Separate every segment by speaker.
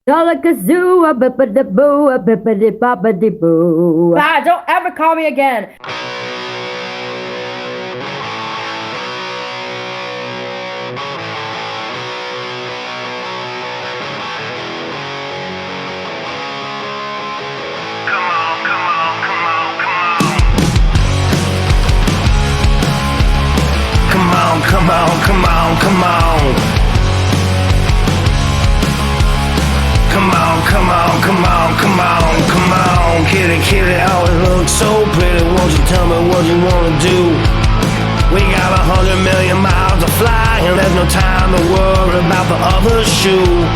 Speaker 1: Y'all like a zoo, a bippity boo, a bippity boppity boo. Ah, don't ever call me again.
Speaker 2: Come on, come on, come on. Come on, come on, come on, come on, come on. Kitty, kitty, always look so pretty. Won't you tell me what you wanna do? We got 100 million miles to fly, and there's no time to worry about the other shoe.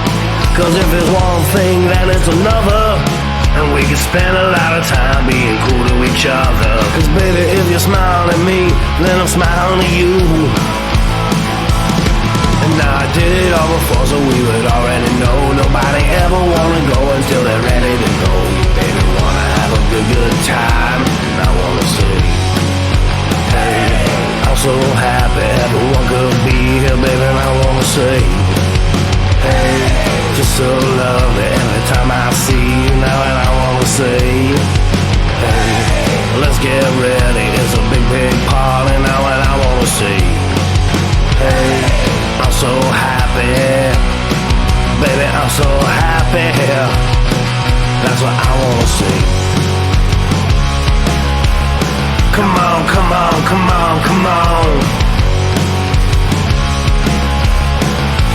Speaker 2: Cause if it's one thing, then it's another. And we can spend a lot of time being cool to each other. Cause baby, if you smile at me, then I'm smiling at you. And I did it all before, so we would already know. Nobody ever wanna go until they're ready to go. You baby wanna have a good time, and I wanna say, hey, I'm so happy everyone could be here, baby, and I wanna say, hey, just so lovely every time I see you now, and I wanna say, hey, let's get ready, it's a big, big party now, and I wanna say, hey, I'm so happy, baby, I'm so happy, that's what I wanna say. Come on, come on, come on, come on.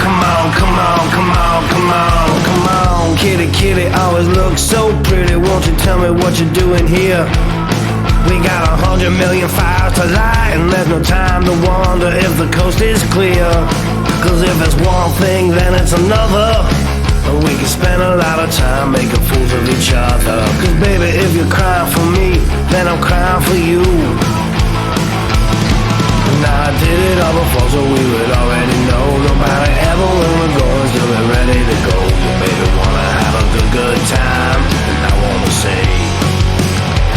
Speaker 2: Come on, come on, come on, come on, come on. Kitty, kitty, always look so pretty. Won't you tell me what you're doing here? We got 100 million fires to light, and there's no time to wonder if the coast is clear. Cause if it's one thing, then it's another. And we can spend a lot of time making fools of each other. Cause baby, if you're crying for me, then I'm crying for you. And I did it all before, so we would already know. Nobody ever wanna go until they're ready to go. But baby, wanna have a good time, and I wanna say,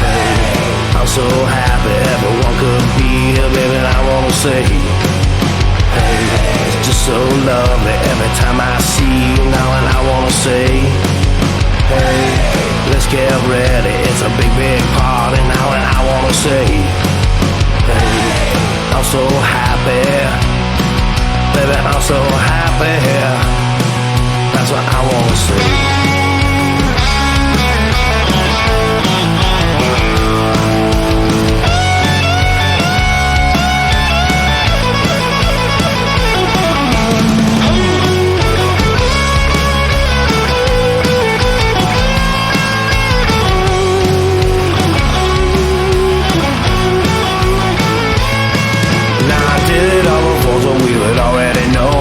Speaker 2: hey, I'm so happy everyone could be here, baby, and I wanna say, hey, it's just so lovely every time I see you now, and I wanna say, hey, let's get ready, it's a big, big party now, and I wanna say, hey, I'm so happy, baby, I'm so happy, that's what I wanna say.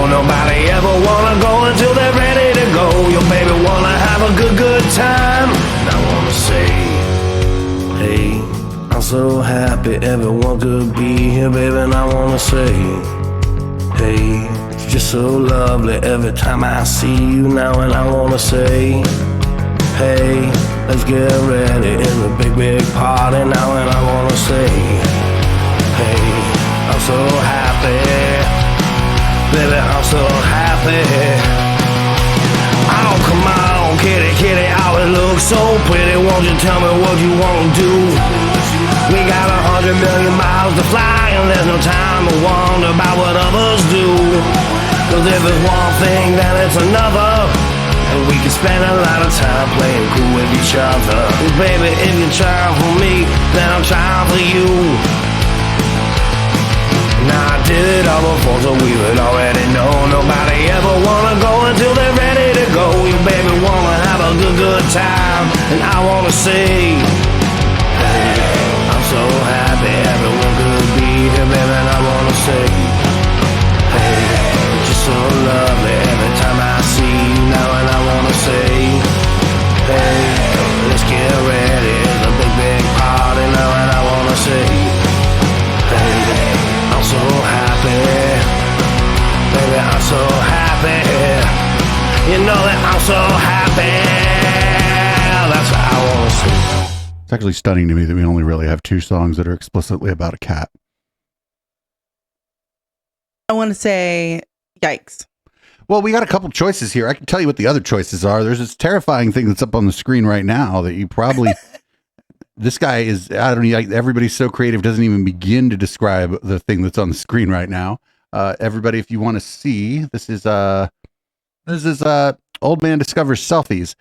Speaker 2: Nobody ever wanna go until they're ready to go. Your baby wanna have a good time. And I wanna say, hey, I'm so happy everyone could be here, baby. And I wanna say, hey, it's just so lovely every time I see you now. And I wanna say, hey, let's get ready, it's a big, big party now. And I wanna say, hey, I'm so happy, baby, I'm so happy. Oh, come on, kitty, kitty, always look so pretty. Won't you tell me what you wanna do? We got 100 million miles to fly, and there's no time to wonder about what others do. Cause if it's one thing, then it's another. And we can spend a lot of time playing cool with each other. And baby, if you're trying for me, then I'm trying for you. Now I did it all before, so we would already know. Nobody ever wanna go until they're ready to go. Your baby wanna have a good time, and I wanna say, hey, I'm so happy everyone could be here, baby, and I wanna say, hey, it's just so lovely every time I see you now, and I wanna say, hey, let's get ready, it's a big, big party now, and I wanna say, hey, I'm so happy, baby, I'm so happy. You know that I'm so happy. That's what I want to see.
Speaker 3: It's actually stunning to me that we only really have 2 songs that are explicitly about a cat.
Speaker 4: I want to say, yikes.
Speaker 3: Well, we got a couple choices here. I can tell you what the other choices are. There's this terrifying thing that's up on the screen right now that you probably. This guy is, I don't know, everybody's so creative, doesn't even begin to describe the thing that's on the screen right now. Everybody, if you want to see, this is Old Man Discovers Selfies.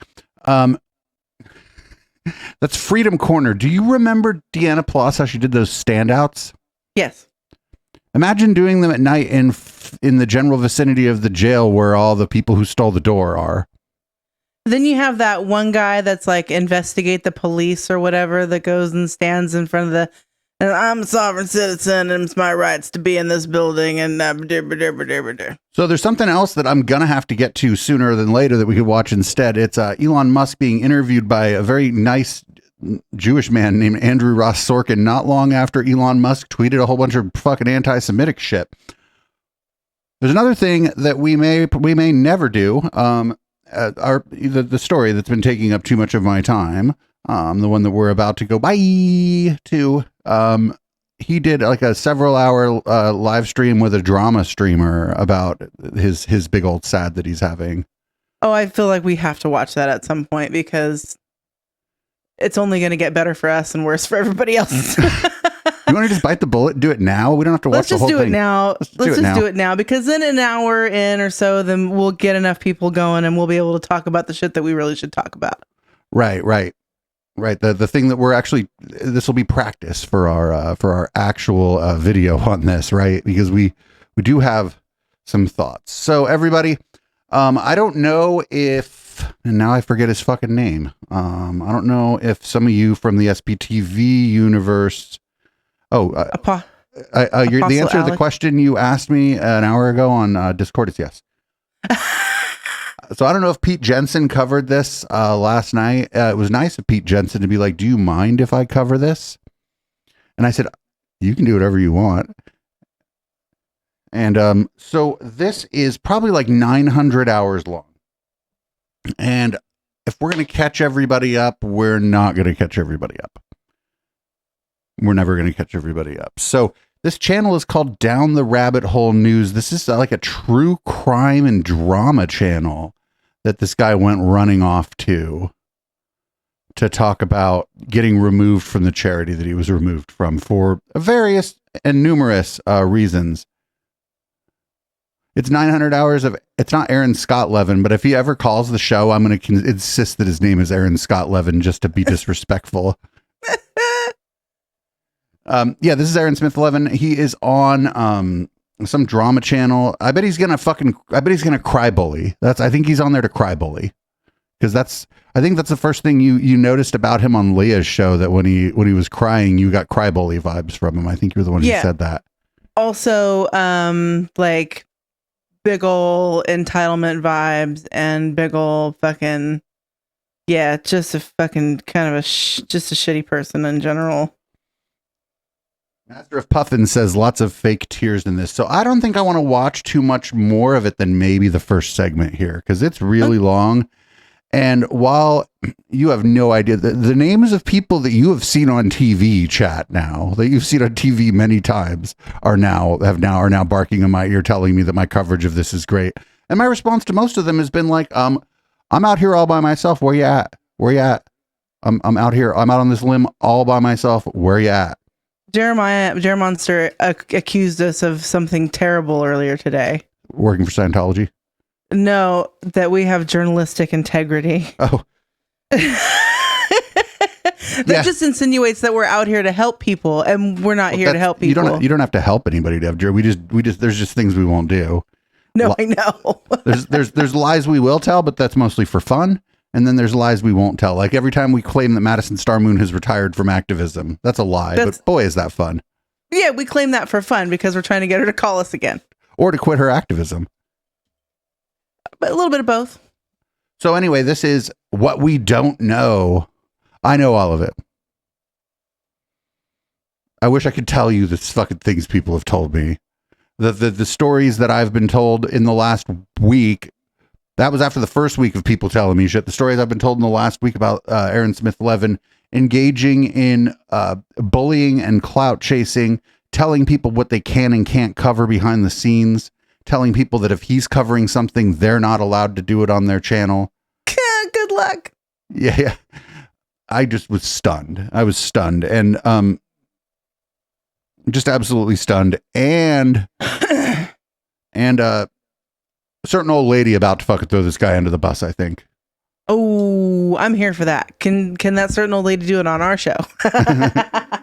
Speaker 3: That's Freedom Corner. Do you remember Deanna Ploss, how she did those standouts?
Speaker 4: Yes.
Speaker 3: Imagine doing them at night in the general vicinity of the jail where all the people who stole the door are.
Speaker 4: Then you have that one guy that's like investigate the police or whatever that goes and stands in front of and I'm a sovereign citizen and it's my rights to be in this building and
Speaker 3: So there's something else that I'm gonna have to get to sooner than later that we could watch instead. It's Elon Musk being interviewed by a very nice Jewish man named Andrew Ross Sorkin not long after Elon Musk tweeted a whole bunch of fucking anti-Semitic shit. There's another thing that we may never do. The story that's been taking up too much of my time, the one that we're about to go bye to, he did like a several hour live stream with a drama streamer about his big old sad that he's having.
Speaker 4: Oh, I feel like we have to watch that at some point because it's only going to get better for us and worse for everybody else.
Speaker 3: You want to just bite the bullet and do it now? We don't have to watch the whole thing.
Speaker 4: Let's just do it now because in an hour in or so, then we'll get enough people going and we'll be able to talk about the shit that we really should talk about.
Speaker 3: Right. The thing that we're actually, this will be practice for our actual video on this, right? Because we do have some thoughts. So everybody, I don't know if, and now I forget his fucking name. I don't know if some of you from the SPTV universe. The answer to the question you asked me an hour ago on Discord is yes. So I don't know if Pete Jensen covered this last night. It was nice of Pete Jensen to be like, do you mind if I cover this? And I said, you can do whatever you want. And so this is probably like 900 hours long. And if we're going to catch everybody up, we're not going to catch everybody up. We're never going to catch everybody up. So this channel is called Down the Rabbit Hole News. This is like a true crime and drama channel that this guy went running off to talk about getting removed from the charity that he was removed from for various and numerous reasons. It's 900 hours of, it's not Aaron Scott Levin, but if he ever calls the show, I'm going to insist that his name is Aaron Scott Levin just to be disrespectful. This is Aaron Smith-Levin. He is on some drama channel. I bet he's gonna cry bully. I think he's on there to cry bully. Because I think that's the first thing you noticed about him on Leah's show, that when he was crying, you got cry bully vibes from him. I think you're the one who said that.
Speaker 4: Also, like big ol' entitlement vibes and big ol' fucking, just a fucking kind of just a shitty person in general.
Speaker 3: Master of Puffin says lots of fake tears in this. So I don't think I want to watch too much more of it than maybe the first segment here, because it's really long. And while you have no idea, the names of people that you have seen on TV chat now, that you've seen on TV many times, are now barking in my ear telling me that my coverage of this is great. And my response to most of them has been like, I'm out here all by myself. Where you at? Where you at? I'm out here. I'm out on this limb all by myself. Where you at?
Speaker 4: Jeremiah Monster accused us of something terrible earlier today.
Speaker 3: Working for Scientology?
Speaker 4: No, that we have journalistic integrity.
Speaker 3: Oh.
Speaker 4: That just insinuates that we're out here to help people, and we're not here to help people.
Speaker 3: You don't have to help anybody, Dev. We just there's just things we won't do.
Speaker 4: No, I know.
Speaker 3: there's lies we will tell, but that's mostly for fun. And then there's lies we won't tell. Like every time we claim that Madison Star Moon has retired from activism, that's a lie. But boy, is that fun.
Speaker 4: Yeah, we claim that for fun because we're trying to get her to call us again.
Speaker 3: Or to quit her activism.
Speaker 4: But a little bit of both.
Speaker 3: So anyway, this is what we don't know. I know all of it. I wish I could tell you the fucking things people have told me. The stories that I've been told in the last week. That was after the first week of people telling me shit. The stories I've been told in the last week about Aaron Smith-Levin engaging in bullying and clout chasing, telling people what they can and can't cover behind the scenes, telling people that if he's covering something, they're not allowed to do it on their channel.
Speaker 4: Good luck.
Speaker 3: Yeah. I just was stunned. I was stunned and just absolutely stunned. And a certain old lady about to fucking throw this guy under the bus, I think.
Speaker 4: Oh, I'm here for that. Can that certain old lady do it on our show?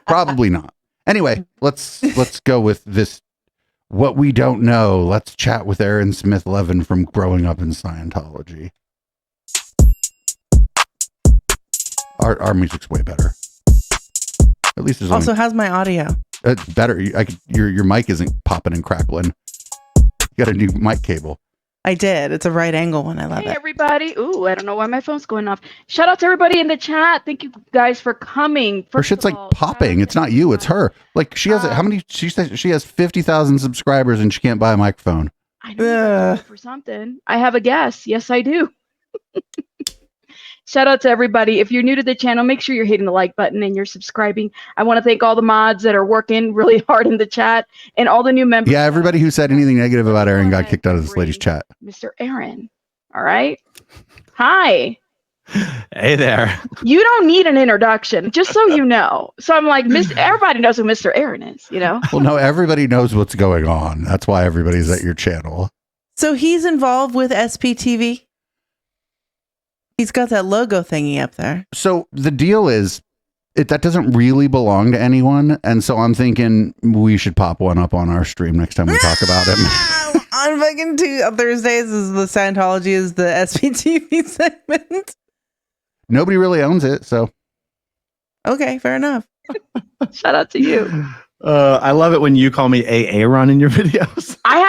Speaker 3: Probably not. Anyway, let's go with this. What we don't know. Let's chat with Aaron Smith-Levin from Growing Up in Scientology. Our music's way better. At least there's
Speaker 4: also, how's my audio?
Speaker 3: It's better. Your mic isn't popping and crackling. You got a new mic cable.
Speaker 4: I did. It's a right angle one. I love
Speaker 1: Hey,
Speaker 4: it.
Speaker 1: everybody. Ooh, I don't know why my phone's going off. Shout out to everybody in the chat. Thank you guys for coming.
Speaker 3: Her shit's like popping. It's not you. It's her. Like she has how many? She says she has 50,000 subscribers and she can't buy a microphone.
Speaker 1: I know for something. I have a guess. Yes, I do. Shout out to everybody. If you're new to the channel, make sure you're hitting the like button and you're subscribing. I want to thank all the mods that are working really hard in the chat and all the new members.
Speaker 3: Yeah, everybody who said anything negative about Aaron got kicked out of this lady's chat.
Speaker 1: Mr. Aaron. All right. Hi.
Speaker 5: Hey there.
Speaker 1: You don't need an introduction, just so you know. So I'm like, everybody knows who Mr. Aaron is, you know?
Speaker 3: Well, no, everybody knows what's going on. That's why everybody's at your channel.
Speaker 4: So he's involved with SPTV? He's got that logo thingy up there.
Speaker 3: So the deal is, that doesn't really belong to anyone. And so I'm thinking we should pop one up on our stream next time we talk about him.
Speaker 4: On fucking Thursdays is the Scientology is the SPTV segment.
Speaker 3: Nobody really owns it, so.
Speaker 4: Okay, fair enough.
Speaker 1: Shout out to you.
Speaker 5: I love it when you call me Aaron in your videos.
Speaker 1: I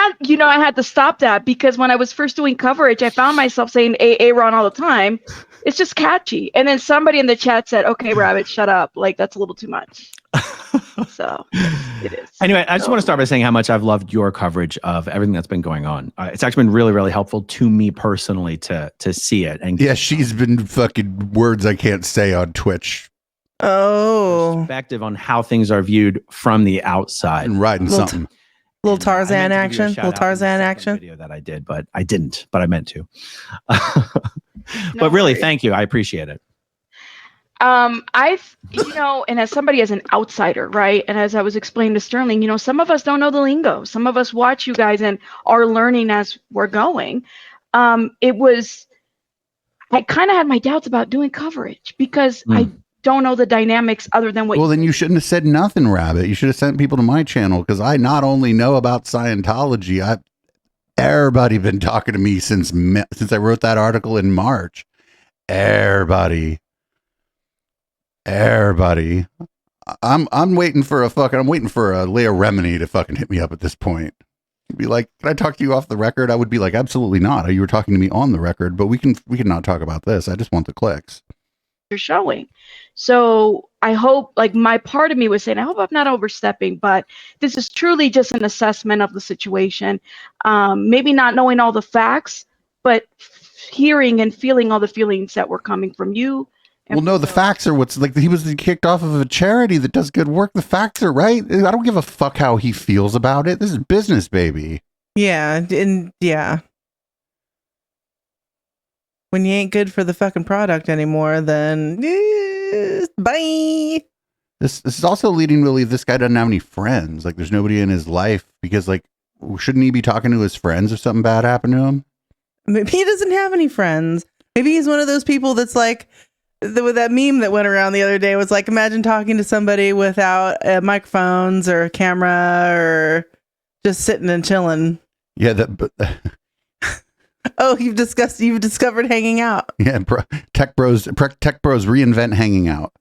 Speaker 1: had to stop that because when I was first doing coverage, I found myself saying Aaron all the time. It's just catchy. And then somebody in the chat said, okay, Rabbit, shut up. Like, that's a little too much. So it is.
Speaker 5: Anyway, I just want to start by saying how much I've loved your coverage of everything that's been going on. It's actually been really, really helpful to me personally to see it. And
Speaker 3: yeah, she's been fucking words I can't say on Twitch.
Speaker 4: Oh,
Speaker 5: perspective on how things are viewed from the outside.
Speaker 3: And riding something.
Speaker 4: Little Tarzan action. Little Tarzan action.
Speaker 5: Video that I did, but I didn't. But I meant to. But really, thank you. I appreciate it.
Speaker 1: And as somebody as an outsider, right? And as I was explaining to Sterling, some of us don't know the lingo. Some of us watch you guys and are learning as we're going. I kind of had my doubts about doing coverage because I don't know the dynamics other than what.
Speaker 3: Well, then you shouldn't have said nothing, Rabbit. You should have sent people to my channel because I not only know about Scientology, everybody been talking to me since I wrote that article in March. Everybody. I'm waiting for a Leah Remini to fucking hit me up at this point. Be like, can I talk to you off the record? I would be like, absolutely not. You were talking to me on the record, but we can not talk about this. I just want the clicks.
Speaker 1: You're showing. So I hope, like, my part of me was saying, I hope I'm not overstepping, but this is truly just an assessment of the situation. Maybe not knowing all the facts, but hearing and feeling all the feelings that were coming from you.
Speaker 3: Well, no, the facts are what's like, he was kicked off of a charity that does good work. The facts are right. I don't give a fuck how he feels about it. This is business, baby. Yeah.
Speaker 4: And yeah. When you ain't good for the fucking product anymore, then bye.
Speaker 3: This is also leading to believe this guy doesn't have any friends. Like, there's nobody in his life because, like, shouldn't he be talking to his friends if something bad happened to him?
Speaker 4: Maybe he doesn't have any friends. Maybe he's one of those people that's like, with that meme that went around the other day was like, imagine talking to somebody without microphones or a camera or just sitting and chilling.
Speaker 3: Yeah,
Speaker 4: oh, you've discovered hanging out.
Speaker 3: Yeah, tech bros reinvent hanging out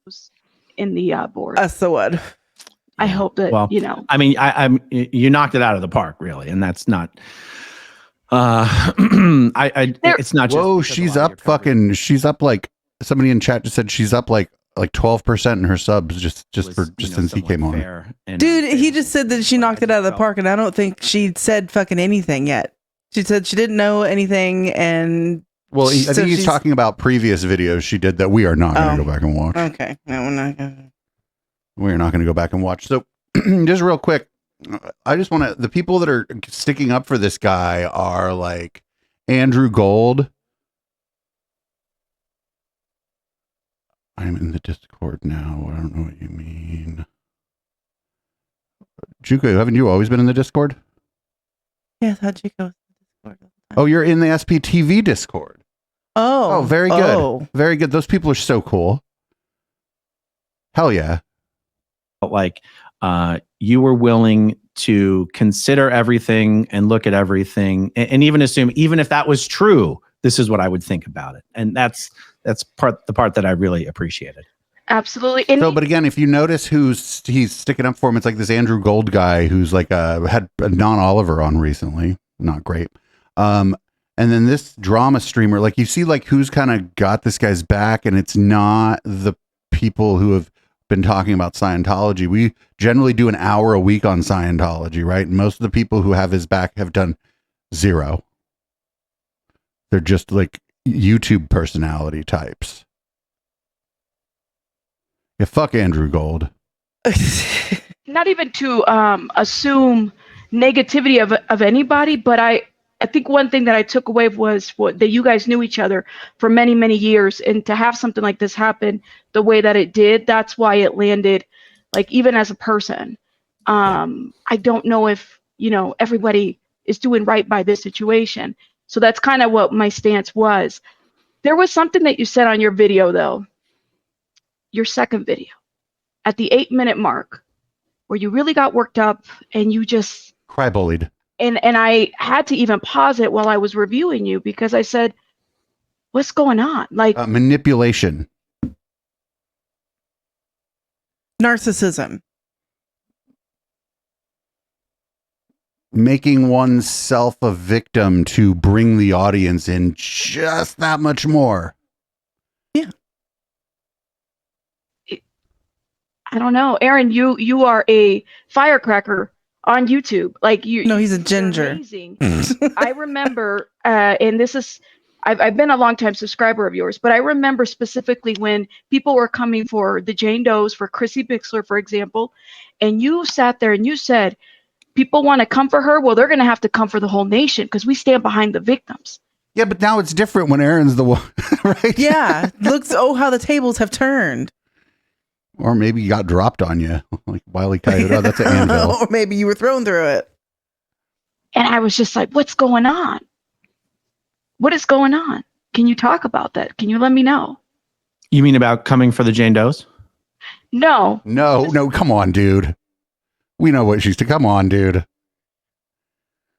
Speaker 1: In the board.
Speaker 4: That's the one.
Speaker 1: I hope that,
Speaker 5: I mean, you knocked it out of the park, really, and that's not. It's not.
Speaker 3: Whoa, she's up like. Somebody in chat just said she's up like 12% in her subs just since he came on.
Speaker 4: Dude, he just said that she knocked it out of the park, and I don't think she said fucking anything yet. She said she didn't know anything, and
Speaker 3: well, I think he's talking about previous videos she did that we are not going to go back and watch.
Speaker 4: Okay, no, we're not going.
Speaker 3: We're not going to go back and watch. So, just real quick, I just want to, the people that are sticking up for this guy are like Andrew Gold. I'm in the Discord now. I don't know what you mean. Juko, haven't you always been in the Discord?
Speaker 4: Yeah, I thought Chico was in the Discord all the time.
Speaker 3: Oh, you're in the SPTV Discord.
Speaker 4: Oh,
Speaker 3: very good. Very good. Those people are so cool. Hell yeah.
Speaker 5: Like you were willing to consider everything and look at everything and even assume, even if that was true, this is what I would think about it. And that's the part that I really appreciated.
Speaker 1: Absolutely. And
Speaker 3: So, but again, if you notice he's sticking up for him, it's like this Andrew Gold guy who's like had a Don Oliver on recently. Not great. And then this drama streamer, like you see like who's kind of got this guy's back, and it's not the people who have been talking about Scientology. We generally do an hour a week on Scientology, right? And most of the people who have his back have done 0. They're just like YouTube personality types. Yeah, fuck Andrew Gold.
Speaker 1: not even to assume negativity of anybody, but I think one thing that I took away was that you guys knew each other for many, many years, and to have something like this happen the way that it did, that's why it landed, like, even as a person. I don't know if, everybody is doing right by this situation. So that's kind of what my stance was. There was something that you said on your video, though, your second video, at the 8-minute mark, where you really got worked up and you just
Speaker 3: cry bullied.
Speaker 1: And I had to even pause it while I was reviewing you, because I said, what's going on? Like
Speaker 3: manipulation.
Speaker 4: Narcissism.
Speaker 3: Making oneself a victim to bring the audience in just that much more.
Speaker 4: Yeah.
Speaker 1: I don't know. Aaron, you are a firecracker on YouTube. Like you.
Speaker 4: No, he's a ginger.
Speaker 1: Amazing. I remember, and this is, I've been a longtime subscriber of yours, but I remember specifically when people were coming for the Jane Does, for Chrissy Bixler, for example, and you sat there and you said, people want to come for her. Well, they're going to have to come for the whole nation, because we stand behind the victims.
Speaker 3: Yeah, but now it's different when Aaron's the one, right?
Speaker 4: Yeah. How the tables have turned.
Speaker 3: Or maybe you got dropped on you, like Wile E. Coyote. Oh, that's an anvil.
Speaker 4: Or maybe you were thrown through it.
Speaker 1: And I was just like, what's going on? What is going on? Can you talk about that? Can you let me know?
Speaker 5: You mean about coming for the Jane Does?
Speaker 1: No.
Speaker 3: No, come on, dude. We know what she's to. Come on, dude.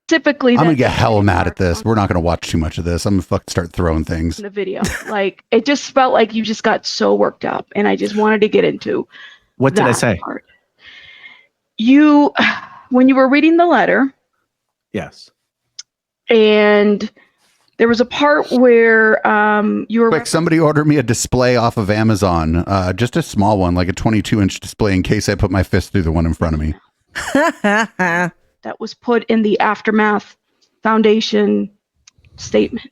Speaker 1: Typically,
Speaker 3: I'm gonna get hella mad at this. We're not gonna watch too much of this. I'm gonna fucking start throwing things.
Speaker 1: In the video, like, it just felt like you just got so worked up, and I just wanted to get into.
Speaker 5: What did I say?
Speaker 1: Part. When you were reading the letter.
Speaker 5: Yes.
Speaker 1: And there was a part where you were.
Speaker 3: Quick, somebody ordered me a display off of Amazon, just a small one, like a 22-inch display, in case I put my fist through the one in front of me.
Speaker 1: That was put in the Aftermath Foundation statement.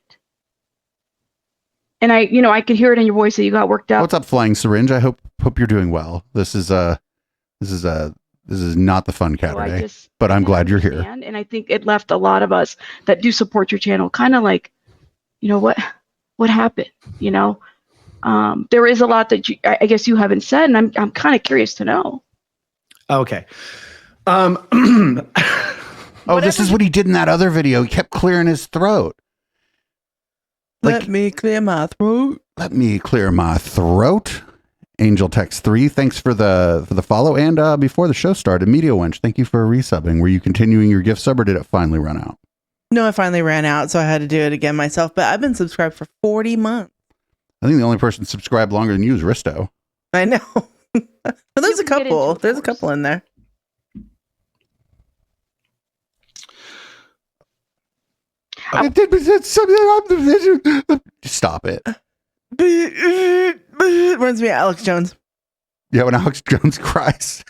Speaker 1: And I could hear it in your voice that you got worked up.
Speaker 3: What's up, Flying Syringe? I hope you're doing well. This is not the fun cat today, but I'm glad you're here.
Speaker 1: And I think it left a lot of us that do support your channel kind of like, what happened? There is a lot that I guess you haven't said, and I'm kind of curious to know.
Speaker 5: Okay.
Speaker 3: This is what he did in that other video. He kept clearing his throat.
Speaker 4: Let me clear my throat.
Speaker 3: Let me clear my throat. Angel Text 3, thanks for the follow. And before the show started, Media Wench, thank you for resubbing. Were you continuing your gift sub, or did it finally run out?
Speaker 4: No, I finally ran out, so I had to do it again myself. But I've been subscribed for 40 months.
Speaker 3: I think the only person subscribed longer than you is Risto.
Speaker 4: I know. But there's a couple. There's a couple in there.
Speaker 3: Stop it.
Speaker 4: Reminds me of Alex Jones.
Speaker 3: Yeah, when Alex Jones cries.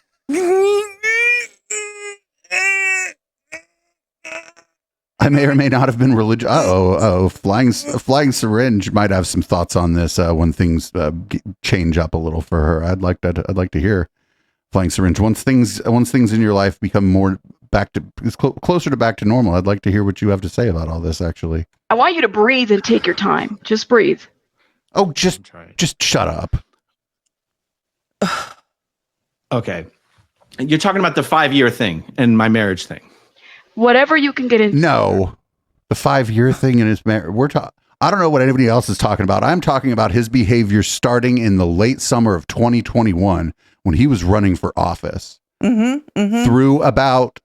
Speaker 3: I may or may not have been religious. Flying Syringe might have some thoughts on this when things change up a little for her. I'd like to hear. Flying syringe. Once things in your life become more closer to back to normal, I'd like to hear what you have to say about all this. Actually,
Speaker 1: I want you to breathe and take your time. Just breathe.
Speaker 3: oh, just shut up.
Speaker 5: Okay. You're talking about the 5-year thing and my marriage thing.
Speaker 1: Whatever you can get into.
Speaker 3: No, the 5-year thing in his marriage. I don't know what anybody else is talking about. I'm talking about his behavior starting in the late summer of 2021 when he was running for office through about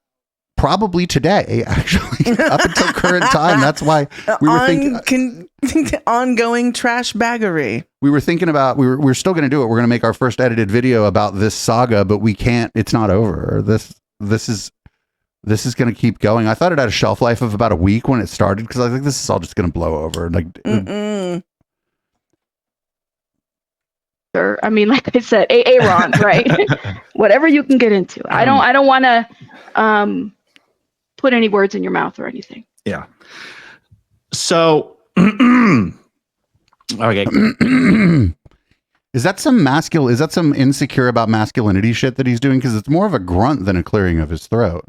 Speaker 3: probably today, actually, up until current time. That's why we were thinking
Speaker 4: ongoing trash baggery.
Speaker 3: We were thinking about we're still going to do it. We're going to make our first edited video about this saga, but we can't. It's not over. This is going to keep going. I thought it had a shelf life of about a week when it started because I think this is all just going to blow over. Like,
Speaker 1: I mean, like I said, Aaron, right? Whatever you can get into. I don't want to put any words in your mouth or anything.
Speaker 5: Yeah. So, okay.
Speaker 3: Is that some insecure about masculinity shit that he's doing? Because it's more of a grunt than a clearing of his throat.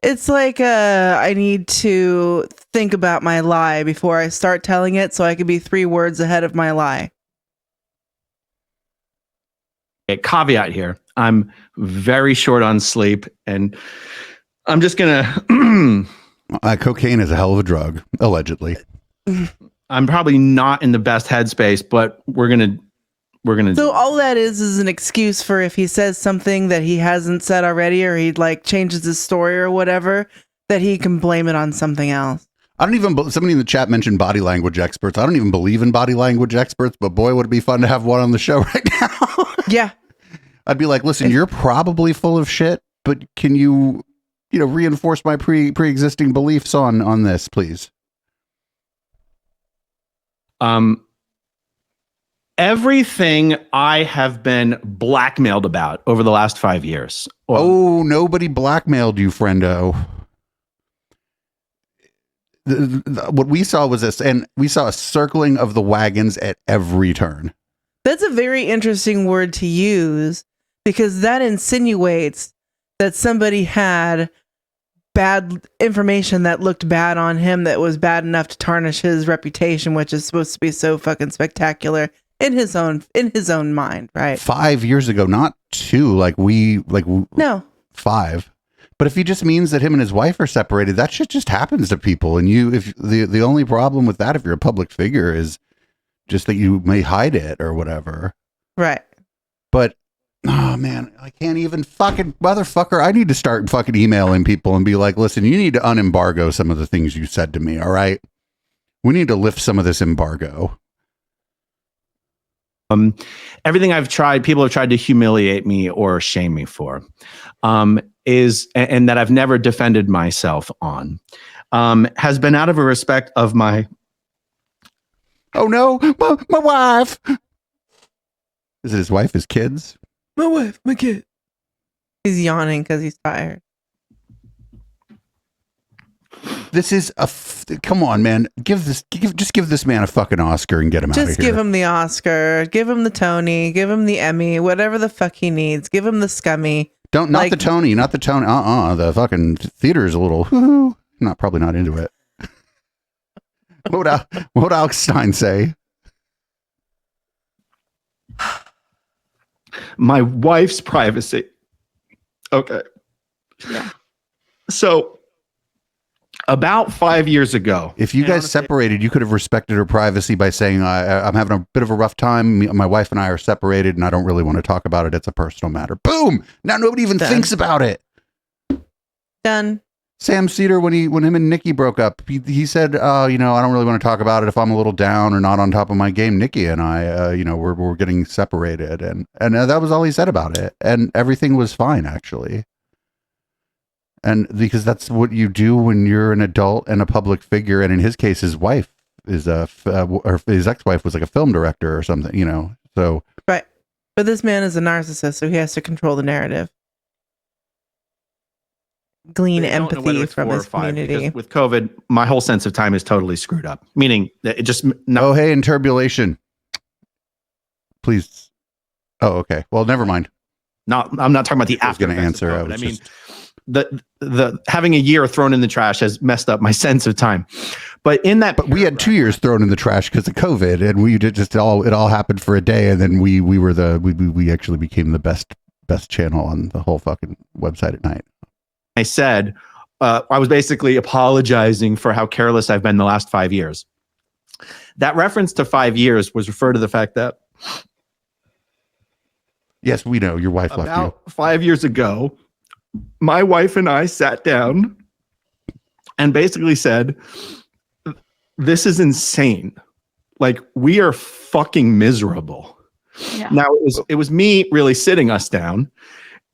Speaker 4: It's like I need to think about my lie before I start telling it so I can be 3 words ahead of my lie.
Speaker 5: A caveat here. I'm very short on sleep and I'm just going to...
Speaker 3: Cocaine is a hell of a drug, allegedly.
Speaker 5: I'm probably not in the best headspace, but we're going to...
Speaker 4: So all that is an excuse for if he says something that he hasn't said already, or he like changes his story or whatever, that he can blame it on something else.
Speaker 3: I don't even, somebody in the chat mentioned body language experts. I don't even believe in body language experts, but boy, would it be fun to have one on the show right now.
Speaker 4: Yeah.
Speaker 3: I'd be like, listen, you're probably full of shit, but can you reinforce my pre-existing beliefs on this, please?
Speaker 5: Everything I have been blackmailed about over the last 5 years.
Speaker 3: Oh, nobody blackmailed you, friendo. What we saw was this, and we saw a circling of the wagons at every turn.
Speaker 4: That's a very interesting word to use because that insinuates that somebody had bad information that looked bad on him, that was bad enough to tarnish his reputation, which is supposed to be so fucking spectacular in his own mind, right? 5
Speaker 3: years ago, not 2,
Speaker 4: no,
Speaker 3: 5. But if he just means that him and his wife are separated, that shit just happens to people. And if the only problem with that, if you're a public figure, is just that you may hide it or whatever.
Speaker 4: Right.
Speaker 3: But, oh man, I can't even fucking motherfucker. I need to start fucking emailing people and be like, listen, you need to unembargo some of the things you said to me. All right. We need to lift some of this embargo.
Speaker 5: Everything I've tried, people have tried to humiliate me or shame me for, and that I've never defended myself on, has been out of a respect of my...
Speaker 3: Oh no, my wife. Is it his wife, his kids?
Speaker 4: My wife, my kid. He's yawning because he's tired.
Speaker 3: This is come on, man. Just give this man a fucking Oscar and get him out of here.
Speaker 4: Just give him the Oscar, give him the Tony, give him the Emmy, whatever the fuck he needs. Give him the Scummy.
Speaker 3: Not the Tony. The fucking theater is a little probably not into it. What would Alex Stein say?
Speaker 5: My wife's privacy. Okay.
Speaker 1: Yeah.
Speaker 5: So about 5 years ago,
Speaker 3: if you guys separated, you could have respected her privacy by saying, I'm having a bit of a rough time. My wife and I are separated and I don't really want to talk about it. It's a personal matter. Boom. Now nobody even thinks about it.
Speaker 4: Done.
Speaker 3: Sam Cedar, when him and Nikki broke up, he said, I don't really want to talk about it if I'm a little down or not on top of my game. Nikki and I, we're getting separated. And that was all he said about it. And everything was fine, actually. And because that's what you do when you're an adult and a public figure. And in his case, his wife is or his ex-wife was like a film director or something, so.
Speaker 4: Right. But this man is a narcissist, so he has to control the narrative. Glean empathy from his community.
Speaker 5: With COVID, my whole sense of time is totally screwed up. Meaning that it just...
Speaker 3: Oh, hey, in turbulation. Please. Oh, okay. Well, never mind.
Speaker 5: I'm not talking about the
Speaker 3: I was
Speaker 5: after
Speaker 3: going to
Speaker 5: effects of
Speaker 3: answer.
Speaker 5: COVID. I mean, the having a year thrown in the trash has messed up my sense of time. But in that,
Speaker 3: But we had 2 years thrown in the trash because of COVID, and we did it all happened for a day, and then we actually became the best channel on the whole fucking website at night.
Speaker 5: I said, I was basically apologizing for how careless I've been the last 5 years. That reference to 5 years was referred to the fact that
Speaker 3: Yes, we know your wife left you.
Speaker 5: about 5 years ago, my wife and I sat down and basically said, this is insane. Like, we are fucking miserable.
Speaker 1: Yeah.
Speaker 5: Now it was me really sitting us down,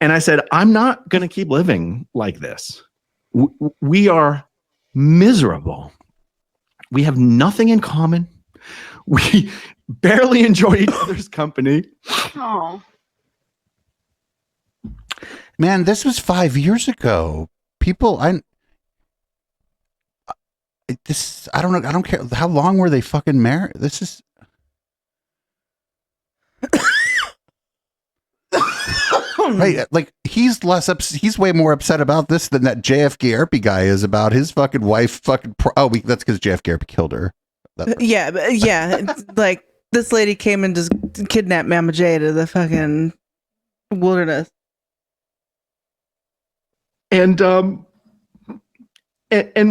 Speaker 5: and I said, I'm not going to keep living like this. We are miserable. We have nothing in common. We barely enjoy each other's company.
Speaker 1: Oh.
Speaker 3: Man, this was 5 years ago. People, I don't know. I don't care. How long were they fucking married? This is. Right, like he's way more upset about this than that JF Garpy guy is about his fucking wife. That's because JF Garpy killed her.
Speaker 4: Yeah, it's like this lady came and just kidnapped Mama J to the fucking wilderness.
Speaker 5: And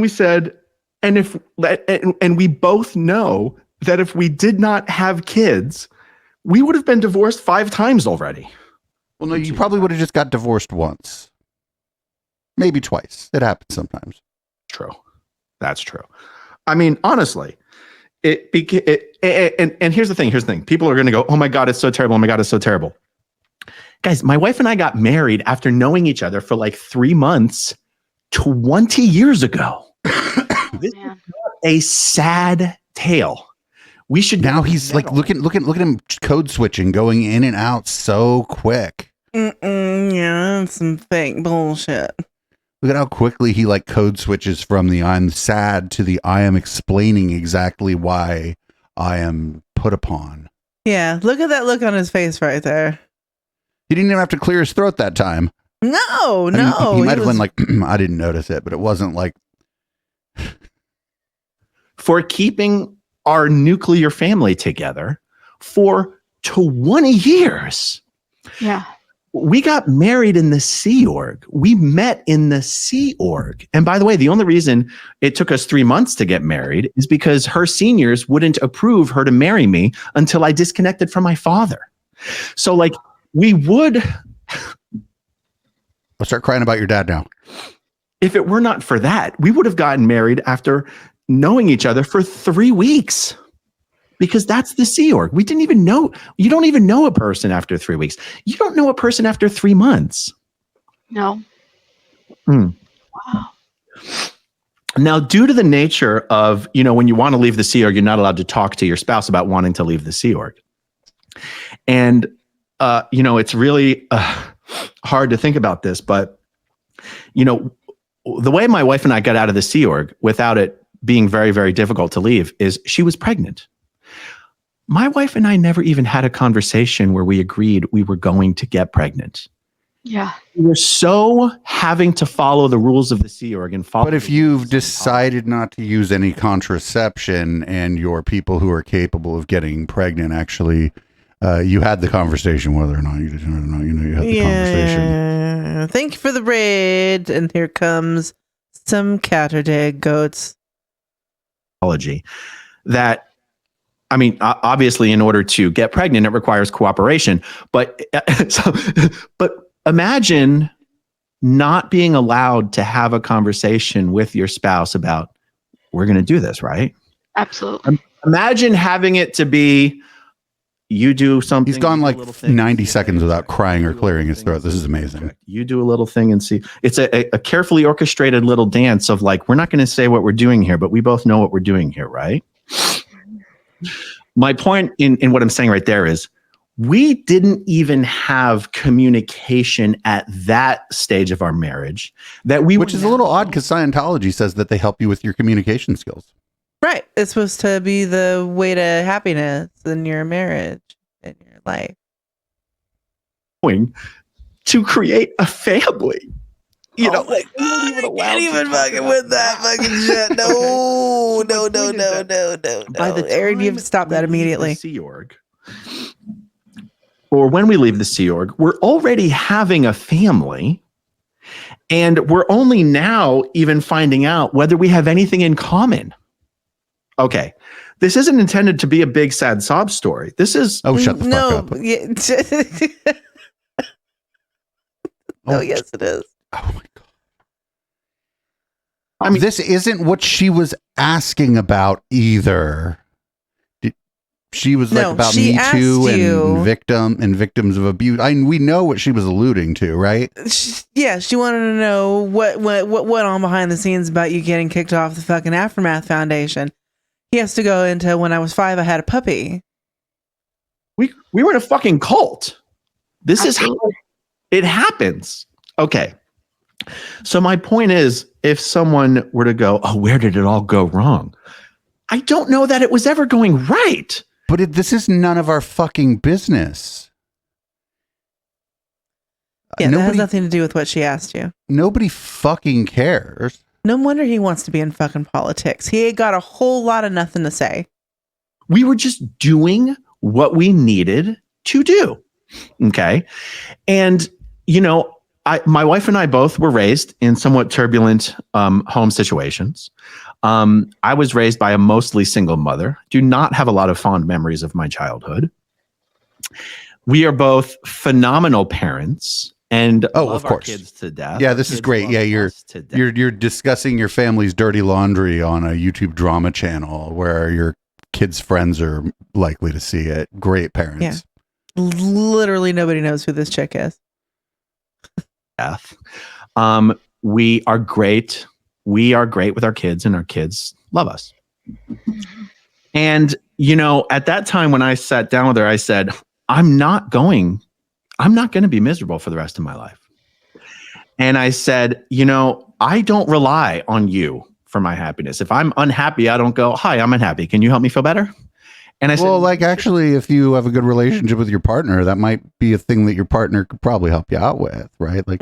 Speaker 5: we said, and we both know that if we did not have kids, we would have been divorced 5 times already.
Speaker 3: Well, no, you probably would have just got divorced once, maybe twice. It happens sometimes.
Speaker 5: True, that's true. I mean, honestly, and here's the thing. People are going to go, "Oh my God, it's so terrible. Oh my God, it's so terrible." Guys, my wife and I got married after knowing each other for like 3 months 20 years ago. This is not a sad tale. We should
Speaker 3: now. He's like look at him code switching, going in and out so quick.
Speaker 4: Yeah, that's some fake bullshit.
Speaker 3: Look at how quickly he like code switches from the "I'm sad" to the "I am explaining exactly why I am put upon."
Speaker 4: Yeah, look at that look on his face right there.
Speaker 3: He didn't even have to clear his throat that time.
Speaker 4: No.
Speaker 3: He might have been like, I didn't notice it, but it wasn't like.
Speaker 5: For keeping our nuclear family together for 20 years.
Speaker 1: Yeah.
Speaker 5: We got married in the Sea Org. We met in the Sea Org. And by the way, the only reason it took us 3 months to get married is because her seniors wouldn't approve her to marry me until I disconnected from my father. So like we would.
Speaker 3: I'll start crying about your dad now.
Speaker 5: If it were not for that, we would have gotten married after knowing each other for 3 weeks. Because that's the Sea Org. We didn't even know. You don't even know a person after 3 weeks. You don't know a person after 3 months.
Speaker 1: No.
Speaker 5: Mm.
Speaker 1: Wow.
Speaker 5: Now, due to the nature of, when you want to leave the Sea Org, you're not allowed to talk to your spouse about wanting to leave the Sea Org. And, it's really hard to think about this, but, the way my wife and I got out of the Sea Org without it being very, very difficult to leave is she was pregnant. My wife and I never even had a conversation where we agreed we were going to get pregnant.
Speaker 1: Yeah.
Speaker 5: We were so having to follow the rules of the Sea Org and follow.
Speaker 3: But if you've decided not to use any contraception and you're people who are capable of getting pregnant, actually, you had the conversation whether or not you had the conversation.
Speaker 4: Thank you for the raid. And here comes some Catterday goats.
Speaker 5: That, I mean, obviously, in order to get pregnant, it requires cooperation. But imagine not being allowed to have a conversation with your spouse about, we're going to do this, right?
Speaker 1: Absolutely.
Speaker 5: Imagine having it to be, you do something.
Speaker 3: He's gone like 90 seconds without crying or clearing his throat. This is amazing.
Speaker 5: You do a little thing and see. It's a carefully orchestrated little dance of like, we're not going to say what we're doing here, but we both know what we're doing here, right? My point in what I'm saying right there is we didn't even have communication at that stage of our marriage which
Speaker 3: is a little odd because Scientology says that they help you with your communication skills.
Speaker 4: Right. It's supposed to be the way to happiness in your marriage, in your life.
Speaker 5: to create a family. You know, like, we weren't even
Speaker 4: I
Speaker 5: allowed
Speaker 4: can't
Speaker 5: to
Speaker 4: even
Speaker 5: talk
Speaker 4: fucking
Speaker 5: about
Speaker 4: with that fucking shit. No,
Speaker 5: Okay. So my
Speaker 4: no,
Speaker 5: point is
Speaker 4: no,
Speaker 5: that
Speaker 4: no, no,
Speaker 5: by the
Speaker 4: no. Aaron, you have to stop
Speaker 5: we
Speaker 4: that
Speaker 5: leave the
Speaker 4: immediately.
Speaker 5: Sea Org, or when we leave the Sea Org, we're already having a family. And we're only now even finding out whether we have anything in common. Okay. This isn't intended to be a big, sad sob story. This is.
Speaker 3: Oh, shut the
Speaker 4: No,
Speaker 3: fuck up.
Speaker 4: yeah.
Speaker 3: Oh,
Speaker 4: Oh, yes, it is.
Speaker 3: Oh my God.
Speaker 5: I mean,
Speaker 3: This isn't what she was asking about either. She was
Speaker 4: No,
Speaker 3: like about
Speaker 4: she
Speaker 3: Me Too
Speaker 4: asked you-
Speaker 3: and victims of abuse. We know what she was alluding to, right?
Speaker 4: Yeah, she wanted to know what went on behind the scenes about you getting kicked off the fucking Aftermath Foundation. He has to go into when I was 5, I had a puppy.
Speaker 5: we were in a fucking cult. This is how it happens. Okay. So my point is, if someone were to go, oh, where did it all go wrong? I don't know that it was ever going right.
Speaker 3: But this is none of our fucking business.
Speaker 4: Yeah, that has nothing to do with what she asked you.
Speaker 3: Nobody fucking cares.
Speaker 4: No wonder he wants to be in fucking politics. He ain't got a whole lot of nothing to say.
Speaker 5: We were just doing what we needed to do. Okay. And, you know, my wife and I both were raised in somewhat turbulent home situations. I was raised by a mostly single mother. Do not have a lot of fond memories of my childhood. We are both phenomenal parents and
Speaker 3: Oh,
Speaker 5: love
Speaker 3: of course.
Speaker 5: our kids to death.
Speaker 3: Yeah,
Speaker 5: Our
Speaker 3: this is
Speaker 5: kids
Speaker 3: great.
Speaker 5: love
Speaker 3: Yeah,
Speaker 5: us to death.
Speaker 3: you're discussing your family's dirty laundry on a YouTube drama channel where your kids' friends are likely to see it. Great parents.
Speaker 4: Yeah. Literally nobody knows who this chick is.
Speaker 5: Death. We are great. We are great with our kids, and our kids love us. And, you know, at that time when I sat down with her, I said, I'm not going to be miserable for the rest of my life. And I said, you know, I don't rely on you for my happiness. If I'm unhappy, I don't go, hi, I'm unhappy. Can you help me feel better? And I said,
Speaker 3: Well, like actually, if you have a good relationship with your partner, that might be a thing that your partner could probably help you out with, right? Like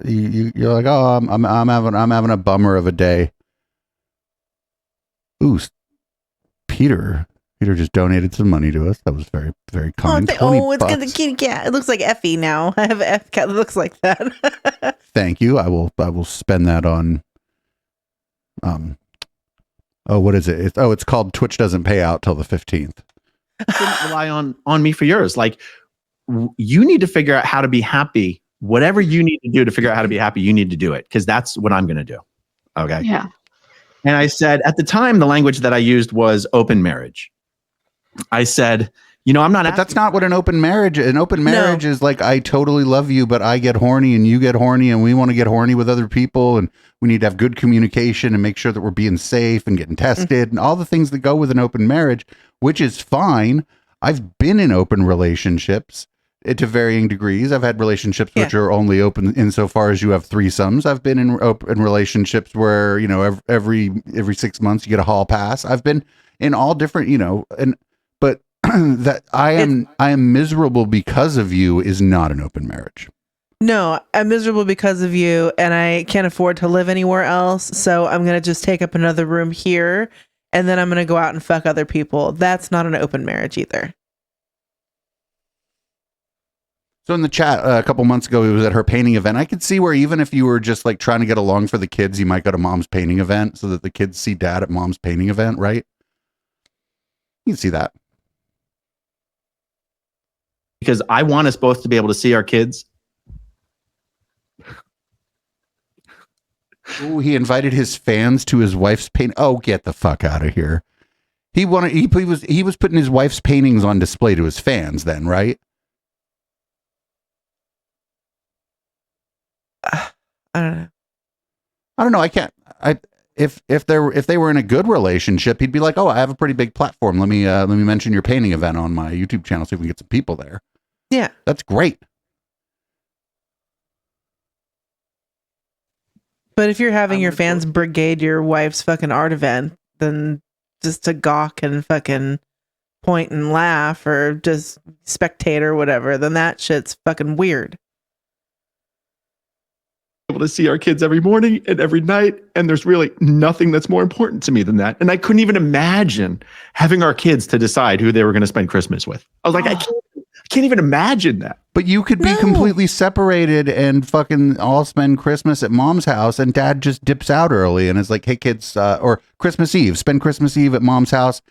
Speaker 3: you're like, oh, I'm having a bummer of a day. Ooh, Peter just donated some money to us. That was very, very kind.
Speaker 4: It's
Speaker 3: $20.
Speaker 4: got the kitty cat. It looks like Effie now. I have an F cat that looks like that.
Speaker 3: Thank you. I will spend that on. Oh, what is it? It's called Twitch doesn't pay out till the 15th.
Speaker 5: Didn't rely on me for yours. Like, you need to figure out how to be happy. Whatever you need to do to figure out how to be happy, you need to do it, because that's what I'm going to do. Okay.
Speaker 1: Yeah.
Speaker 5: And I said, at the time, the language that I used was open marriage. I said, you know, I'm not.
Speaker 3: But that's not what an open marriage. An open marriage is like, I totally love you, but I get horny and you get horny, and we want to get horny with other people, and we need to have good communication and make sure that we're being safe and getting tested and all the things that go with an open marriage, which is fine. I've been in open relationships to varying degrees. I've had relationships which are only open insofar as you have threesomes. I've been in open relationships where, you know, every 6 months you get a hall pass. I've been in all different, you know, but that I am miserable because of you is not an open marriage.
Speaker 4: No, I'm miserable because of you, and I can't afford to live anywhere else. So I'm going to just take up another room here, and then I'm going to go out and fuck other people. That's not an open marriage either.
Speaker 3: So in the chat a couple months ago, it was at her painting event. I could see where even if you were just like trying to get along for the kids, you might go to mom's painting event so that the kids see dad at mom's painting event, right? You can see that.
Speaker 5: Because I want us both to be able to see our kids.
Speaker 3: Oh, he invited his fans to his wife's paint. Oh, get the fuck out of here. He was putting his wife's paintings on display to his fans then, right?
Speaker 4: I don't know.
Speaker 3: I don't know. I can't. If they were in a good relationship, he'd be like, "Oh, I have a pretty big platform. Let me mention your painting event on my YouTube channel so we can get some people there."
Speaker 4: Yeah,
Speaker 3: that's great.
Speaker 4: But if you're having your fans brigade your wife's fucking art event, then just to gawk and fucking point and laugh or just spectate or whatever, then that shit's fucking weird.
Speaker 5: able to see our kids every morning and every night, and there's really nothing that's more important to me than that. And I couldn't even imagine having our kids to decide who they were going to spend Christmas with. I was like, I can't even imagine that.
Speaker 3: But you could be completely separated and fucking all spend Christmas at mom's house, and dad just dips out early and is like, hey kids, or Christmas Eve, spend Christmas Eve at mom's house.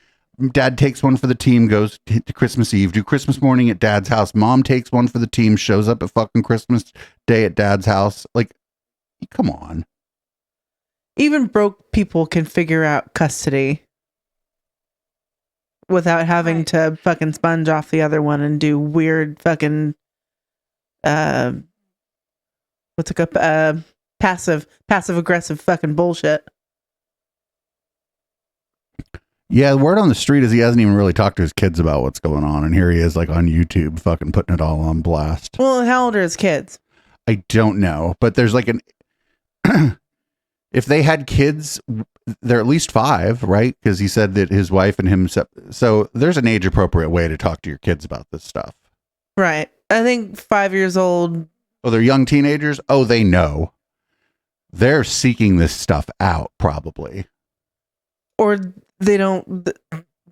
Speaker 3: Dad takes one for the team, goes to Christmas Eve, do Christmas morning at dad's house. Mom takes one for the team, shows up at fucking Christmas Day at dad's house. Like, come on.
Speaker 4: Even broke people can figure out custody without having to fucking sponge off the other one and do weird fucking what's it called? Passive aggressive fucking bullshit.
Speaker 3: Yeah, the word on the street is he hasn't even really talked to his kids about what's going on, and here he is like on YouTube fucking putting it all on blast.
Speaker 4: Well, how old are his kids?
Speaker 3: I don't know, but there's like an if they had kids, they're at least 5, right? Because he said that his wife and him, so there's an age appropriate way to talk to your kids about this stuff.
Speaker 4: Right. I think 5 years old.
Speaker 3: Oh, they're young teenagers? Oh, they know. They're seeking this stuff out, probably.
Speaker 4: Or they don't,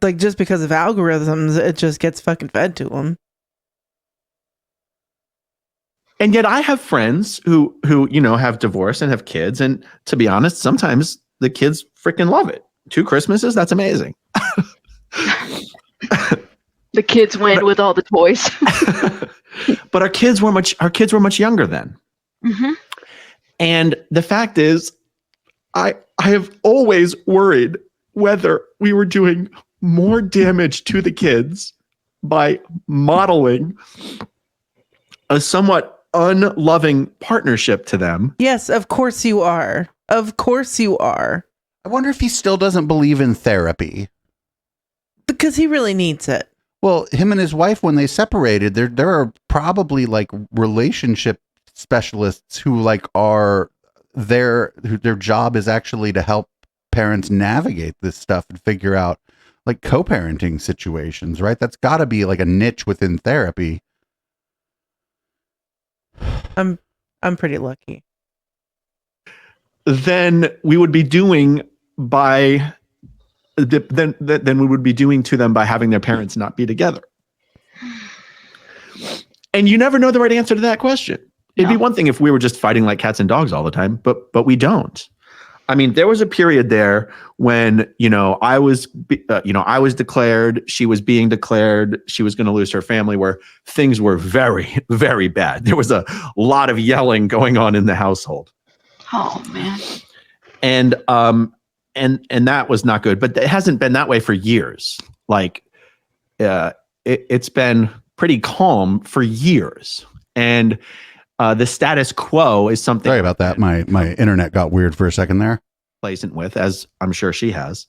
Speaker 4: like, just because of algorithms, it just gets fucking fed to them.
Speaker 5: And yet I have friends who have divorced and have kids. And to be honest, sometimes the kids freaking love it. 2 Christmases, that's amazing.
Speaker 1: The kids win with all the toys.
Speaker 5: But our kids were much younger then.
Speaker 1: Mm-hmm.
Speaker 5: And the fact is, I have always worried whether we were doing more damage to the kids by modeling a somewhat unloving partnership to them.
Speaker 4: Yes, of course you are. Of course you are.
Speaker 3: I wonder if he still doesn't believe in therapy.
Speaker 4: Because he really needs it.
Speaker 3: Well, him and his wife, when they separated, there are probably like relationship specialists who like are their job is actually to help parents navigate this stuff and figure out like co-parenting situations, right? That's got to be like a niche within therapy.
Speaker 4: I'm pretty lucky.
Speaker 5: Then we would be doing by then we would be doing to them by having their parents not be together. And you never know the right answer to that question. It'd be one thing if we were just fighting like cats and dogs all the time, but we don't. I mean, there was a period there when, I was declared, she was being declared, she was going to lose her family, where things were very, very bad. There was a lot of yelling going on in the household.
Speaker 1: Oh man.
Speaker 5: And that was not good, but it hasn't been that way for years. Like, it's been pretty calm for years. And the status quo is something.
Speaker 3: Sorry about that. My internet got weird for a second there.
Speaker 5: Complacent with, as I'm sure she has.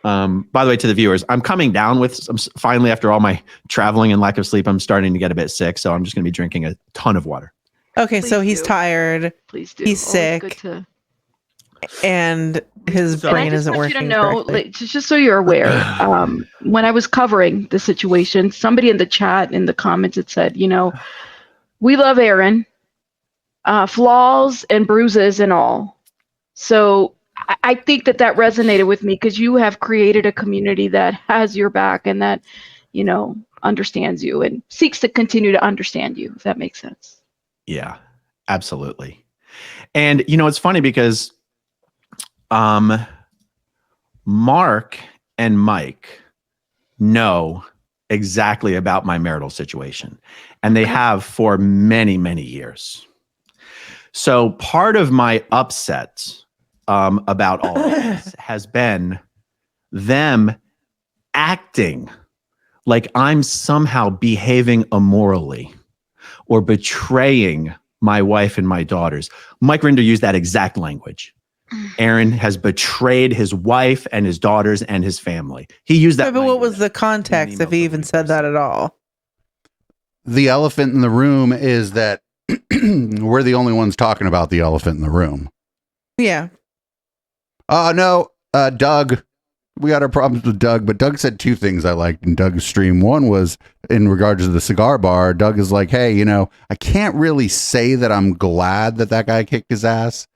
Speaker 5: By the way, to the viewers, I'm coming down with finally, after all my traveling and lack of sleep, I'm starting to get a bit sick. So I'm just going to be drinking a ton of water.
Speaker 4: Okay,
Speaker 1: Please
Speaker 4: so he's
Speaker 1: do.
Speaker 4: tired.
Speaker 1: Please do.
Speaker 4: He's
Speaker 1: Always
Speaker 4: sick.
Speaker 1: good to-
Speaker 4: And his
Speaker 1: And I
Speaker 4: brain
Speaker 1: just
Speaker 4: isn't
Speaker 1: want you
Speaker 4: working
Speaker 1: to know,
Speaker 4: correctly.
Speaker 1: like, just so you're aware, when I was covering the situation, somebody in the chat, in the comments, it said, we love Aaron, flaws and bruises and all. So I think that resonated with me because you have created a community that has your back and that, understands you and seeks to continue to understand you, if that makes sense.
Speaker 5: Yeah, absolutely. And, it's funny because Mark and Mike know exactly about my marital situation, and they have for many, many years. So part of my upset about all this has been them acting like I'm somehow behaving immorally or betraying my wife and my daughters. Mike Rinder used that exact language. Aaron has betrayed his wife and his daughters and his family. He used that.
Speaker 4: But what was the context if he even said that at all?
Speaker 3: The elephant in the room is that we're the only ones talking about the elephant in the room.
Speaker 4: Yeah.
Speaker 3: No, Doug, we got our problems with Doug, but Doug said two things I liked in Doug's stream. One was in regards to the cigar bar. Doug is like, hey, I can't really say that I'm glad that guy kicked his ass,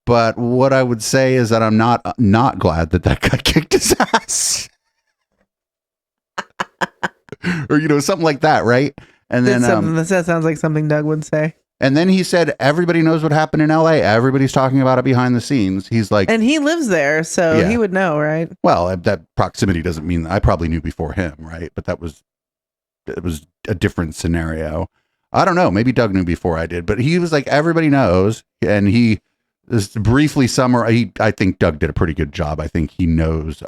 Speaker 3: but what I would say is that I'm not glad that guy kicked his ass. Or, something like that, right? And then
Speaker 4: that sounds like something Doug would say.
Speaker 3: And then he said, everybody knows what happened in LA. Everybody's talking about it behind the scenes. He's like,
Speaker 4: and he lives there, so he would know, right?
Speaker 3: Well, that proximity doesn't mean I probably knew before him, right? But it was a different scenario. I don't know. Maybe Doug knew before I did, but he was like, everybody knows. And he just briefly I think Doug did a pretty good job. I think he knows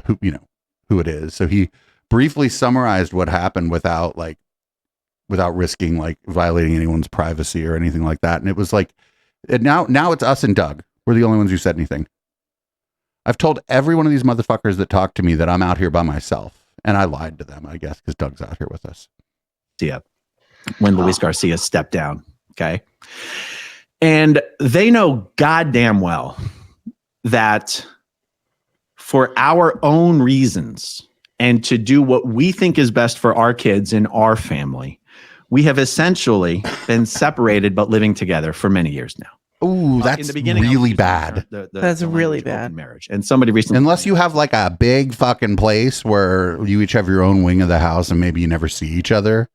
Speaker 3: who it is. So he briefly summarized what happened without risking like violating anyone's privacy or anything like that. And it was like, now it's us and Doug. We're the only ones who said anything. I've told every one of these motherfuckers that talk to me that I'm out here by myself, and I lied to them, I guess, because Doug's out here with us.
Speaker 5: Yeah. When Luis Garcia stepped down. Okay. And they know goddamn well that for our own reasons and to do what we think is best for our kids and our family, we have essentially been separated but living together for many years now.
Speaker 3: Ooh, that's really bad.
Speaker 4: That's really bad.
Speaker 5: Marriage. And somebody recently,
Speaker 3: unless you have like a big fucking place where you each have your own wing of the house and maybe you never see each other,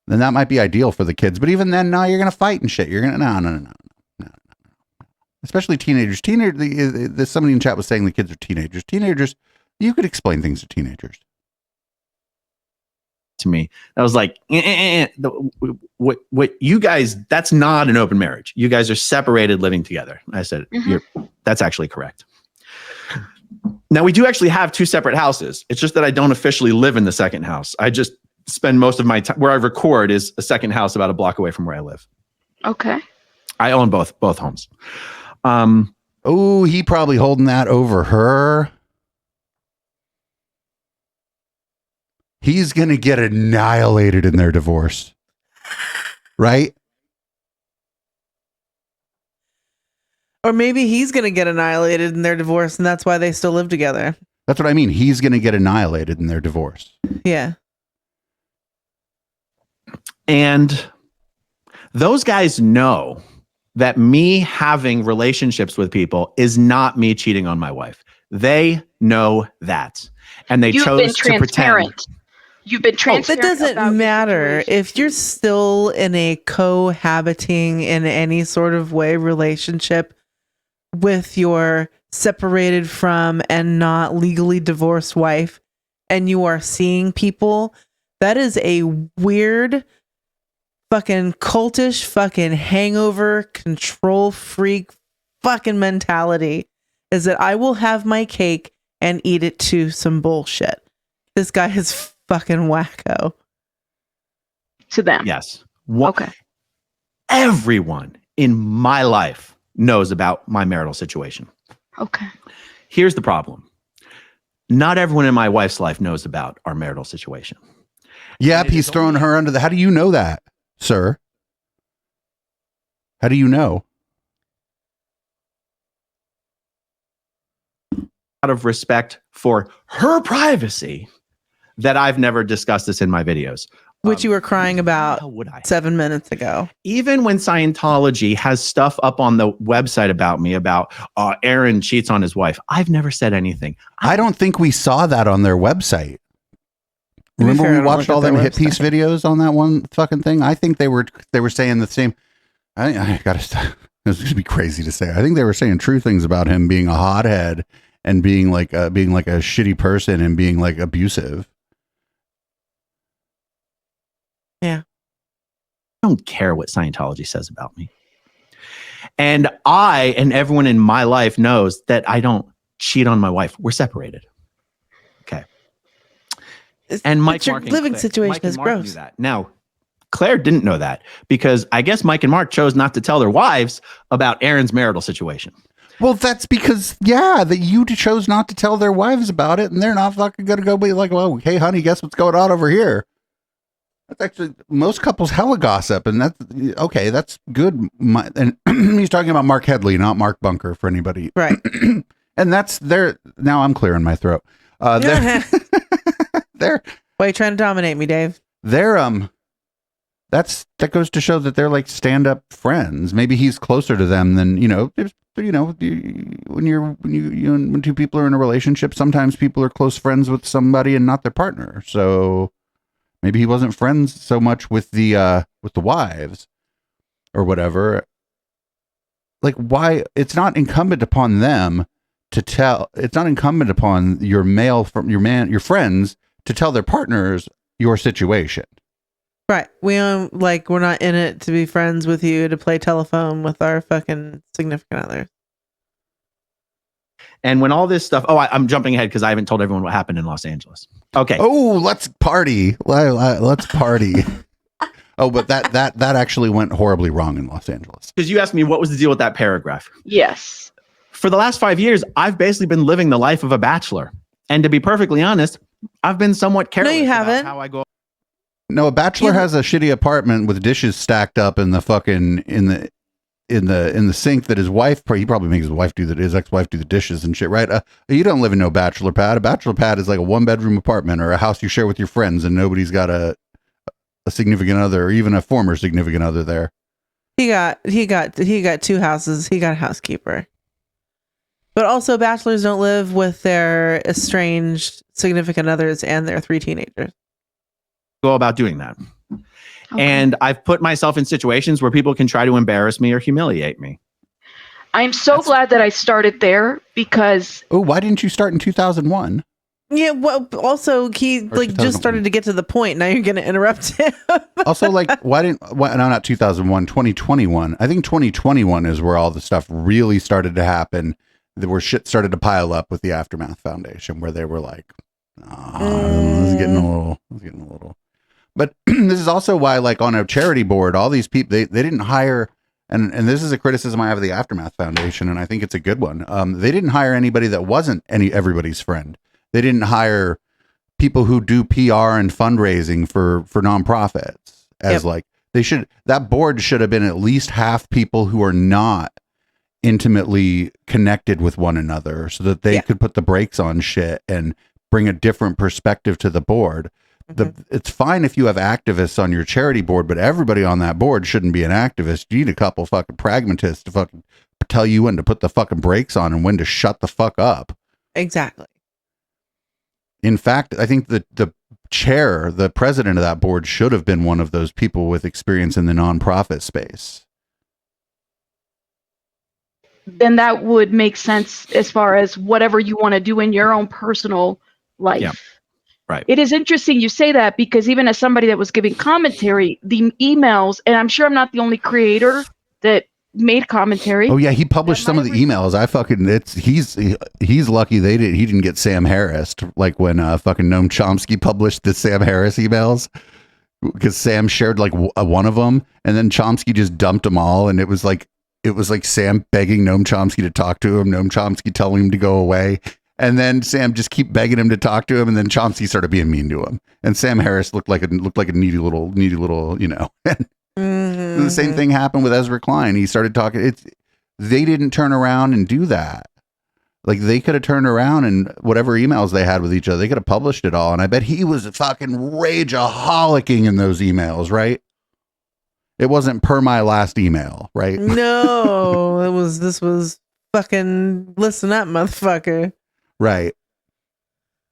Speaker 3: then that might be ideal for the kids. But even then, no, you're gonna fight and shit. You're gonna no. Especially teenagers. Somebody in chat was saying the kids are teenagers. Teenagers, you could explain things to teenagers.
Speaker 5: To me, I was like, what you guys, that's not an open marriage. You guys are separated living together. I said, that's actually correct. Now we do actually have two separate houses. It's just that I don't officially live in the second house. I just spend most of my time where I record is a second house about a block away from where I live.
Speaker 1: Okay.
Speaker 5: I own both homes.
Speaker 3: Oh, he probably holding that over her. He's going to get annihilated in their divorce. Right?
Speaker 4: Or maybe he's going to get annihilated in their divorce and that's why they still live together.
Speaker 3: That's what I mean. He's going to get annihilated in their divorce.
Speaker 4: Yeah.
Speaker 5: And those guys know that me having relationships with people is not me cheating on my wife. They know that. And they chose to pretend.
Speaker 1: You've been transparent.
Speaker 4: That doesn't matter if you're still in a cohabiting in any sort of way relationship with your separated from and not legally divorced wife, and you are seeing people. That is a weird, fucking cultish, fucking hangover, control freak, fucking mentality. Is that I will have my cake and eat it too? Some bullshit. This guy is fucking wacko.
Speaker 1: To them.
Speaker 5: Yes.
Speaker 1: Okay.
Speaker 5: Everyone in my life knows about my marital situation.
Speaker 1: Okay.
Speaker 5: Here's the problem. Not everyone in my wife's life knows about our marital situation.
Speaker 3: Yep, he's throwing her under the... How do you know that, sir? How do you know?
Speaker 5: Out of respect for her privacy, that I've never discussed this in my videos.
Speaker 4: Which you were crying about 7 minutes ago.
Speaker 5: Even when Scientology has stuff up on the website about me, about Aaron cheats on his wife, I've never said anything.
Speaker 3: I don't think we saw that on their website. Remember we watched all them hit piece videos on that one fucking thing? I think they were saying the same. I gotta stop. This is gonna be crazy to say. I think they were saying true things about him being a hothead and being like a shitty person and being like abusive.
Speaker 4: Yeah.
Speaker 5: I don't care what Scientology says about me. And I and everyone in my life knows that I don't cheat on my wife. We're separated. Okay. And Mike,
Speaker 4: your living situation is gross.
Speaker 5: That. Now, Claire didn't know that because I guess Mike and Mark chose not to tell their wives about Aaron's marital situation.
Speaker 3: Well, that's because, that you chose not to tell their wives about it, and they're not fucking going to go be like, well, hey, honey, guess what's going on over here? That's actually, most couples hella gossip, and that's, okay, that's good. And he's talking about Mark Headley, not Mark Bunker, for anybody.
Speaker 4: Right.
Speaker 3: And that's their, now I'm clearing my throat. They're, they're,
Speaker 4: Why are you trying to dominate me, Dave?
Speaker 3: that goes to show that they're like stand-up friends. Maybe he's closer to them than, when two people are in a relationship, sometimes people are close friends with somebody and not their partner. So maybe he wasn't friends so much with the wives or whatever. Like, why? It's not incumbent upon them to tell. It's not incumbent upon your your friends to tell their partners your situation.
Speaker 4: Right. We're not in it to be friends with you to play telephone with our fucking significant others.
Speaker 5: And when all this stuff, I'm jumping ahead because I haven't told everyone what happened in Los Angeles. Okay.
Speaker 3: Oh, let's party. Let's party. Oh, but that actually went horribly wrong in Los Angeles.
Speaker 5: Because you asked me what was the deal with that paragraph.
Speaker 1: Yes.
Speaker 5: For the last 5 years, I've basically been living the life of a bachelor. And to be perfectly honest, I've been somewhat careless
Speaker 4: No, you
Speaker 5: about
Speaker 4: haven't.
Speaker 5: how I go.
Speaker 3: No, a bachelor has a shitty apartment with dishes stacked up in the fucking in the sink that his wife, he probably makes his ex-wife do the dishes and shit, right? You don't live in no bachelor pad. A bachelor pad is like a 1-bedroom apartment or a house you share with your friends, and nobody's got a significant other or even a former significant other there.
Speaker 4: He got 2 houses. He got a housekeeper. But also, bachelors don't live with their estranged significant others and their 3 teenagers.
Speaker 5: Go about doing that.
Speaker 1: Okay.
Speaker 5: And I've put myself in situations where people can try to embarrass me or humiliate me.
Speaker 1: I'm so glad that I started there because
Speaker 3: Oh, why didn't you start in 2001?
Speaker 4: Yeah, well, also, he
Speaker 3: Or
Speaker 4: just started to get to the point. Now you're going to interrupt him.
Speaker 3: Also, like, no, not 2001, 2021. I think 2021 is where all the stuff really started to happen, where shit started to pile up with the Aftermath Foundation, where they were like, this is getting a little. But this is also why, like, on a charity board, all these people, they didn't hire, and this is a criticism I have of the Aftermath Foundation, and I think it's a good one. They didn't hire anybody that wasn't everybody's friend. They didn't hire people who do PR and fundraising for nonprofits as like they should. That board should have been at least half people who are not intimately connected with one another, so that they could put the brakes on shit and bring a different perspective to the board. It's fine if you have activists on your charity board, but everybody on that board shouldn't be an activist. You need a couple fucking pragmatists to fucking tell you when to put the fucking brakes on and when to shut the fuck up.
Speaker 4: Exactly.
Speaker 3: In fact, I think the president of that board should have been one of those people with experience in the nonprofit space.
Speaker 1: then that would make sense as far as whatever you want to do in your own personal life.
Speaker 5: Yeah. Right.
Speaker 1: It is interesting you say that because even as somebody that was giving commentary, the emails, and I'm sure I'm not the only creator that made commentary.
Speaker 3: Oh yeah, he published some of the emails. He's lucky he didn't get Sam Harris, like when fucking Noam Chomsky published the Sam Harris emails, because Sam shared like one of them, and then Chomsky just dumped them all, and it was like Sam begging Noam Chomsky to talk to him, Noam Chomsky telling him to go away. And then Sam just keep begging him to talk to him, and then Chomsky started being mean to him. And Sam Harris looked like a needy little,
Speaker 4: Mm-hmm.
Speaker 3: The same thing happened with Ezra Klein. He started talking. They didn't turn around and do that. Like, they could have turned around and whatever emails they had with each other, they could have published it all. And I bet he was fucking rageaholicing in those emails, right? It wasn't per my last email, right?
Speaker 4: No, this was fucking listen up, motherfucker.
Speaker 3: Right.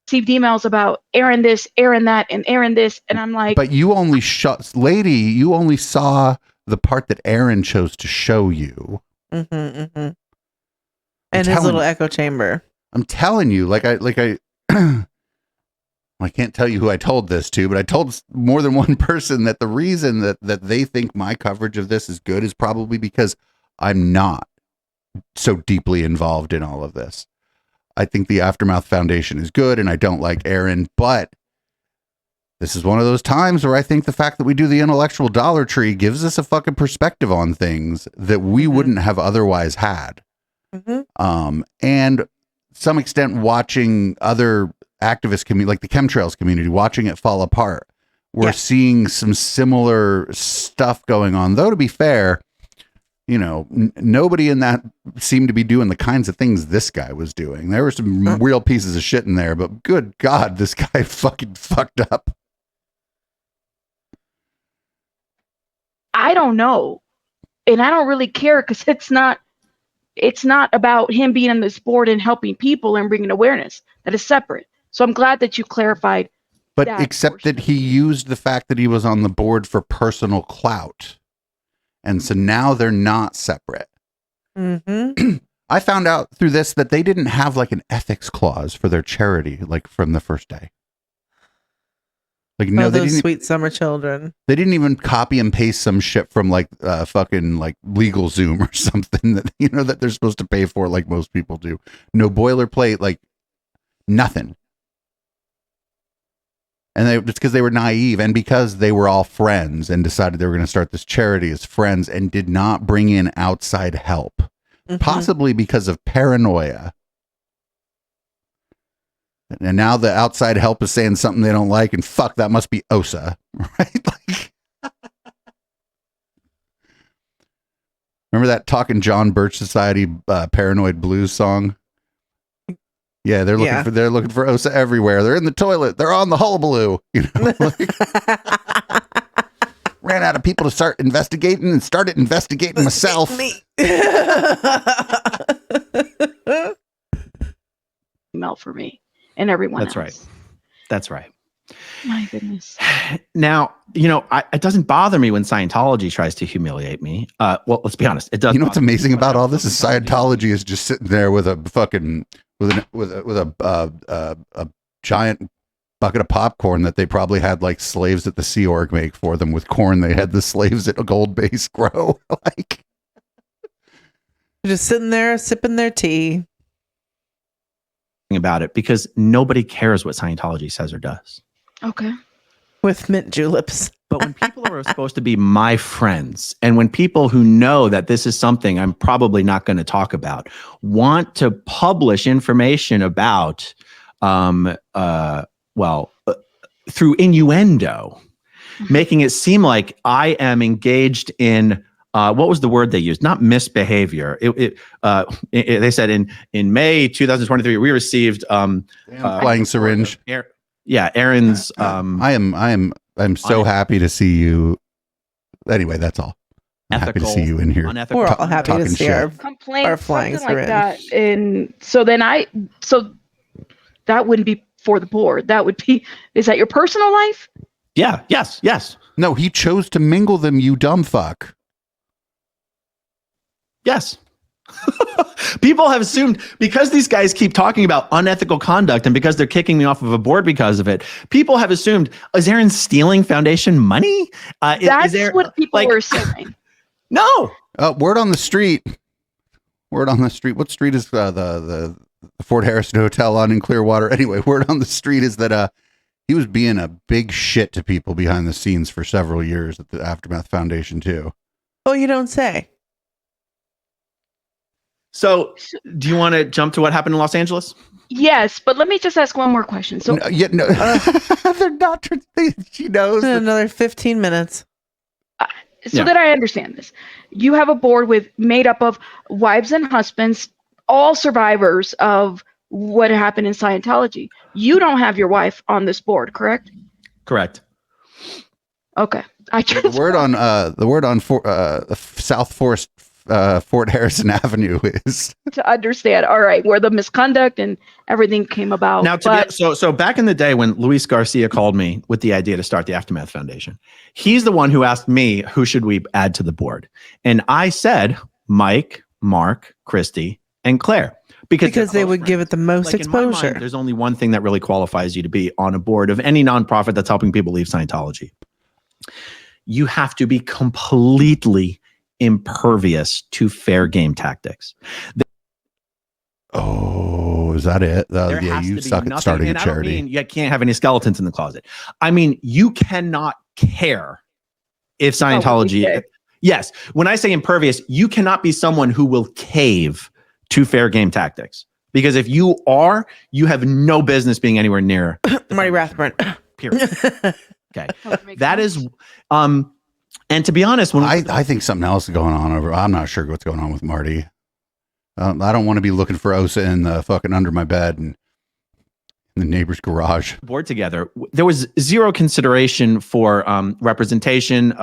Speaker 1: Received emails about Aaron this, Aaron that, and Aaron this, and I'm like,
Speaker 3: but you only saw the part that Aaron chose to show you.
Speaker 4: And his little echo chamber.
Speaker 3: I'm telling you, I can't tell you who I told this to, but I told more than one person that the reason that they think my coverage of this is good is probably because I'm not so deeply involved in all of this. I think the Aftermath Foundation is good, and I don't like Aaron, but this is one of those times where I think the fact that we do the intellectual Dollar Tree gives us a fucking perspective on things that we wouldn't have otherwise had. And some extent watching other activist community, like the chemtrails community, watching it fall apart. We're seeing some similar stuff going on, though, to be fair, nobody in that seemed to be doing the kinds of things this guy was doing. There were some real pieces of shit in there, but good God, this guy fucking fucked up.
Speaker 1: I don't know. And I don't really care because it's not about him being on this board and helping people and bringing awareness. That is separate. So I'm glad that you clarified.
Speaker 3: But
Speaker 1: that
Speaker 3: except
Speaker 1: portion.
Speaker 3: that he used the fact that he was on the board for personal clout. And so now they're not separate.
Speaker 4: Mm-hmm.
Speaker 3: I found out through this that they didn't have like an ethics clause for their charity, like from the first day. Like, no, they
Speaker 4: those
Speaker 3: didn't.
Speaker 4: sweet summer children.
Speaker 3: They didn't even copy and paste some shit from like fucking like LegalZoom or something that that they're supposed to pay for, like most people do. No boilerplate, like nothing. And it's because they were naive, and because they were all friends and decided they were going to start this charity as friends, and did not bring in outside help, possibly because of paranoia. And now the outside help is saying something they don't like, and fuck, that must be OSA, right? Like, remember that Talking John Birch Society Paranoid Blues song? Yeah, they're looking for OSA everywhere. They're in the toilet. They're on the hullabaloo. Ran out of people to start investigating and started investigating myself.
Speaker 1: Email for me and everyone
Speaker 5: That's
Speaker 1: else.
Speaker 5: right. That's right.
Speaker 1: My goodness.
Speaker 5: Now, it doesn't bother me when Scientology tries to humiliate me. Well, let's be honest. It does.
Speaker 3: You know what's amazing about all this is Scientology is just sitting there with a fucking with a giant bucket of popcorn that they probably had like slaves at the Sea Org make for them with corn they had the slaves at a Gold Base grow. Like,
Speaker 4: just sitting there sipping their tea.
Speaker 5: About it because nobody cares what Scientology says or does.
Speaker 1: Okay.
Speaker 4: With mint juleps.
Speaker 5: But when people are supposed to be my friends, and when people who know that this is something I'm probably not going to talk about want to publish information about, through innuendo, making it seem like I am engaged in what was the word they used? Not misbehavior. They said in May 2023 we received
Speaker 3: flying syringe.
Speaker 5: Aaron's.
Speaker 3: I'm so happy to see you. Anyway, that's all. I'm happy to see you in here.
Speaker 5: Unethical,
Speaker 4: we're all happy to see our flying syringe.
Speaker 1: Like that. And so then that wouldn't be for the board. That would be. Is that your personal life?
Speaker 5: Yeah. Yes.
Speaker 3: No, he chose to mingle them. You dumb fuck.
Speaker 5: Yes. People have assumed because these guys keep talking about unethical conduct and because they're kicking me off of a board because of it, people have assumed, is Aaron stealing foundation money?
Speaker 1: That's what people were saying.
Speaker 5: No.
Speaker 3: Word on the street. What street is the Fort Harrison Hotel on in Clearwater? Anyway, word on the street is that he was being a big shit to people behind the scenes for several years at the Aftermath Foundation too.
Speaker 4: Oh, you don't say.
Speaker 5: So, do you want to jump to what happened in Los Angeles?
Speaker 1: Yes, but let me just ask one more question. So,
Speaker 3: they're not. She knows.
Speaker 4: Another 15 minutes.
Speaker 1: That I understand this, you have a board made up of wives and husbands, all survivors of what happened in Scientology. You don't have your wife on this board, correct?
Speaker 5: Correct.
Speaker 1: Okay.
Speaker 3: The word on South Forest. Fort Harrison Avenue is
Speaker 1: to understand. All right, where the misconduct and everything came about.
Speaker 5: Now, so back in the day when Luis Garcia called me with the idea to start the Aftermath Foundation, he's the one who asked me who should we add to the board, and I said Mike, Mark, Christy, and Claire because
Speaker 4: they would give it the most exposure.
Speaker 5: In my mind, there's only one thing that really qualifies you to be on a board of any nonprofit that's helping people leave Scientology. You have to be completely impervious to fair game tactics.
Speaker 3: Is that it? You suck at starting a charity.
Speaker 5: You can't have any skeletons in the closet. I mean, you cannot care if Scientology. Yes, when I say impervious, you cannot be someone who will cave to fair game tactics. Because if you are, you have no business being anywhere near
Speaker 4: Marty Rathburn.
Speaker 5: Period. Okay, that is. And to be honest, when
Speaker 3: I think something else is going on over. I'm not sure what's going on with Marty. I don't want to be looking for Osa in the fucking under my bed and in the neighbor's garage.
Speaker 5: board together, there was zero consideration for representation,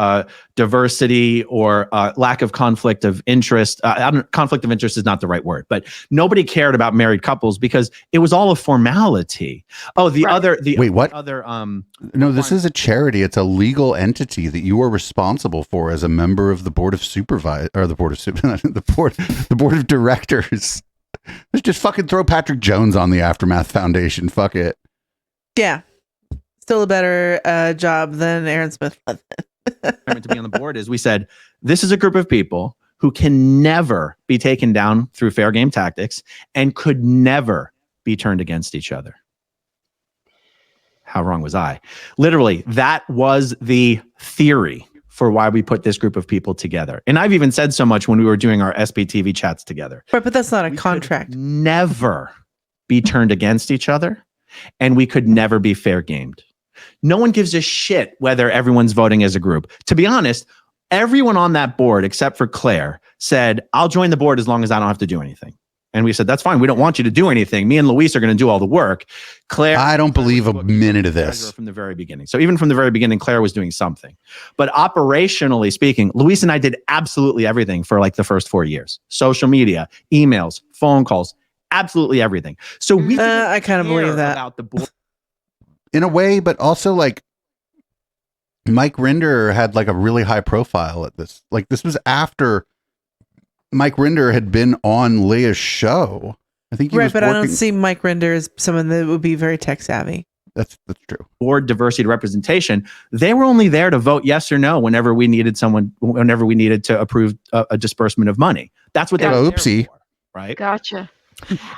Speaker 5: diversity, or lack of conflict of interest. Conflict of interest is not the right word, but nobody cared about married couples because it was all a formality. Oh,
Speaker 3: Wait, what?
Speaker 5: Other
Speaker 3: No, this is a charity. It's a legal entity that you are responsible for as a member of the board of supervise or the board of the board of directors. Let's just fucking throw Patrick Jones on the Aftermath Foundation. Fuck it.
Speaker 4: Yeah. Still a better job than Aaron Smith-Levin.
Speaker 5: to be on the board is we said, this is a group of people who can never be taken down through fair game tactics and could never be turned against each other. How wrong was I? Literally, that was the theory for why we put this group of people together. And I've even said so much when we were doing our SPTV chats together.
Speaker 4: Right, but that's not a
Speaker 5: We
Speaker 4: contract.
Speaker 5: could never be turned against each other, and we could never be fair gamed. No one gives a shit whether everyone's voting as a group. To be honest, everyone on that board, except for Claire, said, I'll join the board as long as I don't have to do anything. And we said, that's fine. We don't want you to do anything. Me and Luis are going to do all the work. Claire,
Speaker 3: I don't believe a minute of
Speaker 5: treasurer
Speaker 3: this.
Speaker 5: from the very beginning. So even from the very beginning, Claire was doing something. But operationally speaking, Luis and I did absolutely everything for like the first 4 years. Social media, emails, phone calls, absolutely everything. So we
Speaker 4: I kind of believe that.
Speaker 5: about the board.
Speaker 3: In a way, but also like Mike Rinder had like a really high profile at this. Like this was after Mike Rinder had been on Leah's show. I think he
Speaker 4: Right,
Speaker 3: was
Speaker 4: but I don't
Speaker 3: working-
Speaker 4: see Mike Rinder as someone that would be very tech savvy.
Speaker 3: That's true.
Speaker 5: Board diversity representation. They were only there to vote yes or no whenever we needed to approve a disbursement of money. That's what they were there
Speaker 3: Oopsie.
Speaker 5: for, right?
Speaker 1: Gotcha.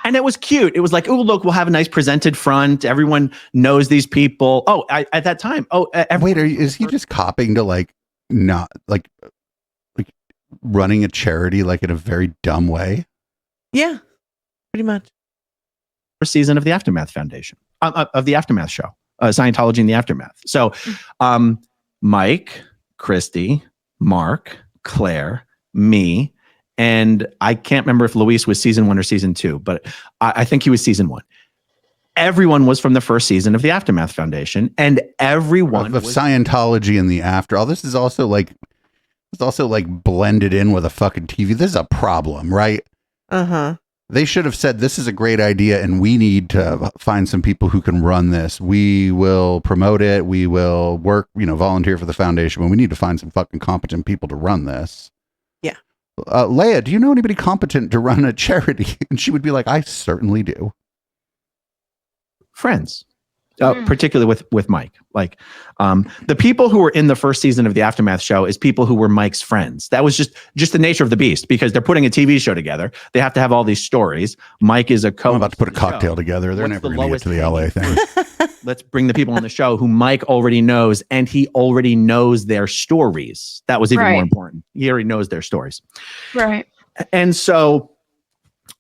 Speaker 5: And it was cute. It was like, oh, look, we'll have a nice presented front. Everyone knows these people. Oh, at that time. Oh,
Speaker 3: Wait, is he just copying to like not like running a charity like in a very dumb way?
Speaker 4: Yeah, pretty much.
Speaker 5: first season of the Aftermath Foundation, of the Aftermath show, Scientology in the Aftermath. So Mike, Christy, Mark, Claire, me, and I can't remember if Luis was season 1 or season 2, but I think he was season 1. Everyone was from the first season of the Aftermath Foundation, and everyone
Speaker 3: of
Speaker 5: was
Speaker 3: Scientology in the after. All this is also like blended in with a fucking TV. This is a problem, right?
Speaker 4: Uh-huh.
Speaker 3: They should have said, this is a great idea and we need to find some people who can run this. We will promote it. We will work, volunteer for the foundation, but we need to find some fucking competent people to run this.
Speaker 4: Yeah.
Speaker 3: Leia, do you know anybody competent to run a charity? And she would be like, I certainly do.
Speaker 5: friends. Particularly with Mike. Like the people who were in the first season of the Aftermath show is people who were Mike's friends. That was just the nature of the beast, because they're putting a TV show together. They have to have all these stories. Mike is a co.
Speaker 3: I'm about to put a cocktail together. They're
Speaker 5: What's
Speaker 3: never
Speaker 5: the
Speaker 3: going to get to the
Speaker 5: lowest
Speaker 3: LA thing.
Speaker 5: Let's bring the people on the show who Mike already knows, and he already knows their stories. That was even more important. He already knows their stories.
Speaker 1: Right.
Speaker 5: And so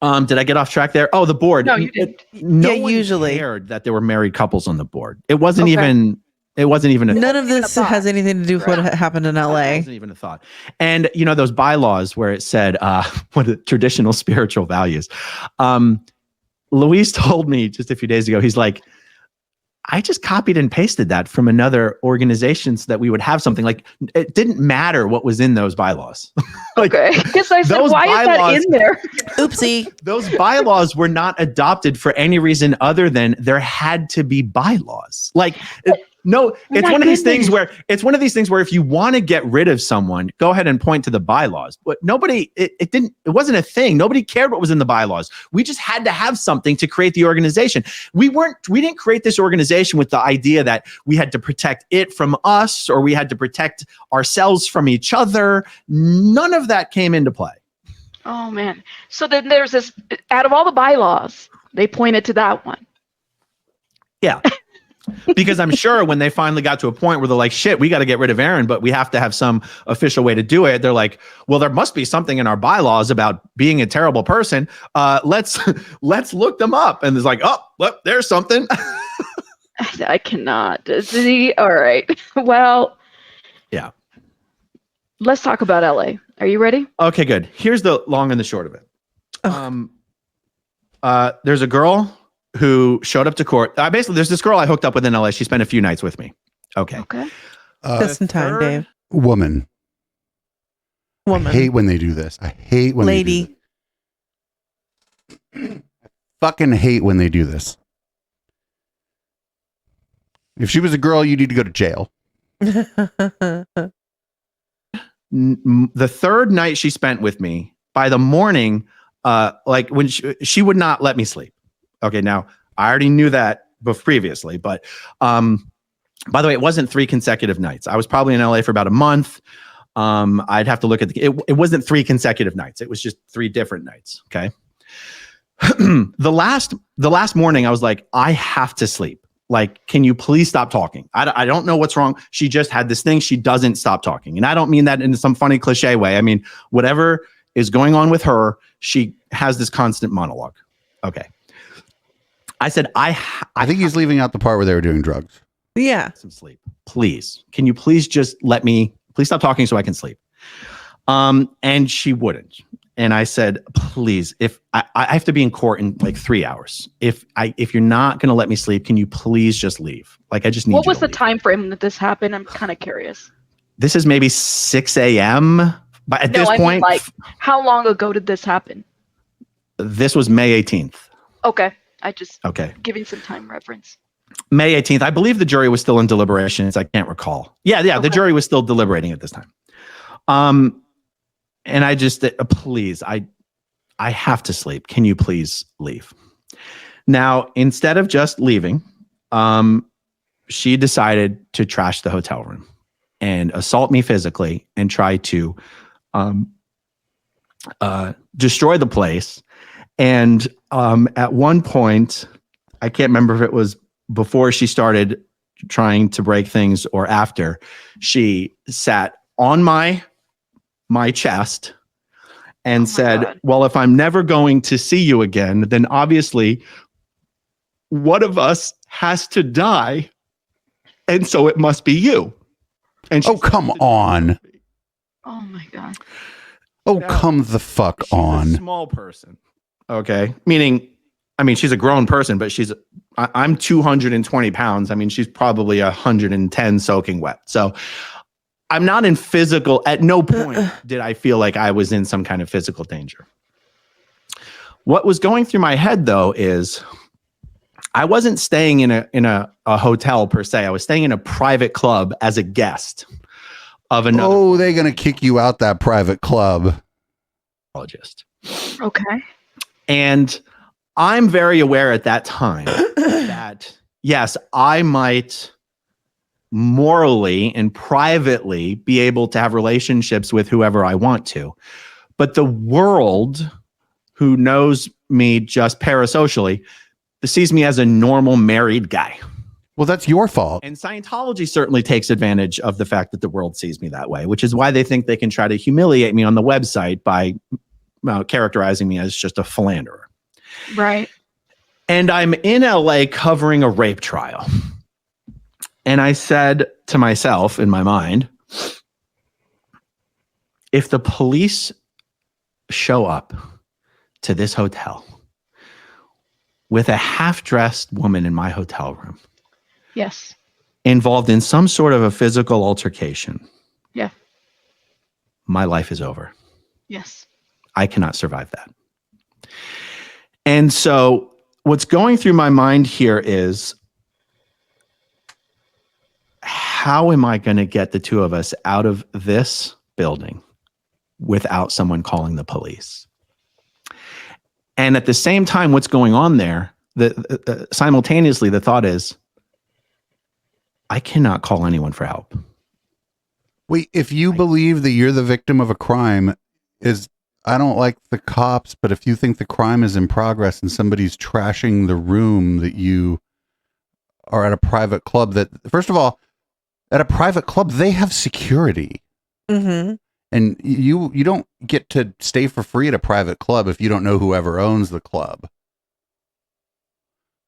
Speaker 5: did I get off track there? Oh, the board.
Speaker 1: No, you didn't.
Speaker 5: No
Speaker 4: Yeah,
Speaker 5: one
Speaker 4: usually.
Speaker 5: cared that there were married couples on the board. It wasn't
Speaker 1: Okay.
Speaker 5: even a
Speaker 4: None of this has anything to do with what happened in
Speaker 5: It
Speaker 4: LA.
Speaker 5: wasn't even a thought. And those bylaws where it said what are traditional spiritual values. Luis told me just a few days ago, he's like, I just copied and pasted that from another organization so that we would have something. Like, it didn't matter what was in those bylaws.
Speaker 1: Okay. Because I said,
Speaker 5: those
Speaker 1: why is that
Speaker 5: bylaws-
Speaker 1: in there?
Speaker 4: Oopsie.
Speaker 5: Those bylaws were not adopted for any reason other than there had to be bylaws. Like, it's
Speaker 1: my
Speaker 5: one of these things
Speaker 1: goodness.
Speaker 5: where if you want to get rid of someone, go ahead and point to the bylaws. But it wasn't a thing. Nobody cared what was in the bylaws. We just had to have something to create the organization. We didn't create this organization with the idea that we had to protect it from us or we had to protect ourselves from each other. None of that came into play.
Speaker 1: Oh, man. So then there's this, out of all the bylaws, they pointed to that one.
Speaker 5: Yeah. Because I'm sure when they finally got to a point where they're like, shit, we got to get rid of Aaron, but we have to have some official way to do it. They're like, well, there must be something in our bylaws about being a terrible person. Let's look them up. And it's like, oh, look, there's something.
Speaker 1: I cannot. See? All right. Well.
Speaker 5: Yeah.
Speaker 1: let's talk about LA. Are you ready?
Speaker 5: Okay, good. Here's the long and the short of it.
Speaker 4: Oh.
Speaker 5: There's a girl who showed up to court. Basically, there's this girl I hooked up with in LA. She spent a few nights with me. Okay.
Speaker 1: Okay.
Speaker 4: Just in time, Dave.
Speaker 3: Woman.
Speaker 4: Woman.
Speaker 3: I hate when they do this. I hate when
Speaker 4: Lady.
Speaker 3: they do this. Fucking hate when they do this. If she was a girl, you need to go to jail.
Speaker 5: The third night she spent with me, by the morning, like when she would not let me sleep. Okay, now I already knew that previously, but by the way, it wasn't 3 consecutive nights. I was probably in LA for about a month. I'd have to look at it wasn't 3 consecutive nights. It was just 3 different nights. Okay. The last morning I was like, I have to sleep. Like, can you please stop talking? I don't know what's wrong. She just had this thing. She doesn't stop talking. And I don't mean that in some funny cliche way. I mean, whatever is going on with her, she has this constant monologue. Okay. I said, I
Speaker 3: think he's leaving out the part where they were doing drugs.
Speaker 4: Yeah.
Speaker 5: Some sleep. Please. Can you please just please stop talking so I can sleep? And she wouldn't. And I said, please, if I have to be in court in like 3 hours. If you're not going to let me sleep, can you please just leave? Like, I just need
Speaker 1: What
Speaker 5: you
Speaker 1: was
Speaker 5: to
Speaker 1: the
Speaker 5: leave.
Speaker 1: time frame that this happened? I'm kind of curious.
Speaker 5: This is maybe 6 a.m. But at this point,
Speaker 1: like, how long ago did this happen?
Speaker 5: This was May 18th.
Speaker 1: Okay.
Speaker 5: Okay.
Speaker 1: Giving some time reference.
Speaker 5: May 18th. I believe the jury was still in deliberations. I can't recall. Yeah.
Speaker 1: Okay.
Speaker 5: The jury was still deliberating at this time. And I just, please, I have to sleep. Can you please leave? Now, instead of just leaving, she decided to trash the hotel room and assault me physically and try to destroy the place. And at one point, I can't remember if it was before she started trying to break things or after, she sat on my chest and said,
Speaker 1: God.
Speaker 5: well, if I'm never going to see you again, then obviously one of us has to die. And so it must be you. And
Speaker 3: Oh, come on.
Speaker 1: Oh my God.
Speaker 3: Oh,
Speaker 5: Now,
Speaker 3: come the fuck
Speaker 5: she's
Speaker 3: on.
Speaker 5: a small person. Okay. Meaning, I mean, she's a grown person, but I'm 220 pounds. I mean, she's probably 110 soaking wet. So I'm not in physical, at no point did I feel like I was in some kind of physical danger. What was going through my head though is I wasn't staying in a hotel per se. I was staying in a private club as a guest of another.
Speaker 3: Oh, they're going to kick you out that private club.
Speaker 5: Psychologist.
Speaker 1: Okay.
Speaker 5: And I'm very aware at that time that yes, I might morally and privately be able to have relationships with whoever I want to. But the world, who knows me just parasocially, sees me as a normal married guy.
Speaker 3: Well, that's your fault.
Speaker 5: And Scientology certainly takes advantage of the fact that the world sees me that way, which is why they think they can try to humiliate me on the website by characterizing me as just a philanderer.
Speaker 1: Right.
Speaker 5: And I'm in LA covering a rape trial. And I said to myself in my mind, if the police show up to this hotel with a half-dressed woman in my hotel room,
Speaker 1: Yes.
Speaker 5: involved in some sort of a physical altercation,
Speaker 1: Yeah.
Speaker 5: my life is over.
Speaker 1: Yes.
Speaker 5: I cannot survive that. And so what's going through my mind here is, how am I going to get the two of us out of this building without someone calling the police? And at the same time, what's going on there, simultaneously, the thought is, I cannot call anyone for help.
Speaker 3: Wait, if you believe that you're the victim of a crime, I don't like the cops, but if you think the crime is in progress and somebody's trashing the room that you are at a private club, that, first of all, at a private club, they have security.
Speaker 4: Mm-hmm.
Speaker 3: And you don't get to stay for free at a private club if you don't know whoever owns the club.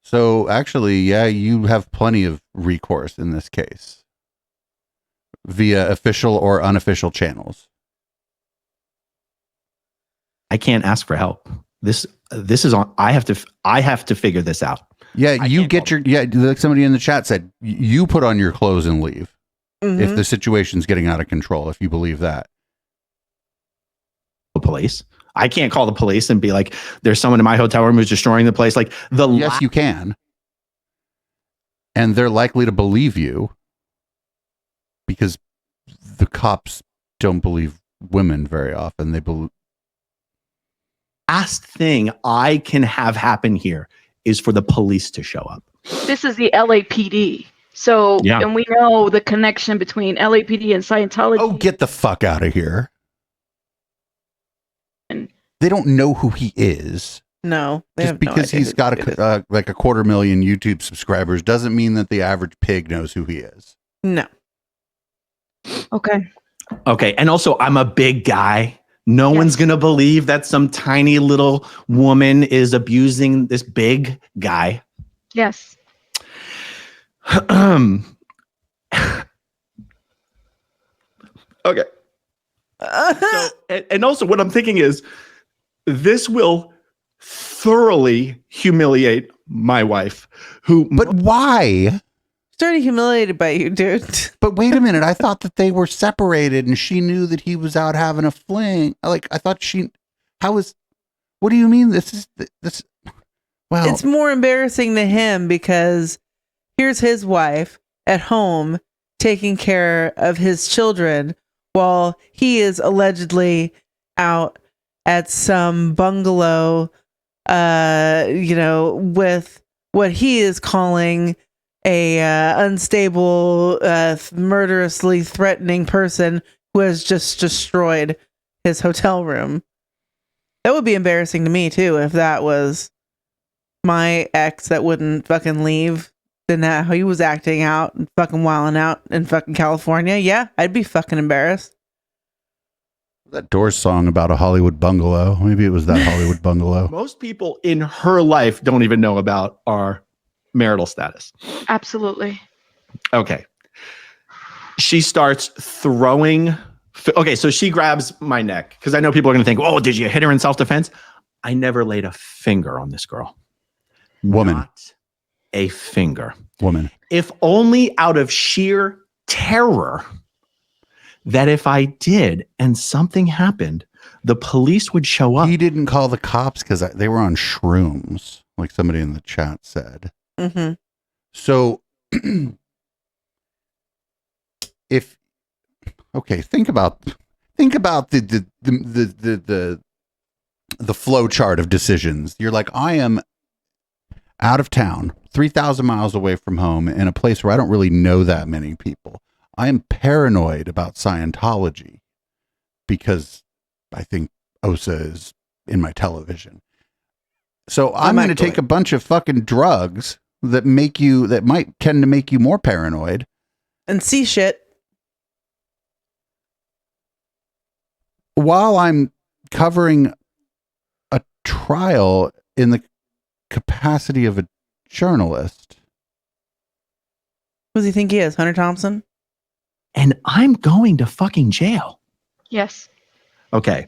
Speaker 3: So actually, yeah, you have plenty of recourse in this case. via official or unofficial channels?
Speaker 5: I can't ask for help. This is on. I have to figure this out.
Speaker 3: Yeah, like somebody in the chat said, you put on your clothes and leave if the situation's getting out of control, if you believe that.
Speaker 5: The police. I can't call the police and be like, there's someone in my hotel room who's destroying the place. Like
Speaker 3: yes, you can. And they're likely to believe you because the cops don't believe women very often. They believe.
Speaker 5: Last thing I can have happen here is for the police to show up.
Speaker 1: This is the LAPD. So,
Speaker 5: Yeah.
Speaker 1: And we know the connection between LAPD and Scientology.
Speaker 3: Oh, get the fuck out of here. They don't know who he is.
Speaker 4: No.
Speaker 3: Just because he's got like 250,000 YouTube subscribers doesn't mean that the average pig knows who he is.
Speaker 4: No.
Speaker 1: Okay.
Speaker 5: Okay. And also, I'm a big guy. No one's going to believe that some tiny little woman is abusing this big guy.
Speaker 1: Yes.
Speaker 5: Okay. So, and also what I'm thinking is this will thoroughly humiliate my wife
Speaker 3: But why?
Speaker 4: She's already humiliated by you, dude.
Speaker 3: But wait a minute. I thought that they were separated and she knew that he was out having a fling. Like, I thought what do you mean? Well,
Speaker 4: It's more embarrassing to him because here's his wife at home taking care of his children while he is allegedly out at some bungalow, with what he is calling a unstable, murderously threatening person who has just destroyed his hotel room. That would be embarrassing to me too if that was my ex that wouldn't fucking leave. Then how he was acting out and fucking wilding out in fucking California. Yeah, I'd be fucking embarrassed.
Speaker 3: that Doors song about a Hollywood bungalow. Maybe it was that Hollywood bungalow.
Speaker 5: Most people in her life don't even know about our marital status.
Speaker 1: Absolutely.
Speaker 5: Okay. She starts throwing. Okay, so she grabs my neck because I know people are going to think, oh, did you hit her in self-defense? I never laid a finger on this girl.
Speaker 3: Woman.
Speaker 5: Not a finger.
Speaker 3: Woman.
Speaker 5: If only out of sheer terror that if I did and something happened, the police would show up.
Speaker 3: He didn't call the cops because they were on shrooms, like somebody in the chat said.
Speaker 4: Mm-hmm.
Speaker 3: So think about the flow chart of decisions. You're like, I am out of town, 3,000 miles away from home, in a place where I don't really know that many people. I am paranoid about Scientology because I think OSA is in my television. So I'm going to take a bunch of fucking drugs that might tend to make you more paranoid
Speaker 4: And see shit.
Speaker 3: while I'm covering a trial in the capacity of a journalist.
Speaker 4: Who does he think he is? Hunter Thompson?
Speaker 5: And I'm going to fucking jail.
Speaker 1: Yes.
Speaker 5: Okay.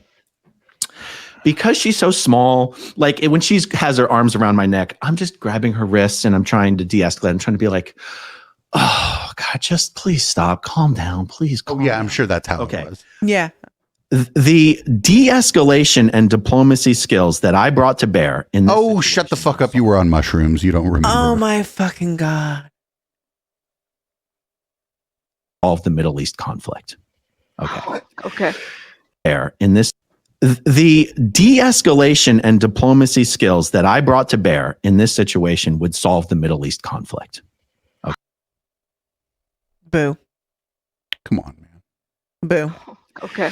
Speaker 5: Because she's so small, like when she has her arms around my neck, I'm just grabbing her wrists and I'm trying to de-escalate. I'm trying to be like, oh God, just please stop. Calm down. Please calm down.
Speaker 3: I'm sure that's how
Speaker 5: Okay.
Speaker 3: it was.
Speaker 4: Yeah.
Speaker 5: The de-escalation and diplomacy skills that I brought to bear in this
Speaker 3: Oh, shut the fuck up. You were on mushrooms. You don't remember.
Speaker 4: Oh my fucking God.
Speaker 5: of the Middle East conflict. Okay.
Speaker 1: Okay.
Speaker 5: There in this, the de-escalation and diplomacy skills that I brought to bear in this situation would solve the Middle East conflict. Okay.
Speaker 4: Boo.
Speaker 3: Come on, man.
Speaker 4: Boo.
Speaker 1: Okay.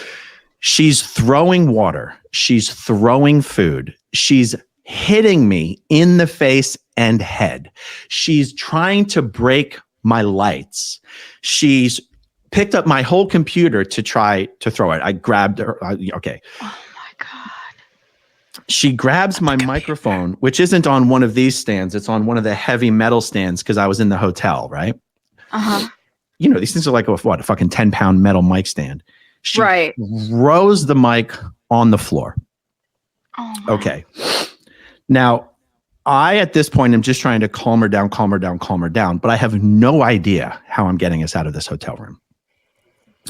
Speaker 5: She's throwing water. She's throwing food. She's hitting me in the face and head. She's trying to break my lights. She's picked up my whole computer to try to throw it. I grabbed her. Okay.
Speaker 1: Oh my God.
Speaker 5: She grabs my microphone, which isn't on one of these stands. It's on one of the heavy metal stands because I was in the hotel, right?
Speaker 1: Uh-huh.
Speaker 5: you know, these things are like a fucking 10-pound metal mic stand. She
Speaker 1: Right.
Speaker 5: throws the mic on the floor.
Speaker 1: Oh, my.
Speaker 5: Okay. Now, I, at this point, am just trying to calm her down, but I have no idea how I'm getting us out of this hotel room.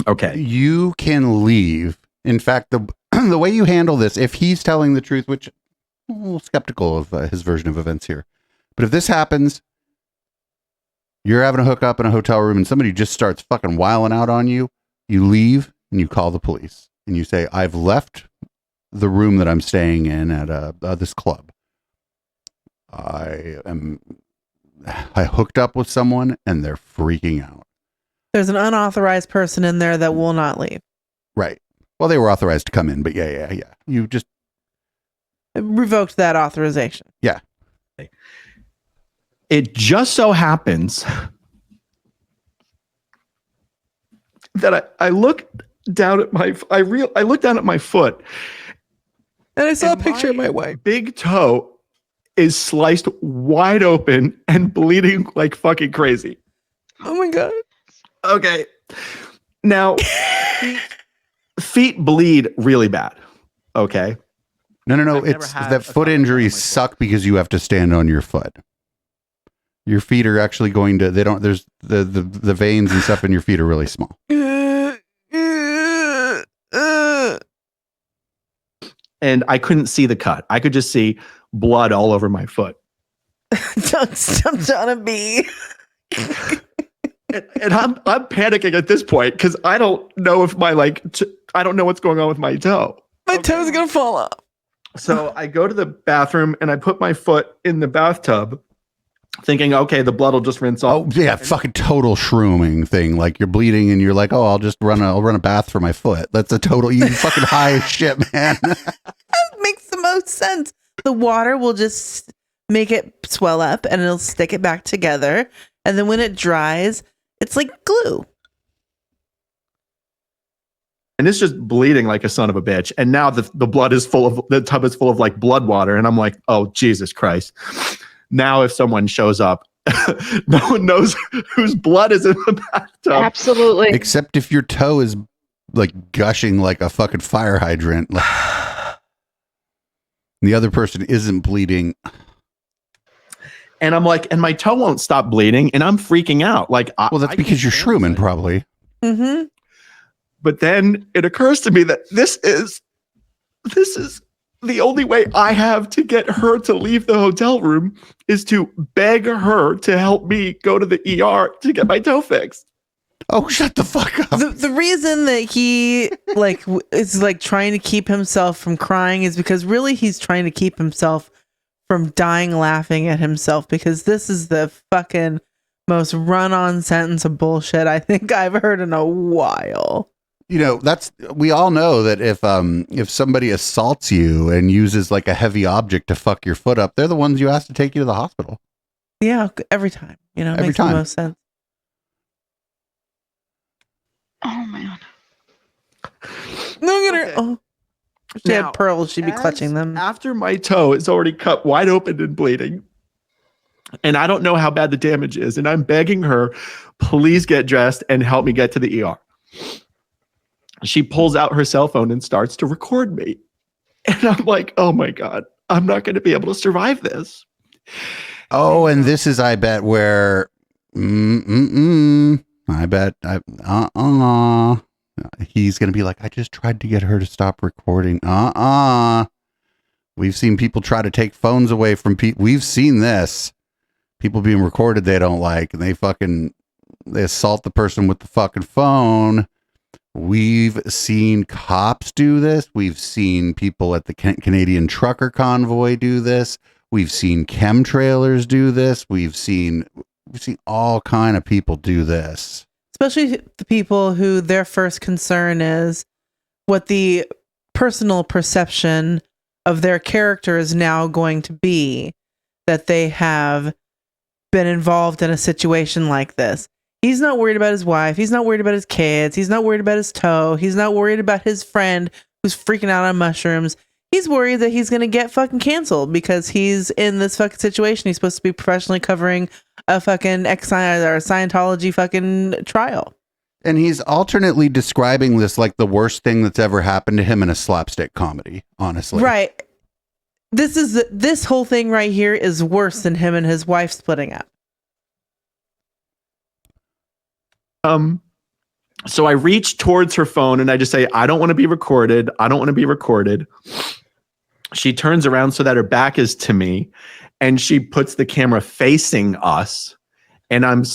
Speaker 5: Okay.
Speaker 3: You can leave. In fact, the way you handle this, if he's telling the truth, which I'm a little skeptical of his version of events here, but if this happens, you're having a hookup in a hotel room and somebody just starts fucking wiling out on you, you leave and you call the police and you say, I've left the room that I'm staying in at this club. I hooked up with someone and they're freaking out.
Speaker 4: There's an unauthorized person in there that will not leave.
Speaker 3: Right. Well, they were authorized to come in, but yeah. You just
Speaker 4: Revoked that authorization.
Speaker 3: Yeah.
Speaker 5: It just so happens that I looked down at my foot,
Speaker 4: and I saw a picture of my wife.
Speaker 5: Big toe is sliced wide open and bleeding like fucking crazy.
Speaker 4: Oh my God.
Speaker 5: Okay. Now, feet bleed really bad. Okay.
Speaker 3: No.
Speaker 5: I've never
Speaker 3: It's
Speaker 5: had
Speaker 3: that
Speaker 5: a
Speaker 3: foot
Speaker 5: contact
Speaker 3: injuries
Speaker 5: on my foot.
Speaker 3: suck because you have to stand on your foot. Your feet are actually going to, there's the veins and stuff in your feet are really small.
Speaker 5: And I couldn't see the cut. I could just see blood all over my foot.
Speaker 4: Don't step on a bee.
Speaker 5: And I'm panicking at this point because I don't know if I don't know what's going on with my toe.
Speaker 4: My toe's gonna fall off.
Speaker 5: So I go to the bathroom and I put my foot in the bathtub, thinking, okay, the blood will just rinse off.
Speaker 3: Oh yeah, fucking total shrooming thing. Like you're bleeding and you're like, oh, I'll run a bath for my foot. That's a total, you fucking high as shit, man.
Speaker 4: That makes the most sense. The water will just make it swell up and it'll stick it back together. And then when it dries, it's like glue.
Speaker 5: And it's just bleeding like a son of a bitch. And now the tub is full of like blood water. And I'm like, oh, Jesus Christ. Now if someone shows up, no one knows whose blood is in the bathtub.
Speaker 1: Absolutely.
Speaker 3: Except if your toe is like gushing like a fucking fire hydrant. Like, the other person isn't bleeding.
Speaker 5: And I'm like, and my toe won't stop bleeding. And I'm freaking out. Like,
Speaker 3: Well, that's because you're shrooming, probably.
Speaker 4: Mm-hmm.
Speaker 5: But then it occurs to me that this is the only way I have to get her to leave the hotel room is to beg her to help me go to the ER to get my toe fixed.
Speaker 3: Oh, shut the fuck up.
Speaker 4: The reason that he is like trying to keep himself from crying is because really he's trying to keep himself from dying laughing at himself, because this is the fucking most run-on sentence of bullshit I think I've heard in a while.
Speaker 3: You know, we all know that if somebody assaults you and uses like a heavy object to fuck your foot up, they're the ones you ask to take you to the hospital.
Speaker 4: Yeah, every time. You know, it
Speaker 3: Every
Speaker 4: makes
Speaker 3: time.
Speaker 4: the most sense.
Speaker 1: Oh man.
Speaker 4: Look at her.
Speaker 5: Okay.
Speaker 4: Oh. If she
Speaker 5: Now,
Speaker 4: had pearls, she'd be clutching them.
Speaker 5: After my toe is already cut wide open and bleeding, and I don't know how bad the damage is, and I'm begging her, please get dressed and help me get to the ER. She pulls out her cell phone and starts to record me. And I'm like, oh my God, I'm not going to be able to survive this.
Speaker 3: Oh, and this is, I bet, where, I bet, he's going to be like, I just tried to get her to stop recording. We've seen people try to take phones away from people. We've seen this. People being recorded they don't like, and they assault the person with the fucking phone. We've seen cops do this. We've seen people at the Canadian trucker convoy do this. We've seen chemtrailers do this. We've seen all kind of people do this.
Speaker 4: Especially the people who their first concern is what the personal perception of their character is now going to be, that they have been involved in a situation like this. He's not worried about his wife. He's not worried about his kids. He's not worried about his toe. He's not worried about his friend who's freaking out on mushrooms. He's worried that he's going to get fucking canceled because he's in this fucking situation. He's supposed to be professionally covering a fucking Scientology fucking trial.
Speaker 3: And he's alternately describing this like the worst thing that's ever happened to him in a slapstick comedy, honestly.
Speaker 4: Right. This whole thing right here is worse than him and his wife splitting up.
Speaker 5: So I reach towards her phone and I just say, I don't want to be recorded. I don't want to be recorded. She turns around so that her back is to me and she puts the camera facing us. And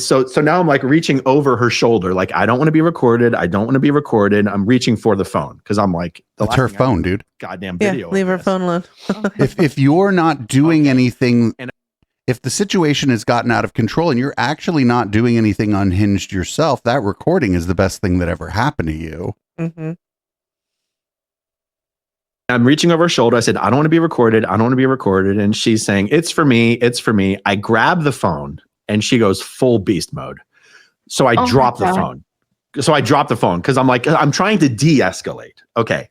Speaker 5: so now I'm like reaching over her shoulder. Like, I don't want to be recorded. I don't want to be recorded. I'm reaching for the phone. Cause I'm like,
Speaker 3: that's her phone, dude.
Speaker 5: Goddamn video.
Speaker 4: Leave her phone alone.
Speaker 3: if you're not doing anything, if the situation has gotten out of control and you're actually not doing anything unhinged yourself, that recording is the best thing that ever happened to you.
Speaker 4: Mm-hmm.
Speaker 5: I'm reaching over her shoulder. I said, I don't want to be recorded. I don't want to be recorded. And she's saying, it's for me. It's for me. I grab the phone and she goes full beast mode. So I drop the phone. So I drop the phone because I'm like, I'm trying to de-escalate. Okay.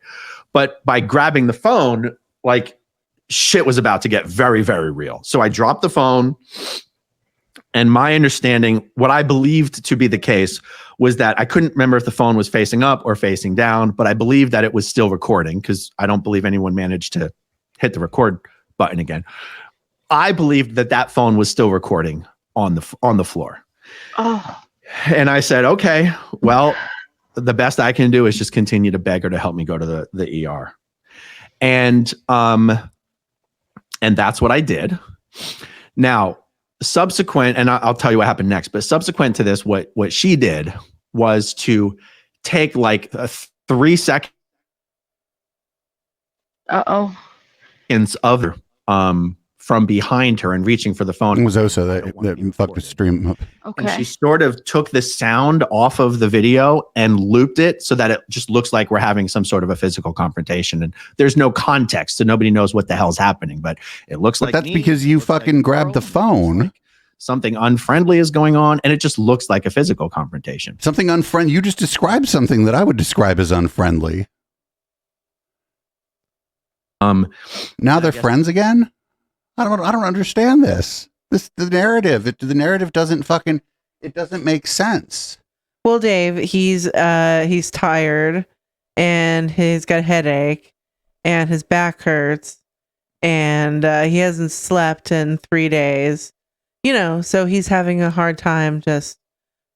Speaker 5: But by grabbing the phone, like, shit was about to get very, very real. So I dropped the phone, and my understanding, what I believed to be the case, was that I couldn't remember if the phone was facing up or facing down, but I believed that it was still recording because I don't believe anyone managed to hit the record button again. I believed that phone was still recording on the floor.
Speaker 1: Oh.
Speaker 5: And I said, okay, well, the best I can do is just continue to beg her to help me go to the ER. And that's what I did. Now, subsequent, and I'll tell you what happened next, but subsequent to this, what she did was to take like a 3 seconds of from behind her and reaching for the phone.
Speaker 3: It was Osa that fucked the stream up.
Speaker 1: Okay.
Speaker 5: And she sort of took the sound off of the video and looped it so that it just looks like we're having some sort of a physical confrontation. And there's no context, so nobody knows what the hell's happening. But it looks like
Speaker 3: that's because you fucking grabbed the phone.
Speaker 5: Like something unfriendly is going on, and it just looks like a physical confrontation.
Speaker 3: Something unfriendly. You just described something that I would describe as unfriendly. Now they're friends again? I don't understand this. The narrative doesn't make sense.
Speaker 4: Well, Dave, he's tired and he's got a headache and his back hurts and he hasn't slept in 3 days. So he's having a hard time just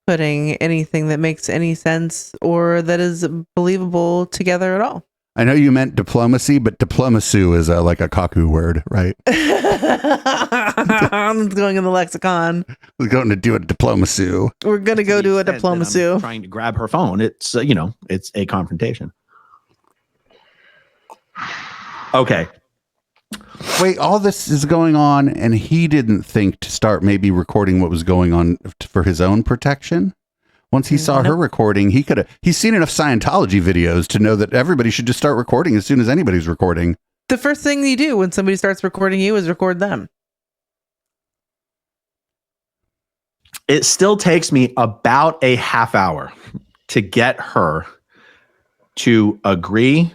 Speaker 4: putting anything that makes any sense or that is believable together at all.
Speaker 3: I know you meant diplomacy, but diplomacy is like a kaku word, right?
Speaker 4: I'm going in the lexicon.
Speaker 3: We're going to do a diplomacy.
Speaker 4: We're going to go do a diplomacy.
Speaker 5: I'm trying to grab her phone. It's, it's a confrontation. Okay.
Speaker 3: Wait, all this is going on and he didn't think to start maybe recording what was going on for his own protection? Once he saw her recording, he's seen enough Scientology videos to know that everybody should just start recording as soon as anybody's recording.
Speaker 4: The first thing you do when somebody starts recording you is record them.
Speaker 5: It still takes me about a half hour to get her to agree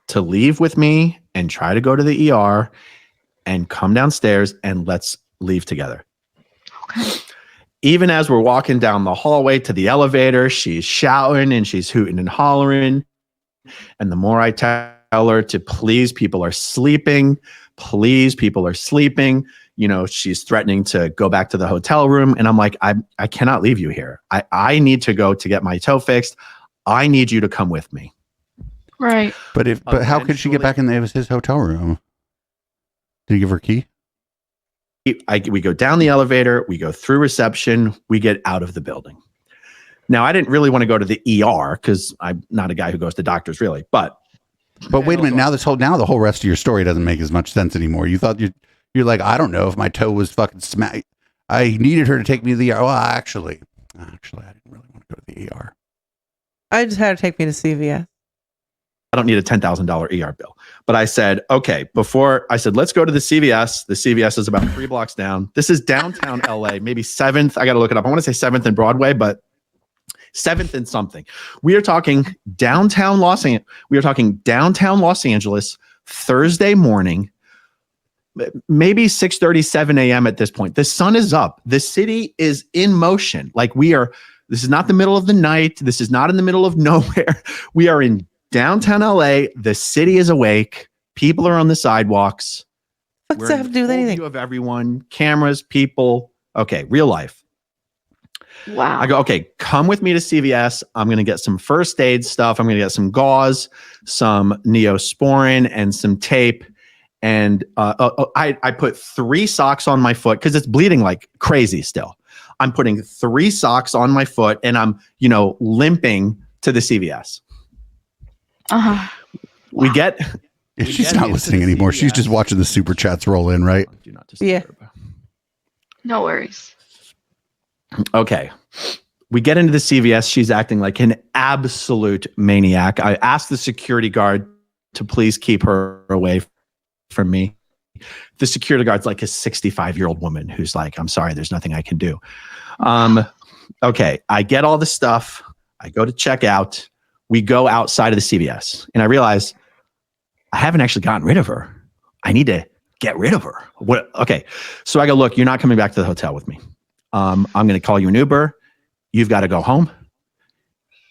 Speaker 5: to leave with me and try to go to the ER and come downstairs and let's leave together.
Speaker 1: Okay.
Speaker 5: Even as we're walking down the hallway to the elevator, she's shouting and she's hooting and hollering. And the more I tell her to please, people are sleeping. Please, people are sleeping. She's threatening to go back to the hotel room. And I'm like, I cannot leave you here. I need to go to get my toe fixed. I need you to come with me.
Speaker 1: Right.
Speaker 3: But how could she get back in his hotel room? Did he give her a key?
Speaker 5: We go down the elevator, we go through reception, we get out of the building. Now, I didn't really want to go to the ER because I'm not a guy who goes to doctors really, but
Speaker 3: wait a minute. Now the whole rest of your story doesn't make as much sense anymore. You thought you're like, I don't know if my toe was fucking smacked. I needed her to take me to the ER. Well, actually, I didn't really want to go to the ER.
Speaker 4: I just had her take me to CVS.
Speaker 5: I don't need a $10,000 ER bill. But I said, okay, let's go to the CVS. The CVS is about 3 blocks down. This is downtown LA, maybe 7th. I got to look it up. I want to say 7th and Broadway, but 7th and something. We are talking downtown Los Angeles, Thursday morning, maybe 6:30, 7 a.m. at this point. The sun is up. The city is in motion. Like this is not the middle of the night. This is not in the middle of nowhere. We are in downtown LA. The city is awake. People are on the sidewalks.
Speaker 4: What does that have to do with anything?
Speaker 5: View of everyone, cameras, people. Okay, real life.
Speaker 1: Wow.
Speaker 5: I go, okay, come with me to CVS. I'm going to get some first aid stuff. I'm going to get some gauze, some Neosporin, and some tape. And I put 3 socks on my foot because it's bleeding like crazy still. I'm putting 3 socks on my foot and I'm, limping to the CVS.
Speaker 1: Uh-huh.
Speaker 5: We get...
Speaker 3: She's not listening anymore. She's just watching the super chats roll in, right?
Speaker 5: Do not disturb.
Speaker 4: Yeah.
Speaker 1: No worries.
Speaker 5: Okay. We get into the CVS. She's acting like an absolute maniac. I asked the security guard to please keep her away from me. The security guard's like a 65-year-old woman who's like, I'm sorry, there's nothing I can do. Okay. I get all the stuff. I go to check out. We go outside of the CVS and I realize I haven't actually gotten rid of her. I need to get rid of her. What? Okay. So I go, look, you're not coming back to the hotel with me. I'm going to call you an Uber. You've got to go home.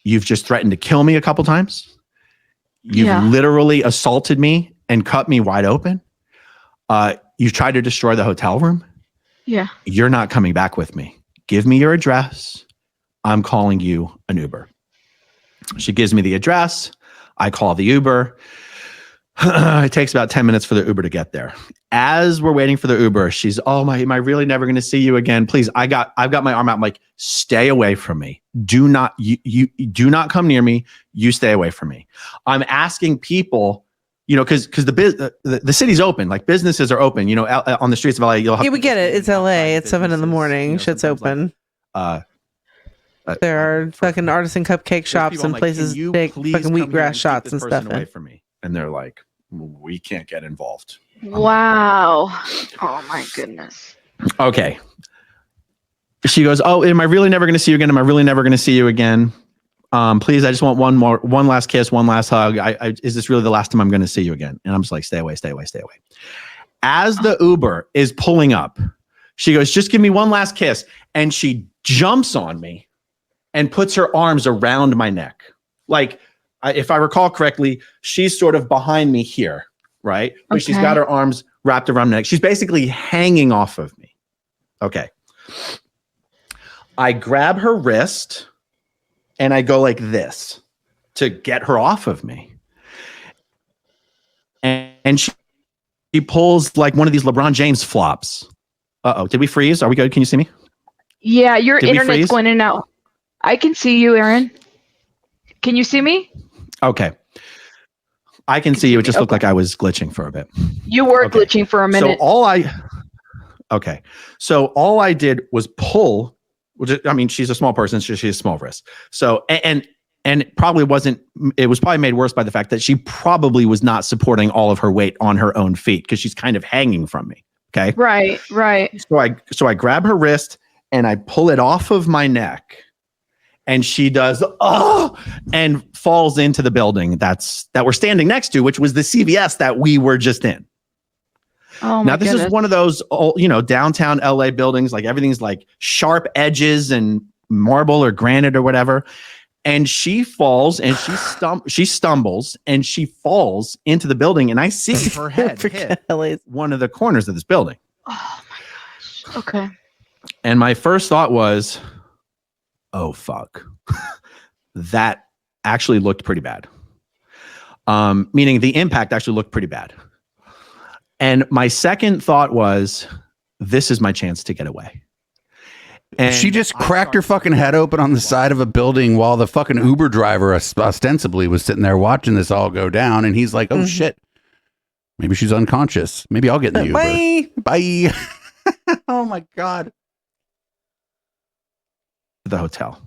Speaker 5: You've just threatened to kill me a couple times. You've literally assaulted me and cut me wide open. You've tried to destroy the hotel room.
Speaker 1: Yeah.
Speaker 5: You're not coming back with me. Give me your address. I'm calling you an Uber. She gives me the address. I call the Uber. It takes about 10 minutes for the Uber to get there. As we're waiting for the Uber, she's, am I really never going to see you again? Please, I've got my arm out. I'm like, stay away from me. Do not come near me. You stay away from me. I'm asking people, because the city's open, like businesses are open, on the streets of LA. You'll have
Speaker 4: We get it. It's LA. It's 7 a.m. Shit's open. There are fucking artisan cupcake shops and places take fucking wheatgrass shots and stuff.
Speaker 5: Away from me. And they're like, we can't get involved.
Speaker 1: Wow. Oh my goodness.
Speaker 5: Okay. She goes, am I really never going to see you again? Am I really never going to see you again? Please, I just want one last kiss, one last hug. Is this really the last time I'm going to see you again? And I'm just like, stay away, stay away, stay away. As the Uber is pulling up, she goes, just give me one last kiss. And she jumps on me and puts her arms around my neck. Like, if I recall correctly, she's sort of behind me here, right? But she's got her arms wrapped around my neck. She's basically hanging off of me. Okay. I grab her wrist and I go like this to get her off of me. And she pulls like one of these LeBron James flops. Uh-oh, did we freeze? Are we good? Can you see me?
Speaker 1: Yeah, your internet's going in and out. I can see you, Aaron. Can you see me?
Speaker 5: Okay. I can see you. It just looked like I was glitching for a bit.
Speaker 1: You were glitching for a minute.
Speaker 5: So all I did was pull, she's a small person, so she has small wrists. So, and it was probably made worse by the fact that she probably was not supporting all of her weight on her own feet because she's kind of hanging from me. Okay.
Speaker 1: Right.
Speaker 5: So I grab her wrist and I pull it off of my neck. And she does, and falls into the building that we're standing next to, which was the CVS that we were just in.
Speaker 1: Oh,
Speaker 5: now, this is one of those, downtown LA buildings, like everything's like sharp edges and marble or granite or whatever. And she falls and she stumbles and she falls into the building. And I see her head hit one of the corners of this building.
Speaker 1: Oh my gosh. Okay.
Speaker 5: And my first thought was, oh, fuck. That actually looked pretty bad. Meaning the impact actually looked pretty bad. And my second thought was, this is my chance to get away. And
Speaker 3: she just cracked her fucking head open on the side of a building while the fucking Uber driver ostensibly was sitting there watching this all go down. And he's like, oh, shit. Maybe she's unconscious. Maybe I'll get in the Uber. Bye. Oh, my God.
Speaker 5: The hotel.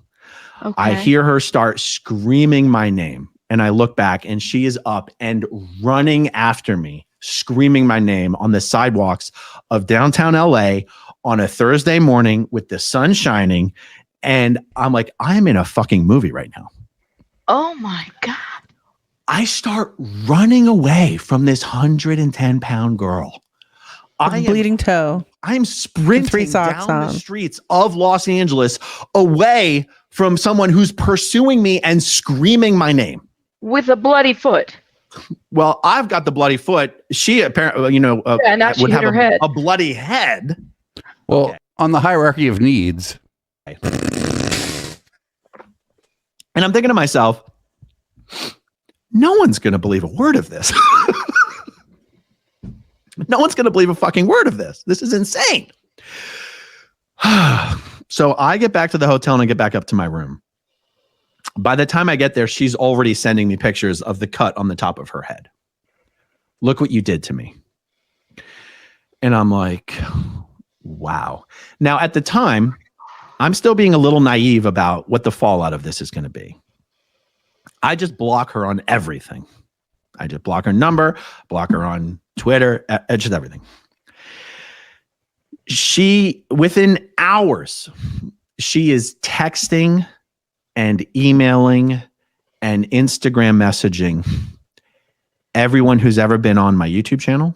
Speaker 1: Okay.
Speaker 5: I hear her start screaming my name and I look back and she is up and running after me, screaming my name on the sidewalks of downtown LA on a Thursday morning with the sun shining And I'm like, I'm in a fucking movie right now.
Speaker 1: Oh my God.
Speaker 5: I start running away from this 110-pound girl.
Speaker 4: Bleeding toe.
Speaker 5: I'm sprinting
Speaker 4: 3 socks
Speaker 5: down
Speaker 4: on.
Speaker 5: the streets of Los Angeles away from someone who's pursuing me and screaming my name.
Speaker 1: With a bloody foot.
Speaker 5: Well, I've got the bloody foot. She apparently,
Speaker 1: Now she
Speaker 5: would
Speaker 1: hit
Speaker 5: have
Speaker 1: her head.
Speaker 5: a bloody head.
Speaker 3: Well,
Speaker 5: Okay.
Speaker 3: on the hierarchy of needs,
Speaker 5: And I'm thinking to myself, no one's going to believe a word of this. No one's going to believe a fucking word of this. This is insane. So I get back to the hotel and I get back up to my room. By the time I get there, she's already sending me pictures of the cut on the top of her head. Look what you did to me. And I'm like, wow. Now, at the time, I'm still being a little naive about what the fallout of this is going to be. I just block her on everything. I just block her number, block her on Twitter, just everything. She, within hours, she is texting and emailing and Instagram messaging everyone who's ever been on my YouTube channel.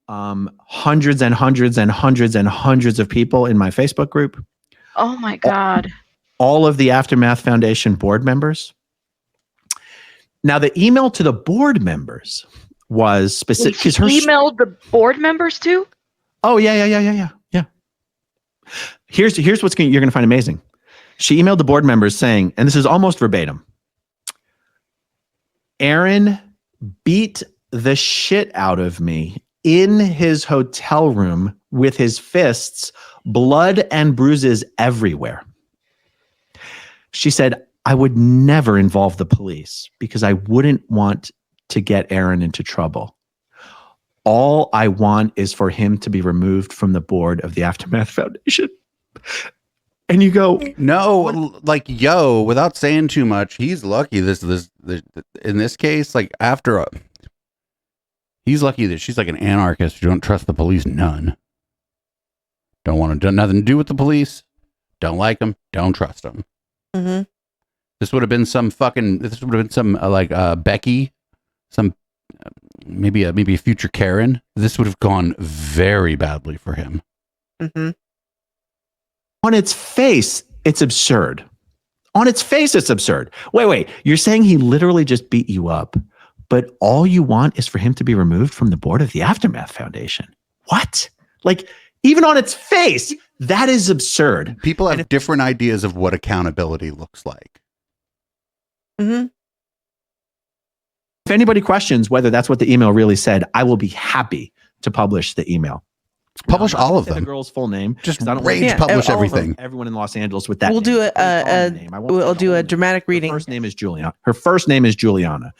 Speaker 5: Hundreds and hundreds and hundreds and hundreds of people in my Facebook group.
Speaker 1: Oh my God.
Speaker 5: All of the Aftermath Foundation board members. Now, the email to the board members was specific.
Speaker 1: She emailed the board members too?
Speaker 5: Oh, yeah. Here's what's you're going to find amazing. She emailed the board members saying, and this is almost verbatim, Aaron beat the shit out of me in his hotel room with his fists, blood and bruises everywhere. She said, I would never involve the police because I wouldn't want to get Aaron into trouble. All I want is for him to be removed from the board of the Aftermath Foundation. And you go,
Speaker 3: no, like, yo, without saying too much, he's lucky. This in this case, like, he's lucky that she's like an anarchist. You don't trust the police, none. Don't want to do nothing to do with the police. Don't like them. Don't trust them.
Speaker 4: Mm-hmm.
Speaker 3: This would have been some Becky, some maybe a future Karen. This would have gone very badly for him.
Speaker 4: Mm-hmm.
Speaker 5: On its face, it's absurd. On its face, it's absurd. Wait. You're saying he literally just beat you up, but all you want is for him to be removed from the board of the Aftermath Foundation. What? Like, even on its face, that is absurd.
Speaker 3: People have different ideas of what accountability looks like.
Speaker 4: Mm-hmm.
Speaker 5: If anybody questions whether that's what the email really said, I will be happy to publish the email.
Speaker 3: Publish all of
Speaker 5: The
Speaker 3: them.
Speaker 5: girl's full name.
Speaker 3: Just
Speaker 5: I don't
Speaker 3: rage
Speaker 5: want
Speaker 3: publish
Speaker 4: all of
Speaker 3: everything.
Speaker 5: everyone in Los Angeles with that.
Speaker 4: We'll
Speaker 5: name.
Speaker 4: do
Speaker 5: Just call her name. I won't
Speaker 4: we'll
Speaker 5: say
Speaker 4: do
Speaker 5: the
Speaker 4: a
Speaker 5: whole
Speaker 4: dramatic reading.
Speaker 5: Her first name is Juliana. Her first name is Juliana.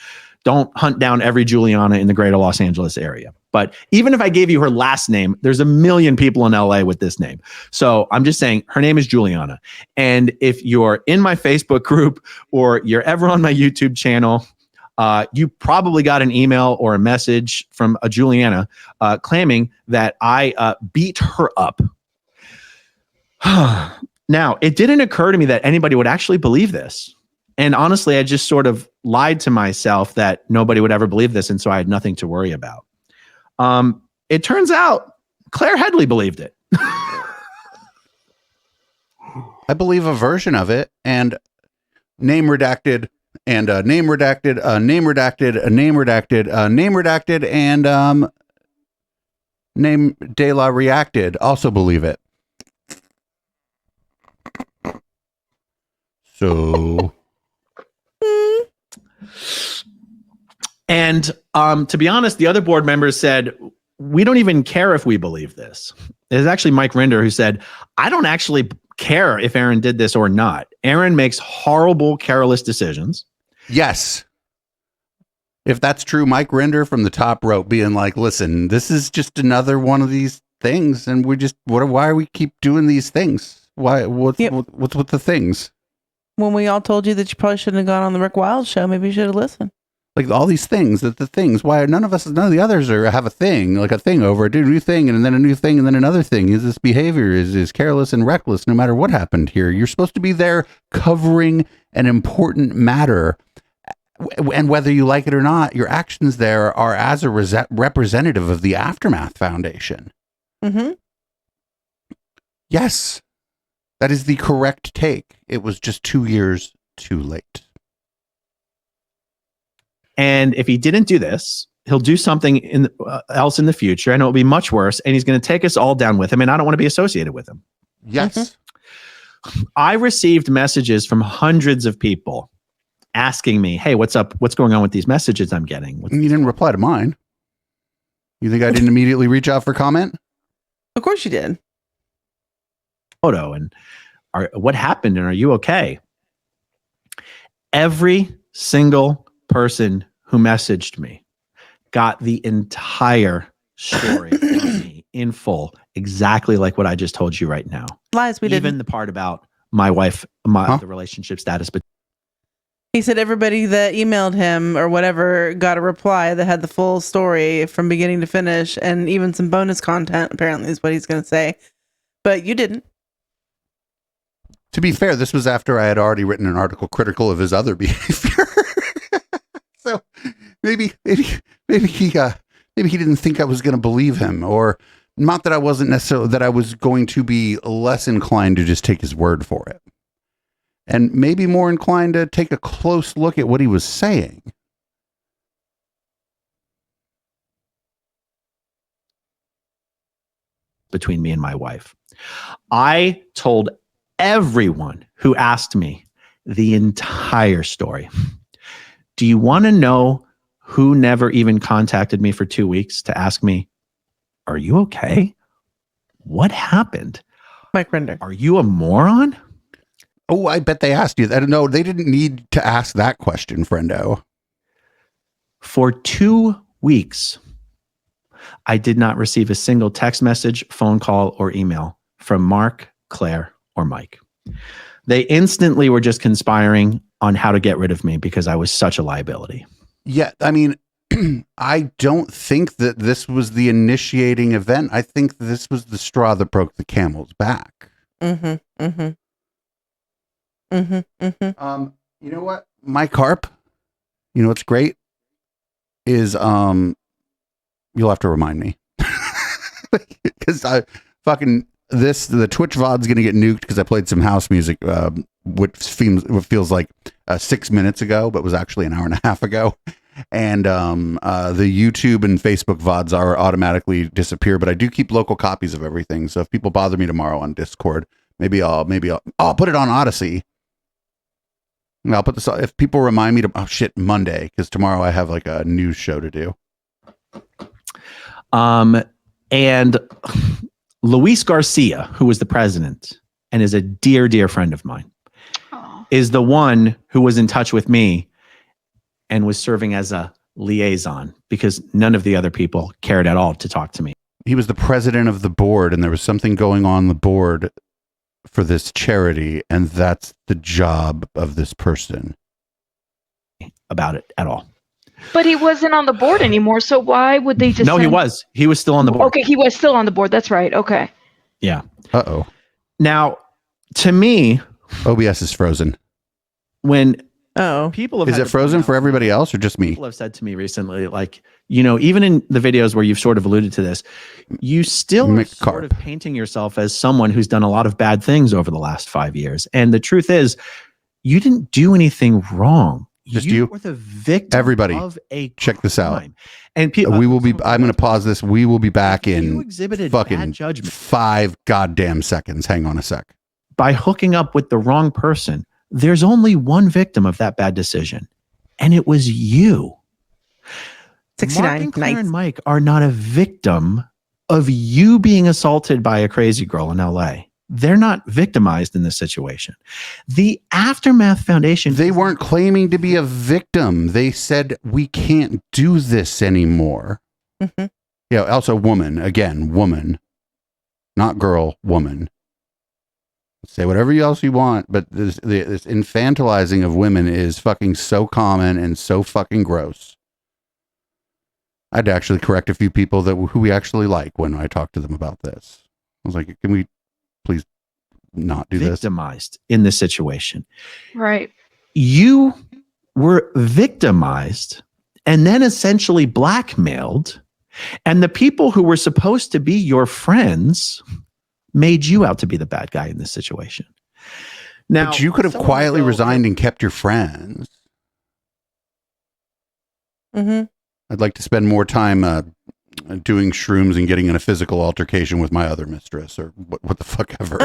Speaker 5: Don't hunt down every Juliana in the greater Los Angeles area. But even if I gave you her last name, there's a million people in LA with this name. So I'm just saying her name is Juliana. And if you're in my Facebook group or you're ever on my YouTube channel, you probably got an email or a message from a Juliana claiming that I beat her up. Now, it didn't occur to me that anybody would actually believe this. And honestly, I just sort of lied to myself that nobody would ever believe this. And so I had nothing to worry about. It turns out Claire Headley believed it.
Speaker 3: I believe a version of it, and name redacted, and name redacted, name redacted, name redacted, name redacted, and name De La reacted. Also believe it. So,
Speaker 5: and to be honest, the other board members said, we don't even care if we believe this. There's actually Mike Rinder who said, I don't actually care if Aaron did this or not. Aaron makes horrible, careless decisions.
Speaker 3: yes. If that's true, Mike Rinder from the top rope being like, listen, this is just another one of these things. And we just, why we keep doing these things? What's with the things?
Speaker 4: When we all told you that you probably shouldn't have gone on the Rick Wild show, maybe you should have listened.
Speaker 3: Like all these things, the things, why none of the others have a thing, like a thing over, do a new thing, and then a new thing, and then another thing. Is this behavior is careless and reckless no matter what happened here? You're supposed to be there covering an important matter. And whether you like it or not, your actions there are as a representative of the Aftermath Foundation.
Speaker 4: Mm-hmm.
Speaker 3: Yes, that is the correct take. It was just 2 years too late.
Speaker 5: And if he didn't do this, he'll do something else in the future, and it'll be much worse. And he's going to take us all down with him. And I don't want to be associated with him.
Speaker 3: Yes.
Speaker 5: I received messages from hundreds of people asking me, hey, what's up? What's going on with these messages I'm getting?
Speaker 3: You didn't reply to mine. You think I didn't immediately reach out for comment?
Speaker 4: Of course you did.
Speaker 5: Photo and what happened? And are you okay? Every single person who messaged me got the entire story from me in full, exactly like what I just told you right now.
Speaker 4: Lies, we didn't.
Speaker 5: Even the part about my wife, the relationship status. But
Speaker 4: he said everybody that emailed him or whatever got a reply that had the full story from beginning to finish, and even some bonus content, apparently, is what he's going to say. But you didn't.
Speaker 3: To be fair, this was after I had already written an article critical of his other behavior. So maybe he didn't think I was going to believe him, or not that I wasn't necessarily, that I was going to be less inclined to just take his word for it, and maybe more inclined to take a close look at what he was saying.
Speaker 5: between me and my wife, I told everyone who asked me the entire story. Do you want to know who never even contacted me for 2 weeks to ask me, are you okay? What happened?
Speaker 4: Mike Render.
Speaker 5: Are you a moron?
Speaker 3: Oh, I bet they asked you that. No, they didn't need to ask that question, friendo.
Speaker 5: For 2 weeks, I did not receive a single text message, phone call, or email from Mark, Claire, or Mike. They instantly were just conspiring on how to get rid of me because I was such a liability.
Speaker 3: Yeah, I mean, I don't think that this was the initiating event. I think this was the straw that broke the camel's back.
Speaker 4: Mm-hmm. Mm-hmm. Mm-hmm. Mm-hmm.
Speaker 3: You know what? Mike Harp, you know what's great is you'll have to remind me. Because I fucking the Twitch VOD's gonna get nuked because I played some house music what feels like 6 minutes ago, but was actually an hour and a half ago. And the YouTube and Facebook VODs are automatically disappear, but I do keep local copies of everything. So if people bother me tomorrow on Discord, maybe I'll put it on Odyssey. And I'll put this, if people remind me to Monday, because tomorrow I have like a news show to do.
Speaker 5: And Luis Garcia, who was the president and is a dear, dear friend of mine, is the one who was in touch with me and was serving as a liaison because none of the other people cared at all to talk to me.
Speaker 3: He was the president of the board, and there was something going on the board for this charity, and that's the job of this person.
Speaker 5: About it at all.
Speaker 1: But he wasn't on the board anymore, so why would they just
Speaker 5: No, he was. He was still on the board.
Speaker 1: Okay, he was still on the board. That's right. Okay.
Speaker 5: Yeah.
Speaker 3: Uh-oh.
Speaker 5: Now, to me,
Speaker 3: OBS is frozen.
Speaker 5: When
Speaker 4: Oh,
Speaker 5: people have
Speaker 3: Is it frozen for everybody else or just me?
Speaker 5: People have said to me recently, like, you know, even in the videos where you've sort of alluded to this, you still are sort of painting yourself as someone who's done a lot of bad things over the last 5 years. And the truth is, you didn't do anything wrong.
Speaker 3: Just you
Speaker 5: were the victim.
Speaker 3: Everybody,
Speaker 5: of a
Speaker 3: check this out.
Speaker 5: crime. And people,
Speaker 3: we will be. I'm going to pause this. We will be back in
Speaker 5: exhibited
Speaker 3: fucking
Speaker 5: bad judgment
Speaker 3: 5 goddamn seconds. Hang on a sec.
Speaker 5: by hooking up with the wrong person. There's only one victim of that bad decision, and it was you.
Speaker 4: 69
Speaker 5: Mark and Claire
Speaker 4: nights.
Speaker 5: and Mike are not a victim of you being assaulted by a crazy girl in LA. They're not victimized in this situation. The Aftermath Foundation.
Speaker 3: They weren't claiming to be a victim. They said, we can't do this anymore.
Speaker 4: Mm-hmm.
Speaker 3: Yeah. Also woman, again, woman, not girl, woman. Say whatever else you want, but this infantilizing of women is fucking so common and so fucking gross. I had to actually correct a few people who we actually like when I talked to them about this. I was like, can we please not do this?
Speaker 5: Victimized in this situation.
Speaker 1: Right.
Speaker 5: You were victimized and then essentially blackmailed, and the people who were supposed to be your friends made you out to be the bad guy in this situation. Now,
Speaker 3: but you could have quietly resigned and kept your friends.
Speaker 4: Mm-hmm.
Speaker 3: I'd like to spend more time doing shrooms and getting in a physical altercation with my other mistress, or what the fuck ever.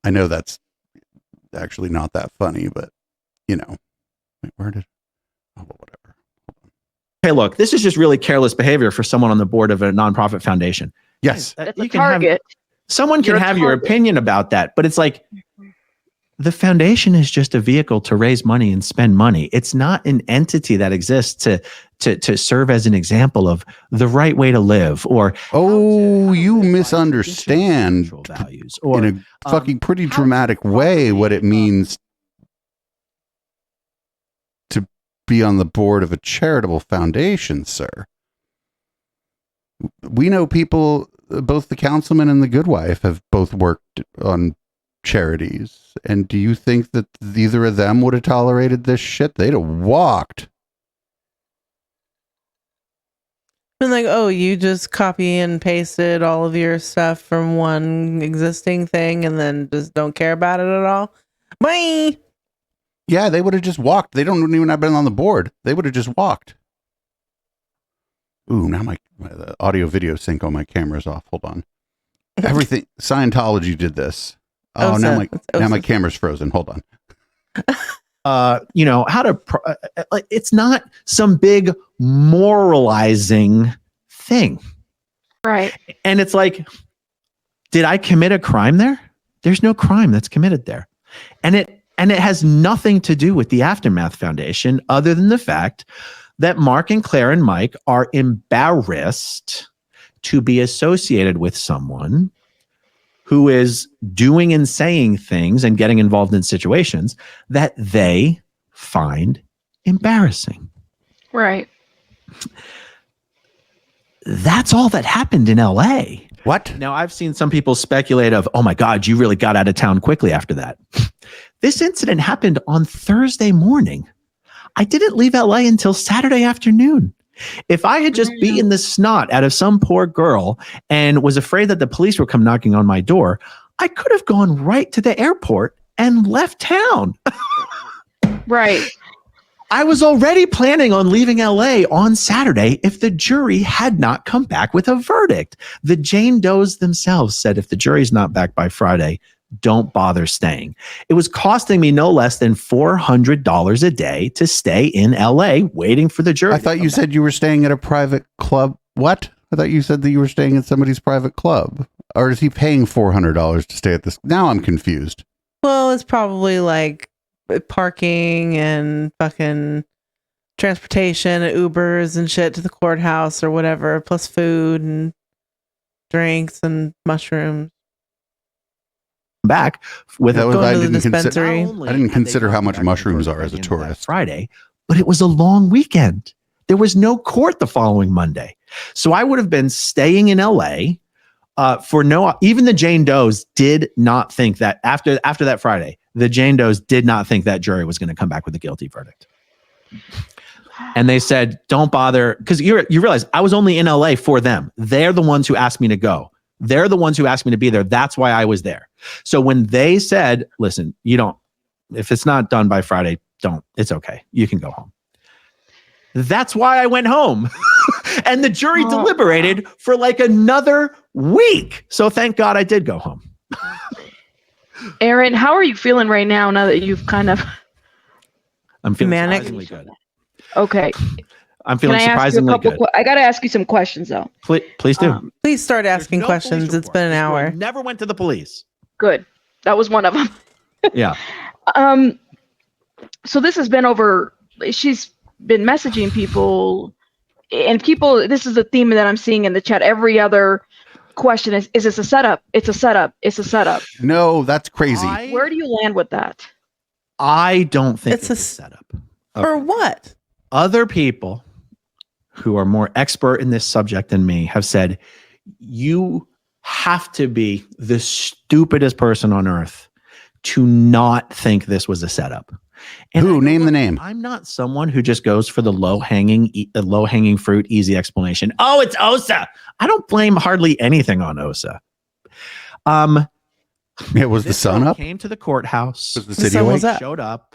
Speaker 3: I know that's actually not that funny, but you know, where did? Oh, whatever.
Speaker 5: Hey, look, this is just really careless behavior for someone on the board of a nonprofit foundation.
Speaker 3: Yes,
Speaker 1: That's
Speaker 5: You
Speaker 1: a
Speaker 5: can have-
Speaker 1: target.
Speaker 5: Someone can
Speaker 1: You're a
Speaker 5: have your
Speaker 1: target.
Speaker 5: opinion about that, but it's like the foundation is just a vehicle to raise money and spend money. It's not an entity that exists to serve as an example of the right way to live, or
Speaker 3: oh, you misunderstand
Speaker 5: values, or
Speaker 3: in a fucking pretty
Speaker 5: how
Speaker 3: dramatic way what it means to be on the board of a charitable foundation, sir. We know people, both the councilman and the good wife have both worked on charities. And do you think that either of them would have tolerated this shit? They'd have walked.
Speaker 4: And like, oh, you just copy and pasted all of your stuff from one existing thing and then just don't care about it at all? Bye!
Speaker 3: Yeah, they would have just walked. They don't even have been on the board. They would have just walked. Ooh, now my audio video sync on my camera's off. Hold on. Everything Scientology did this. Oh, now my camera's frozen. Hold on.
Speaker 5: how to it's not some big moralizing thing.
Speaker 1: Right.
Speaker 5: And it's like, did I commit a crime there? There's no crime that's committed there. And it has nothing to do with the Aftermath Foundation other than the fact that Mark and Claire and Mike are embarrassed to be associated with someone who is doing and saying things and getting involved in situations that they find embarrassing.
Speaker 1: Right.
Speaker 5: That's all that happened in LA.
Speaker 3: What?
Speaker 5: Now, I've seen some people speculate of, oh my God, you really got out of town quickly after that. This incident happened on Thursday morning. I didn't leave LA until Saturday afternoon. If I had just beaten the snot out of some poor girl and was afraid that the police would come knocking on my door, I could have gone right to the airport and left town.
Speaker 1: Right.
Speaker 5: I was already planning on leaving LA on Saturday if the jury had not come back with a verdict. The Jane Does themselves said if the jury's not back by Friday, don't bother staying. It was costing me no less than $400 a day to stay in LA waiting for the jury.
Speaker 3: I thought you said you were staying at a private club. What? I thought you said that you were staying at somebody's private club. Or is he paying $400 to stay at this? Now I'm confused.
Speaker 4: Well, it's probably like parking and fucking transportation and Ubers and shit to the courthouse or whatever, plus food and drinks and mushrooms.
Speaker 5: Back with
Speaker 3: That was-
Speaker 4: Going
Speaker 3: I
Speaker 4: to the
Speaker 3: didn't consider-
Speaker 4: dispensary.
Speaker 3: I didn't consider how much mushrooms are as a tourist.
Speaker 5: Friday, but it was a long weekend. There was no court the following Monday. So I would have been staying in LA even the Jane Does did not think that after that Friday, the Jane Does did not think that jury was going to come back with a guilty verdict. And they said, don't bother. Because you realize I was only in LA for them. They're the ones who asked me to go. They're the ones who asked me to be there. That's why I was there. So when they said, listen, if it's not done by Friday, it's okay. You can go home. That's why I went home. And the jury deliberated for like another week. So thank God I did go home.
Speaker 1: Aaron, how are you feeling right now that you've kind of...
Speaker 5: I'm feeling
Speaker 4: Manic.
Speaker 5: surprisingly good.
Speaker 1: Okay.
Speaker 5: I'm feeling
Speaker 1: Can I ask you a
Speaker 5: surprisingly
Speaker 1: couple
Speaker 5: good.
Speaker 1: I got to ask you some questions, though.
Speaker 5: Please do.
Speaker 4: Please start asking
Speaker 5: There's no
Speaker 4: questions.
Speaker 5: police
Speaker 4: It's been an
Speaker 5: report. This
Speaker 4: hour.
Speaker 5: girl never went to the police.
Speaker 1: Good. That was one of them.
Speaker 5: Yeah.
Speaker 1: So this has been over... She's been messaging people, and people... This is a theme that I'm seeing in the chat. Every other question is this a setup? It's a setup. It's a setup.
Speaker 3: No, that's crazy.
Speaker 1: Where do you land with that?
Speaker 5: I don't think
Speaker 4: It's
Speaker 5: it's
Speaker 4: a
Speaker 5: a setup.
Speaker 4: For what?
Speaker 5: Other people who are more expert in this subject than me have said, you have to be the stupidest person on earth to not think this was a setup. And
Speaker 3: Who? Name the name.
Speaker 5: I'm not someone who just goes for the low hanging fruit, easy explanation. Oh, it's Osa. I don't blame hardly anything on Osa.
Speaker 3: It was the
Speaker 5: This
Speaker 3: sun
Speaker 5: girl
Speaker 3: up.
Speaker 5: came to the courthouse.
Speaker 3: Was the
Speaker 4: The
Speaker 3: city
Speaker 4: sun
Speaker 3: awake?
Speaker 4: was up.
Speaker 5: Showed up.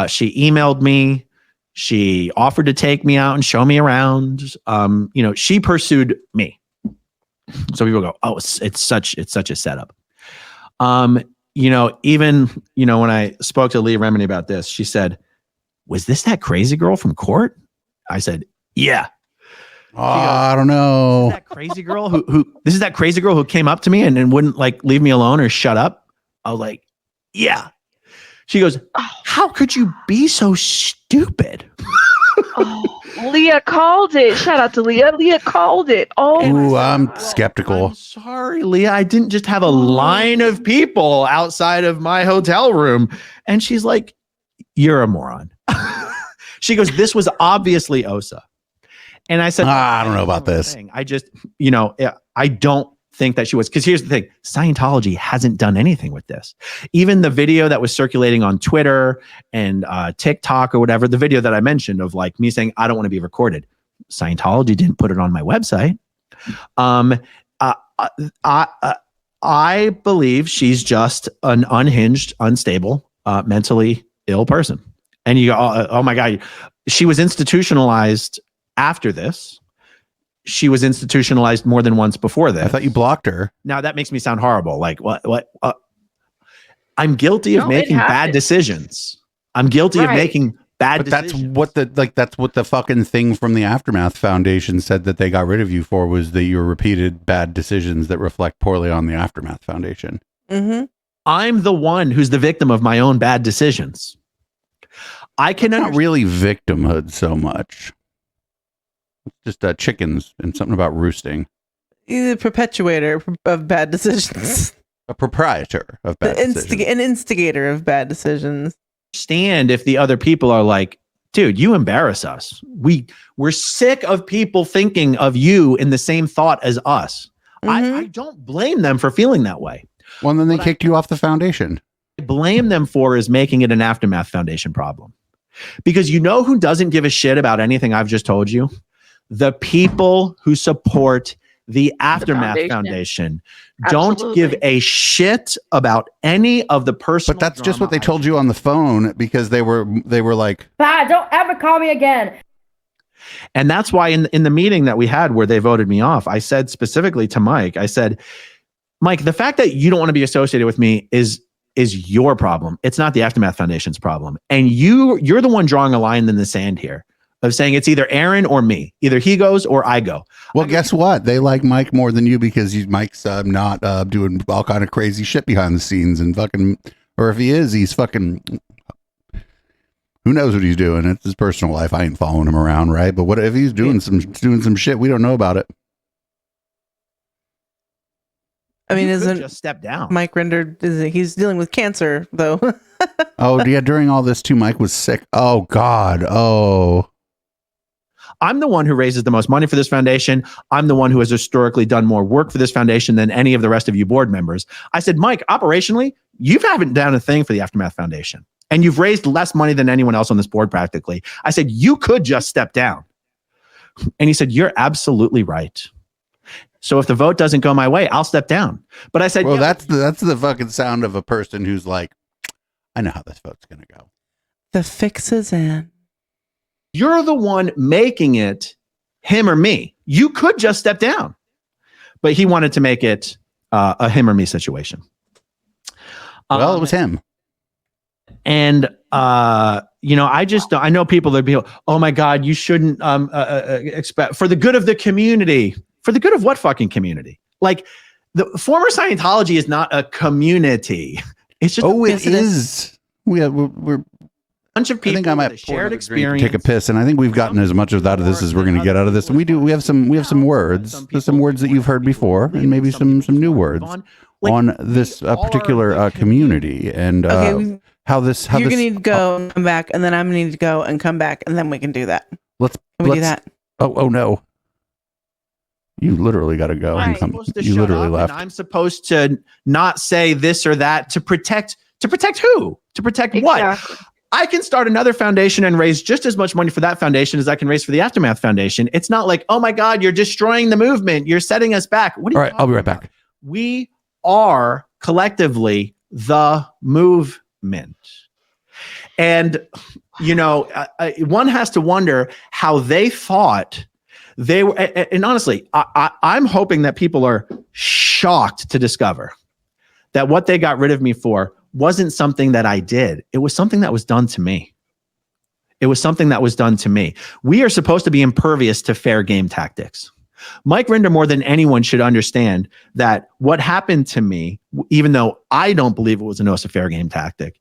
Speaker 5: She emailed me. She offered to take me out and show me around. She pursued me. So people go, oh, it's such a setup. Even when I spoke to Leah Remini about this, she said, was this that crazy girl from court? I said, yeah.
Speaker 3: Oh, I don't know.
Speaker 5: That crazy girl this is that crazy girl who came up to me and wouldn't like leave me alone or shut up. I was like, yeah. She goes, how could you be so stupid?
Speaker 1: Leah called it. Shout out to Leah. Leah called it. Oh,
Speaker 3: Ooh, I'm
Speaker 5: Well,
Speaker 3: skeptical.
Speaker 5: I'm sorry, Leah. I didn't just have a line of people outside of my hotel room. And she's like, you're a moron. She goes, this was obviously Osa. And I said,
Speaker 3: I don't know about this.
Speaker 5: I just, I don't think that she was, because here's the thing, Scientology hasn't done anything with this. Even the video that was circulating on Twitter and TikTok or whatever, the video that I mentioned of like me saying, I don't want to be recorded. Scientology didn't put it on my website. I believe she's just an unhinged, unstable, mentally ill person. And you go, oh my God, she was institutionalized after this. She was institutionalized more than once before this.
Speaker 3: I thought you blocked her.
Speaker 5: Now that makes me sound horrible. Like what? I'm guilty of
Speaker 1: No, it
Speaker 5: making bad
Speaker 1: happens.
Speaker 5: decisions. I'm guilty of
Speaker 1: Right.
Speaker 5: making bad
Speaker 3: But
Speaker 5: decisions.
Speaker 3: that's what the fucking thing from the Aftermath Foundation said that they got rid of you for, was that your repeated bad decisions that reflect poorly on the Aftermath Foundation.
Speaker 4: Mm-hmm.
Speaker 5: I'm the one who's the victim of my own bad decisions. I can
Speaker 3: Not really victimhood so much. It's just chickens and something about roosting.
Speaker 4: He's a perpetuator of bad decisions.
Speaker 3: A proprietor of bad decisions.
Speaker 4: An instigator of bad decisions.
Speaker 5: understand if the other people are like, dude, you embarrass us. We're sick of people thinking of you in the same thought as us. I don't blame them for feeling that way.
Speaker 3: Well, then they kicked you off the foundation.
Speaker 5: I blame them for is making it an Aftermath Foundation problem. Because you know who doesn't give a shit about anything I've just told you? The people who support the Aftermath Foundation don't
Speaker 1: Absolutely.
Speaker 5: give a shit about any of the personal.
Speaker 3: But that's just what they
Speaker 5: drama
Speaker 3: told you on the phone, because they were like,
Speaker 6: Bye, don't ever call me again.
Speaker 5: And that's why in the meeting that we had where they voted me off, I said specifically to Mike, I said, Mike, the fact that you don't want to be associated with me is your problem. It's not the Aftermath Foundation's problem. And you're the one drawing a line in the sand here of saying it's either Aaron or me. Either he goes or I go.
Speaker 3: well, guess what? They like Mike more than you because Mike's not doing all kind of crazy shit behind the scenes and fucking, or if he is, he's fucking, who knows what he's doing? It's his personal life. I ain't following him around, right? But what if he's doing some shit we don't know about it?
Speaker 4: I mean,
Speaker 5: You could
Speaker 4: isn't
Speaker 5: just step down?
Speaker 4: Mike rendered? He's dealing with cancer though.
Speaker 3: Oh yeah, during all this too, Mike was sick. Oh God. Oh.
Speaker 5: I'm the one who raises the most money for this foundation. I'm the one who has historically done more work for this foundation than any of the rest of you board members. I said, Mike, operationally, you haven't done a thing for the Aftermath Foundation. And you've raised less money than anyone else on this board practically. I said, you could just step down. And he said, you're absolutely right. So if the vote doesn't go my way, I'll step down. But I said,
Speaker 3: Well,
Speaker 5: yeah,
Speaker 3: that's the fucking sound of a person who's like, I know how this vote's gonna go.
Speaker 4: The fix is in.
Speaker 5: you're the one making it him or me. You could just step down. But he wanted to make it a him or me situation.
Speaker 3: Well, it was him.
Speaker 5: And I know people that be, oh my God, you shouldn't expect for the good of the community. For the good of what fucking community? Like the former Scientology is not a community. It's just
Speaker 3: Oh, it is. We're
Speaker 5: bunch of people
Speaker 3: I think I might
Speaker 5: with a
Speaker 3: pour
Speaker 5: shared
Speaker 3: another drink and
Speaker 5: experience.
Speaker 3: take a piss, and I think we've gotten as much of that of this as we're going to get out of this. And we have some words, some words that you've heard before, and maybe some new words on this particular community, and how
Speaker 4: you're gonna need to go and come back, and then I'm gonna need to go and come back, and then we can do that. Can we do that?
Speaker 3: Oh no. You literally got to go.
Speaker 5: I'm
Speaker 3: And come.
Speaker 5: supposed to
Speaker 3: You
Speaker 5: shut
Speaker 3: literally
Speaker 5: up,
Speaker 3: left.
Speaker 5: and I'm supposed to not say this or that to protect who? To protect what?
Speaker 1: Exactly.
Speaker 5: I can start another foundation and raise just as much money for that foundation as I can raise for the Aftermath Foundation. It's not like, oh my God, you're destroying the movement. You're setting us back. What are you
Speaker 3: All right, I'll be right
Speaker 5: talking
Speaker 3: back.
Speaker 5: about? We are collectively the movement. And, you know, one has to wonder how they thought they were. And honestly, I'm hoping that people are shocked to discover that what they got rid of me for wasn't something that I did. It was something that was done to me. It was something that was done to me. We are supposed to be impervious to fair game tactics. Mike Rinder, more than anyone, should understand that what happened to me, even though I don't believe it was a fair game tactic,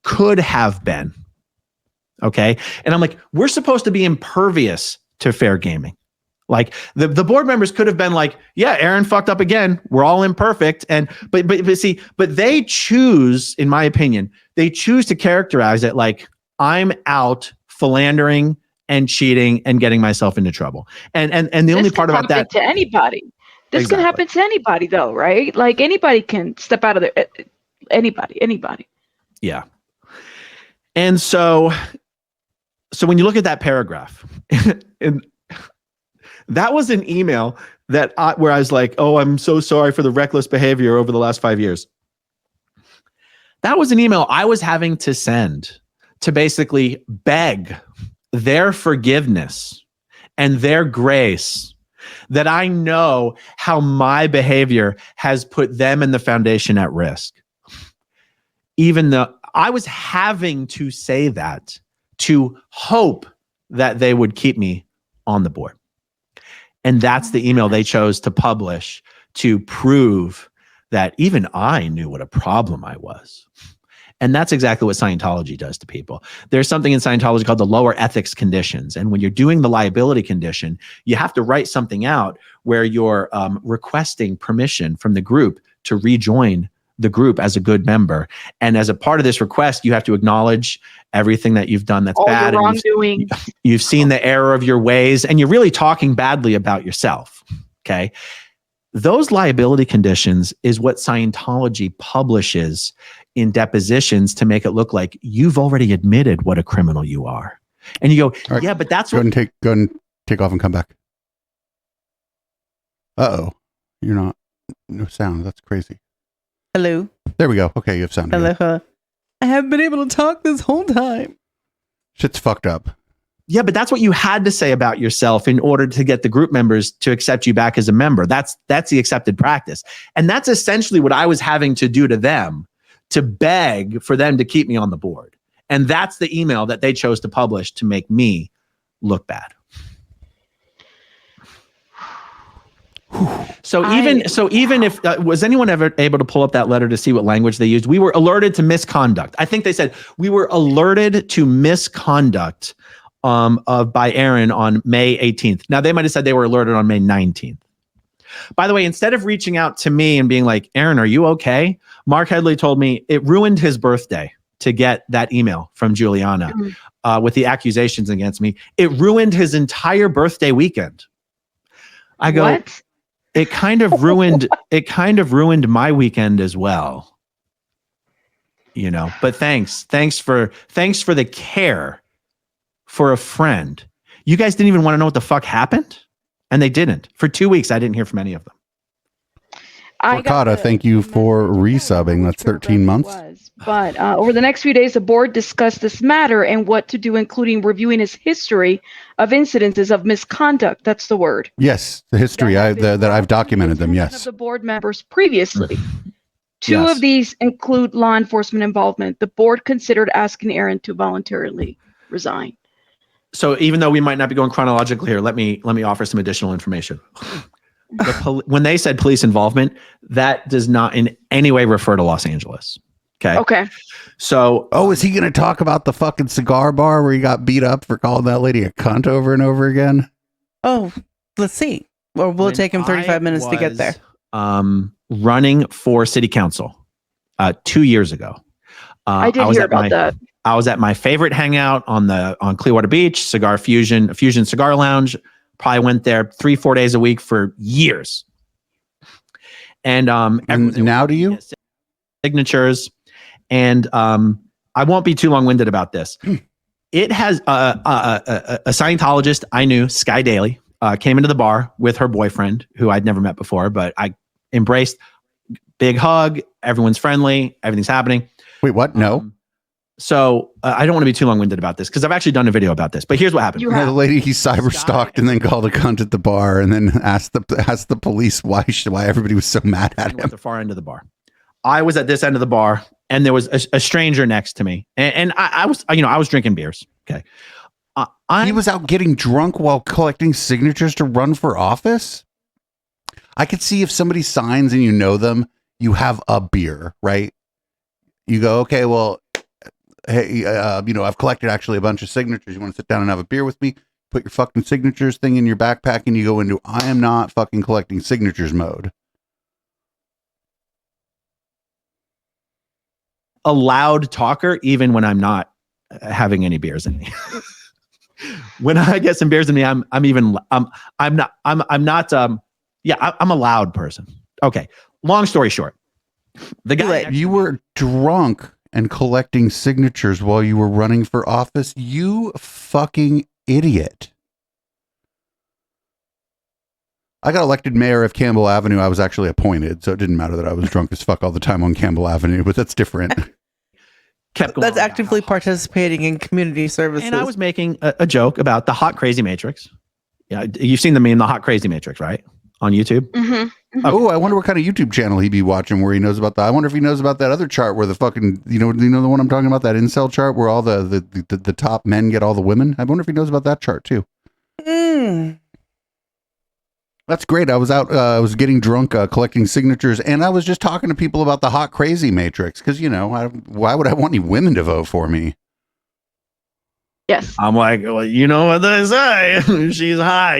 Speaker 5: could have been. Okay. And I'm like, we're supposed to be impervious to fair gaming. Like the board members could have been like, yeah, Aaron fucked up again. We're all imperfect. And but they choose, in my opinion, they choose to characterize it like I'm out philandering and cheating and getting myself into trouble. And the only part about that
Speaker 1: to anybody. This can happen to anybody though, right? Like anybody can step out of there. Anybody.
Speaker 5: Yeah. And so when you look at that paragraph, and that was an email that where I was like, oh, I'm so sorry for the reckless behavior over the last 5 years. That was an email I was having to send to basically beg their forgiveness and their grace, that I know how my behavior has put them and the foundation at risk. Even though I was having to say that to hope that they would keep me on the board. And that's the email they chose to publish to prove that even I knew what a problem I was. And that's exactly what Scientology does to people. There's something in Scientology called the lower ethics conditions. And when you're doing the liability condition, you have to write something out where you're requesting permission from the group to rejoin the group as a good member. And as a part of this request, you have to acknowledge everything that you've done that's
Speaker 1: all
Speaker 5: bad.
Speaker 1: Your wrongdoing.
Speaker 5: You've seen the error of your ways, and you're really talking badly about yourself. Okay. Those liability conditions is what Scientology publishes in depositions to make it look like you've already admitted what a criminal you are. And you go,
Speaker 3: right,
Speaker 5: yeah, but that's
Speaker 3: go and take off and come back. Uh-oh. You're not. No sound. That's crazy.
Speaker 4: Hello.
Speaker 3: There we go. Okay, you have sound.
Speaker 4: Hello. I haven't been able to talk this whole time.
Speaker 3: Shit's fucked up.
Speaker 5: Yeah, but that's what you had to say about yourself in order to get the group members to accept you back as a member. That's the accepted practice. And that's essentially what I was having to do to them, to beg for them to keep me on the board. And that's the email that they chose to publish to make me look bad. So even if was anyone ever able to pull up that letter to see what language they used? We were alerted to misconduct. I think they said we were alerted to misconduct by Aaron on May 18th. Now they might have said they were alerted on May 19th. By the way, instead of reaching out to me and being like, Aaron, are you okay? Mark Headley told me it ruined his birthday to get that email from Juliana with the accusations against me. It ruined his entire birthday weekend. I go, what? It kind of ruined my weekend as well. You know, but thanks for the care for a friend. You guys didn't even want to know what the fuck happened? And they didn't. For 2 weeks, I didn't hear from any of them.
Speaker 3: Porcata, thank you for resubbing. That's 13 months.
Speaker 1: But over the next few days, the board discussed this matter and what to do, including reviewing his history of incidences of misconduct. That's the word.
Speaker 3: Yes, the history that I've documented them. Yes,
Speaker 1: of the board members previously. Two
Speaker 5: Yes.
Speaker 1: of these include law enforcement involvement. The board considered asking Aaron to voluntarily resign.
Speaker 5: So even though we might not be going chronologically here, let me offer some additional information. When they said police involvement, that does not in any way refer to Los Angeles. Okay.
Speaker 1: Okay.
Speaker 5: So,
Speaker 3: Oh, is he going to talk about the fucking cigar bar where he got beat up for calling that lady a cunt over and over again?
Speaker 4: Oh, let's see. Or will it take him 35 minutes to get there?
Speaker 5: Running for city council 2 years ago.
Speaker 1: I did hear about that.
Speaker 5: I was at my favorite hangout on Clearwater Beach, Fusion Cigar Lounge. Probably went there 3-4 days a week for years. And
Speaker 3: now do you?
Speaker 5: Signatures. And I won't be too long-winded about this. It has a Scientologist I knew, Sky Daly, came into the bar with her boyfriend, who I'd never met before, but I embraced. Big hug. Everyone's friendly. Everything's happening.
Speaker 3: Wait, what? No.
Speaker 5: So I don't want to be too long-winded about this because I've actually done a video about this. But here's what happened.
Speaker 3: The lady he cyber stalked and then called a cunt at the bar, and then asked the police why everybody was so mad at him.
Speaker 5: At the far end of the bar. I was at this end of the bar, and there was a stranger next to me, and I was drinking beers. Okay.
Speaker 3: He was out getting drunk while collecting signatures to run for office. I could see if somebody signs and you know them, you have a beer, right? You go, okay, well, hey, I've collected actually a bunch of signatures. You want to sit down and have a beer with me? Put your fucking signatures thing in your backpack and you go into I am not fucking collecting signatures mode.
Speaker 5: A loud talker, even when I'm not having any beers in me. When I get some beers in me, I'm not I'm a loud person. Okay. Long story short, the guy
Speaker 3: you were drunk and collecting signatures while you were running for office. You fucking idiot. I got elected mayor of Campbell Avenue. I was actually appointed, so it didn't matter that I was drunk as fuck all the time on Campbell Avenue, but that's different.
Speaker 5: Kept going.
Speaker 4: That's actively participating in community services.
Speaker 5: And I was making a joke about the hot crazy matrix. Yeah, you've seen the meme, the hot crazy matrix, right? On YouTube.
Speaker 1: Mm-hmm.
Speaker 3: Oh, I wonder what kind of YouTube channel he'd be watching where he knows about that. I wonder if he knows about that other chart where the fucking, do you know the one I'm talking about, that incel chart where all the top men get all the women. I wonder if he knows about that chart too. That's great. I was out, I was getting drunk, collecting signatures, and I was just talking to people about the hot crazy matrix because, why would I want any women to vote for me?
Speaker 1: Yes.
Speaker 5: I'm like, well, you know what they say. She's high,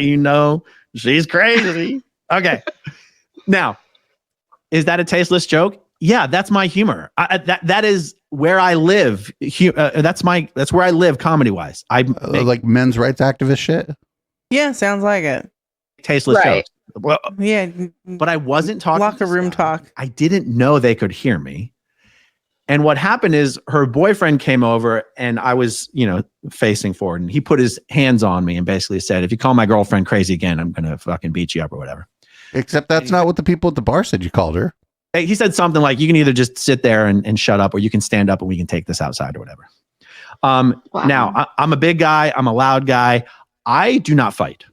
Speaker 5: she's crazy. Okay. Now, is that a tasteless joke? Yeah, that's my humor. That is where I live. That's where I live comedy wise. I
Speaker 3: like men's rights activist shit.
Speaker 4: Yeah, sounds like it.
Speaker 5: Tasteless jokes. Well,
Speaker 4: yeah,
Speaker 5: but I wasn't talking
Speaker 4: locker room talk.
Speaker 5: I didn't know they could hear me. And what happened is her boyfriend came over and I was, facing forward, and he put his hands on me and basically said, if you call my girlfriend crazy again, I'm going to fucking beat you up or whatever.
Speaker 3: Except that's not what the people at the bar said you called her.
Speaker 5: He said something like, you can either just sit there and shut up, or you can stand up and we can take this outside or whatever.
Speaker 1: Wow.
Speaker 5: Now, I'm a big guy. I'm a loud guy. I do not fight.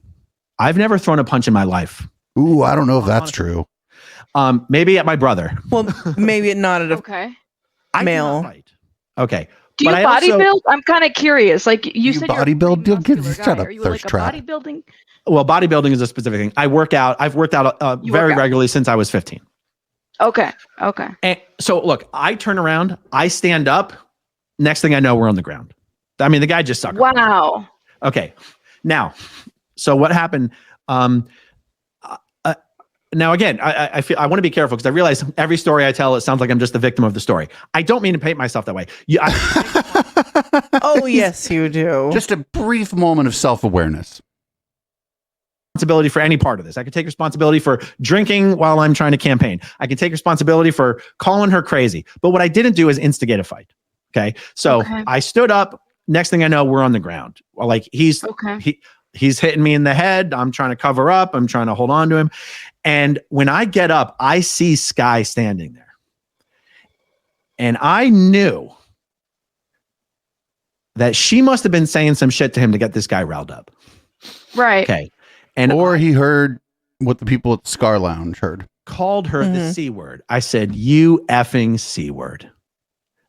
Speaker 5: I've never thrown a punch in my life.
Speaker 3: Ooh, I don't know if that's true.
Speaker 5: Maybe at my brother.
Speaker 4: Well, maybe not at a
Speaker 1: Okay.
Speaker 4: male.
Speaker 5: Fight. Okay.
Speaker 1: Do you bodybuild? I'm kind of curious. Like you said,
Speaker 3: bodybuild. Shut up,
Speaker 1: Are you
Speaker 3: thirst
Speaker 1: like a
Speaker 3: trap.
Speaker 1: bodybuilding?
Speaker 5: Well, bodybuilding is a specific thing. I work out. I've worked out very regularly since I was 15.
Speaker 1: Okay.
Speaker 5: And so look, I turn around, I stand up. Next thing I know, we're on the ground. I mean, the guy just sucked.
Speaker 1: Wow.
Speaker 5: Okay. Now, so what happened? Now, again, I feel I want to be careful because I realize every story I tell, it sounds like I'm just the victim of the story. I don't mean to paint myself that way.
Speaker 4: Oh, yes, you do.
Speaker 3: Just a brief moment of self-awareness.
Speaker 5: Responsibility for any part of this. I could take responsibility for drinking while I'm trying to campaign. I can take responsibility for calling her crazy. But what I didn't do is instigate a fight. Okay. So I stood up. Next thing I know, we're on the ground. Well, like he's hitting me in the head. I'm trying to cover up. I'm trying to hold on to him. And when I get up, I see Sky standing there. And I knew that she must have been saying some shit to him to get this guy riled up.
Speaker 1: Right.
Speaker 5: Okay.
Speaker 3: Or he heard what the people at Scar Lounge heard.
Speaker 5: Called her the C word. I said, you effing C word.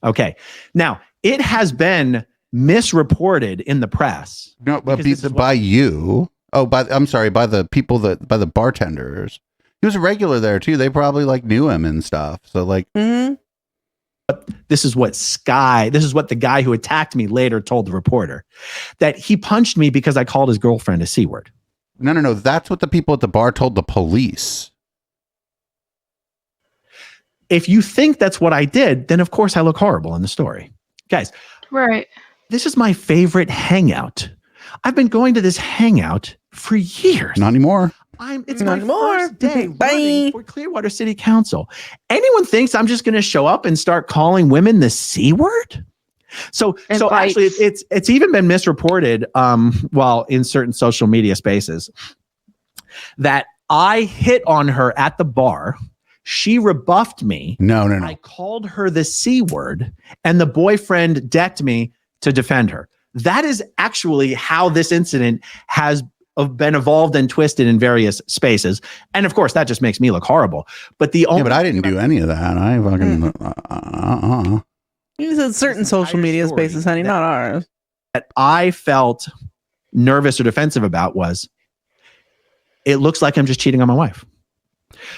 Speaker 5: Okay. Now, it has been misreported in the press.
Speaker 3: No, but by you. Oh, by the people by the bartenders. He was a regular there too. They probably knew him and stuff. So
Speaker 5: this is what the guy who attacked me later told the reporter, that he punched me because I called his girlfriend a C word.
Speaker 3: No. That's what the people at the bar told the police.
Speaker 5: If you think that's what I did, then of course I look horrible in the story. Guys,
Speaker 1: Right.
Speaker 5: this is my favorite hangout. I've been going to this hangout for years.
Speaker 3: Not anymore.
Speaker 5: It's
Speaker 4: Not
Speaker 5: my
Speaker 4: anymore.
Speaker 5: first day
Speaker 4: Bye.
Speaker 5: running for Clearwater City Council. Anyone thinks I'm just going to show up and start calling women the C word? So actually, it's even been misreported, while in certain social media spaces, that I hit on her at the bar. She rebuffed me.
Speaker 3: No.
Speaker 5: I called her the C word, and the boyfriend decked me to defend her. That is actually how this incident has been evolved and twisted in various spaces. And of course, that just makes me look horrible. But but
Speaker 3: I didn't do any of that. I fucking
Speaker 4: You said certain social media spaces, honey, not ours.
Speaker 5: that I felt nervous or defensive about was, it looks like I'm just cheating on my wife.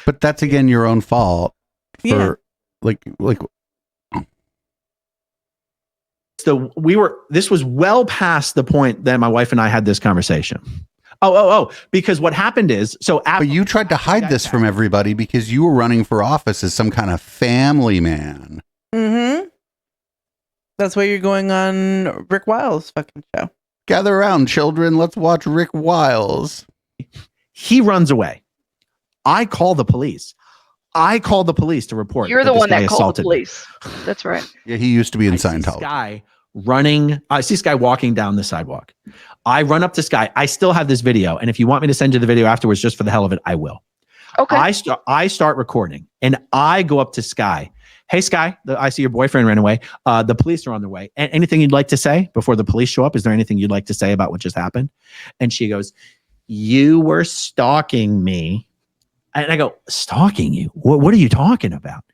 Speaker 3: But that's again your own fault. For like.
Speaker 5: So this was well past the point that my wife and I had this conversation. Because what happened is,
Speaker 3: But you tried to hide this from everybody because you were running for office as some kind of family man.
Speaker 4: Mm-hmm. That's why you're going on Rick Wiles' fucking show.
Speaker 3: Gather around, children. Let's watch Rick Wiles.
Speaker 5: He runs away. I call the police. To report.
Speaker 1: You're the one that called the
Speaker 5: assaulted
Speaker 1: police. That's right.
Speaker 3: Yeah, he used to be in
Speaker 5: I see
Speaker 3: Scientology.
Speaker 5: I see this guy walking down the sidewalk. I run up to Sky. I still have this video. And if you want me to send you the video afterwards, just for the hell of it, I will.
Speaker 1: Okay.
Speaker 5: I start recording and I go up to Sky. Hey, Sky, I see your boyfriend ran away. The police are on their way. Anything you'd like to say before the police show up? Is there anything you'd like to say about what just happened? And she goes, you were stalking me. And I go, stalking you? What are you talking about?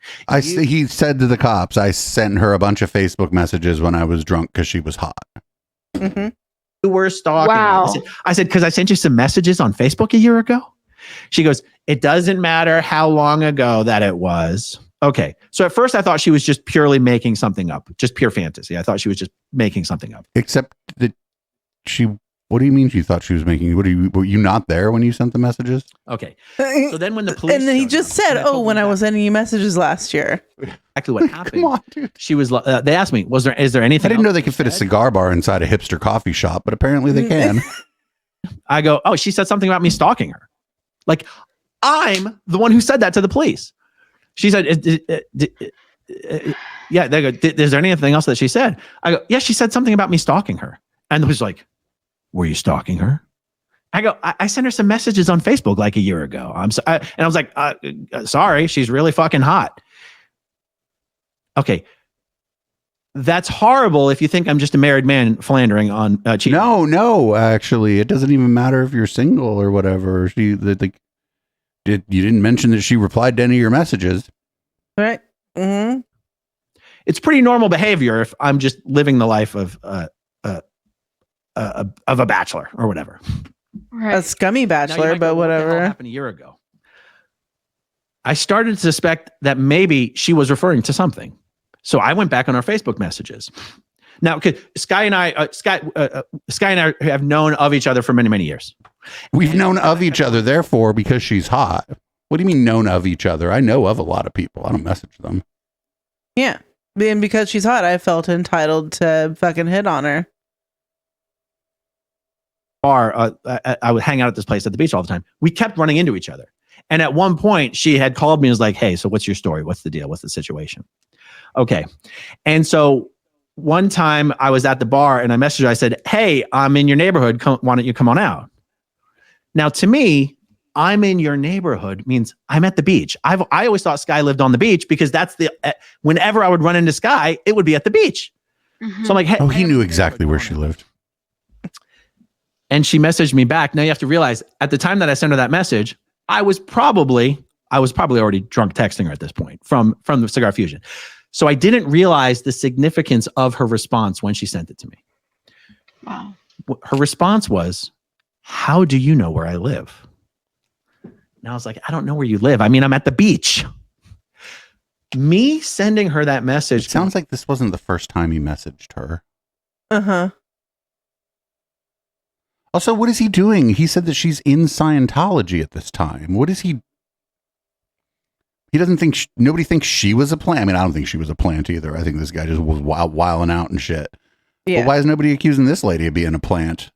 Speaker 3: He said to the cops, I sent her a bunch of Facebook messages when I was drunk because she was hot.
Speaker 4: Mm-hmm.
Speaker 5: You were stalking
Speaker 1: Wow.
Speaker 5: me. I said, because I sent you some messages on Facebook a year ago. She goes, it doesn't matter how long ago that it was. Okay. So at first I thought she was just purely making something up, just pure fantasy. I thought she was just making something up.
Speaker 3: Except that what do you mean she thought she was making? Were you not there when you sent the messages?
Speaker 5: Okay. So then when the police
Speaker 4: And then he
Speaker 5: showed
Speaker 4: just
Speaker 5: up,
Speaker 4: said,
Speaker 5: and I told
Speaker 4: when
Speaker 5: them
Speaker 4: I was sending you messages last year.
Speaker 5: exactly what happened.
Speaker 3: Come on, dude.
Speaker 5: She was, they asked me, is there anything
Speaker 3: I didn't know
Speaker 5: else
Speaker 3: they
Speaker 5: you
Speaker 3: could fit a
Speaker 5: said?
Speaker 3: cigar bar inside a hipster coffee shop, but apparently they can.
Speaker 5: I go, oh, she said something about me stalking her. Like, I'm the one who said that to the police. She said, yeah, they go, is there anything else that she said? I go, yeah, she said something about me stalking her. And it was like, were you stalking her? I go, I sent her some messages on Facebook like a year ago. And I was like, sorry, she's really fucking hot. Okay. That's horrible if you think I'm just a married man philandering on cheating.
Speaker 3: No, actually, it doesn't even matter if you're single or whatever. You didn't mention that she replied to any of your messages.
Speaker 4: Right. Mm-hmm.
Speaker 5: It's pretty normal behavior if I'm just living the life of a bachelor or whatever.
Speaker 1: Right.
Speaker 4: A scummy
Speaker 5: Now, you
Speaker 4: bachelor,
Speaker 5: might go,
Speaker 4: but
Speaker 5: what the hell
Speaker 4: whatever.
Speaker 5: happened a year ago? I started to suspect that maybe she was referring to something. So I went back on our Facebook messages. Now, Sky and I have known of each other for many, many years.
Speaker 3: We've known of each other, therefore, because she's hot. What do you mean known of each other? I know of a lot of people. I don't message them.
Speaker 4: Yeah. And because she's hot, I felt entitled to fucking hit on her.
Speaker 5: I would hang out at this place at the beach all the time. We kept running into each other. And at one point, she had called me and was like, hey, so what's your story? What's the deal? What's the situation? Okay. And so one time I was at the bar and I messaged her. I said, hey, I'm in your neighborhood. Why don't you come on out? Now, to me, I'm in your neighborhood means I'm at the beach. I always thought Sky lived on the beach because that's whenever I would run into Sky, it would be at the beach.
Speaker 1: Mhm.
Speaker 5: So I'm like, hey.
Speaker 3: He knew exactly where she lived.
Speaker 5: And she messaged me back. Now you have to realize at the time that I sent her that message, I was probably already drunk texting her at this point from the Cigar Fusion. So I didn't realize the significance of her response when she sent it to me.
Speaker 1: Wow.
Speaker 5: Her response was, how do you know where I live? And I was like, I don't know where you live. I mean, I'm at the beach. Me sending her that message.
Speaker 3: It sounds like this wasn't the first time he messaged her.
Speaker 4: Uh-huh.
Speaker 3: Also, what is he doing? He said that she's in Scientology at this time. What is he? He doesn't think, nobody thinks she was a plant. I mean, I don't think she was a plant either. I think this guy just was wilding out and shit.
Speaker 4: Yeah.
Speaker 3: But why is nobody accusing this lady of being a plant?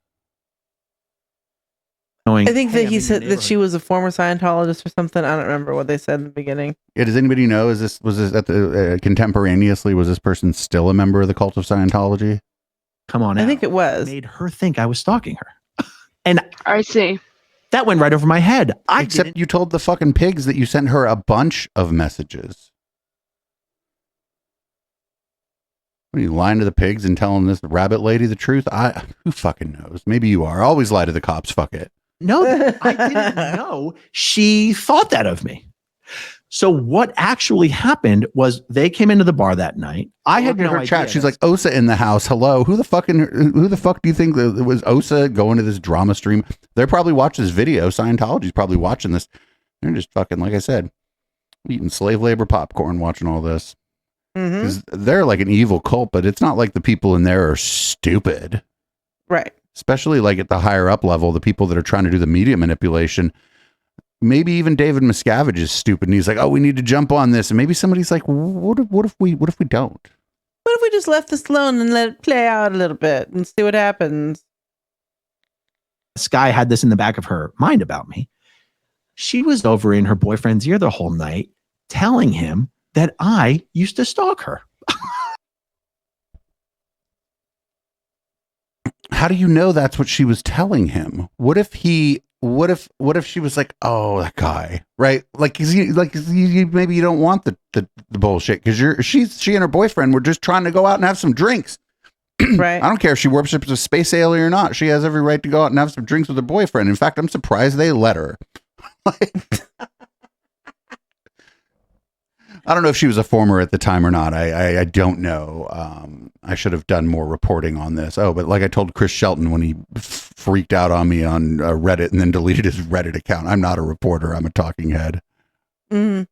Speaker 5: Knowing,
Speaker 4: I think
Speaker 5: hey,
Speaker 4: that
Speaker 5: I'm
Speaker 4: he
Speaker 5: in
Speaker 4: said
Speaker 5: your
Speaker 4: that she was a former Scientologist or something. I don't remember what they said in the beginning.
Speaker 3: Yeah, does anybody know? Was this at the contemporaneously? Was this person still a member of the cult of Scientology?
Speaker 5: Come on,
Speaker 4: I think it was.
Speaker 5: made her think I was stalking her, and
Speaker 1: I see.
Speaker 5: that went right over my head.
Speaker 3: Except you told the fucking pigs that you sent her a bunch of messages. What are you lying to the pigs and telling this rabbit lady the truth? Who fucking knows? Maybe you are. Always lie to the cops. Fuck it.
Speaker 5: No, I didn't know she thought that of me. So what actually happened was they came into the bar that night. I had
Speaker 3: Look at
Speaker 5: no
Speaker 3: her
Speaker 5: idea.
Speaker 3: chat. She's like, Osa in the house. Hello. Who the fuck do you think that it was Osa going to this drama stream? They're probably watching this video. Scientology's probably watching this. They're just fucking, like I said, eating slave labor popcorn, watching all this.
Speaker 4: Mm-hmm.
Speaker 3: 'Cause they're like an evil cult, but it's not like the people in there are stupid.
Speaker 4: Right.
Speaker 3: Especially like at the higher up level, the people that are trying to do the media manipulation. Maybe even David Miscavige is stupid, and he's like, "Oh, we need to jump on this." And maybe somebody's like, "What if we don't?"
Speaker 4: What if we just left this alone and let it play out a little bit and see what happens?
Speaker 5: This guy had this in the back of her mind about me. She was over in her boyfriend's ear the whole night telling him that I used to stalk her.
Speaker 3: How do you know that's what she was telling him? What if she was like, "Oh, that guy," right? Like, maybe you don't want the bullshit because she and her boyfriend were just trying to go out and have some drinks.
Speaker 4: Right.
Speaker 3: I don't care if she worships a space alien or not. She has every right to go out and have some drinks with her boyfriend. In fact, I'm surprised they let her. I don't know if she was a former at the time or not. I don't know. I should have done more reporting on this. Oh, but like I told Chris Shelton when he freaked out on me on Reddit and then deleted his Reddit account, I'm not a reporter. I'm a talking head.
Speaker 4: Mm.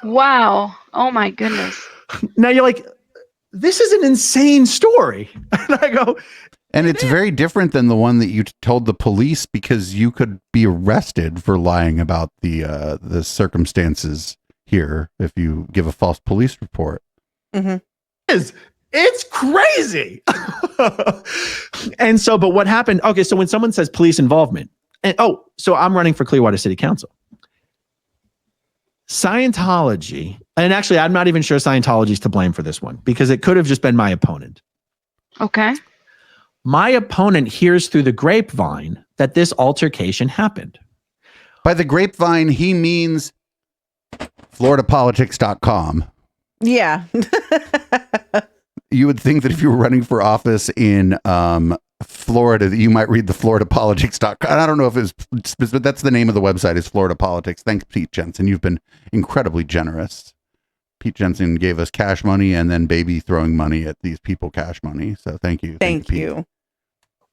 Speaker 1: Wow. Oh my goodness.
Speaker 5: Now you're like, this is an insane story. And I go,
Speaker 3: And it's very different than the one that you told the police because you could be arrested for lying about the circumstances here if you give a false police report.
Speaker 4: Mm-hmm.
Speaker 5: it's crazy. And so, but what happened? Okay, so when someone says police involvement, and so I'm running for Clearwater City Council. Scientology, and actually, I'm not even sure Scientology is to blame for this one because it could have just been my opponent.
Speaker 1: Okay.
Speaker 5: My opponent hears through the grapevine that this altercation happened.
Speaker 3: By the grapevine, he means FloridaPolitics.com.
Speaker 4: Yeah.
Speaker 3: You would think that if you were running for office in Florida, that you might read the FloridaPolitics.com. I don't know if it's, but that's the name of the website is Florida Politics. Thanks, Pete Jensen. You've been incredibly generous. Pete Jensen gave us cash money and then baby throwing money at these people cash money. So thank you.
Speaker 4: Thank
Speaker 3: Pete.
Speaker 4: you.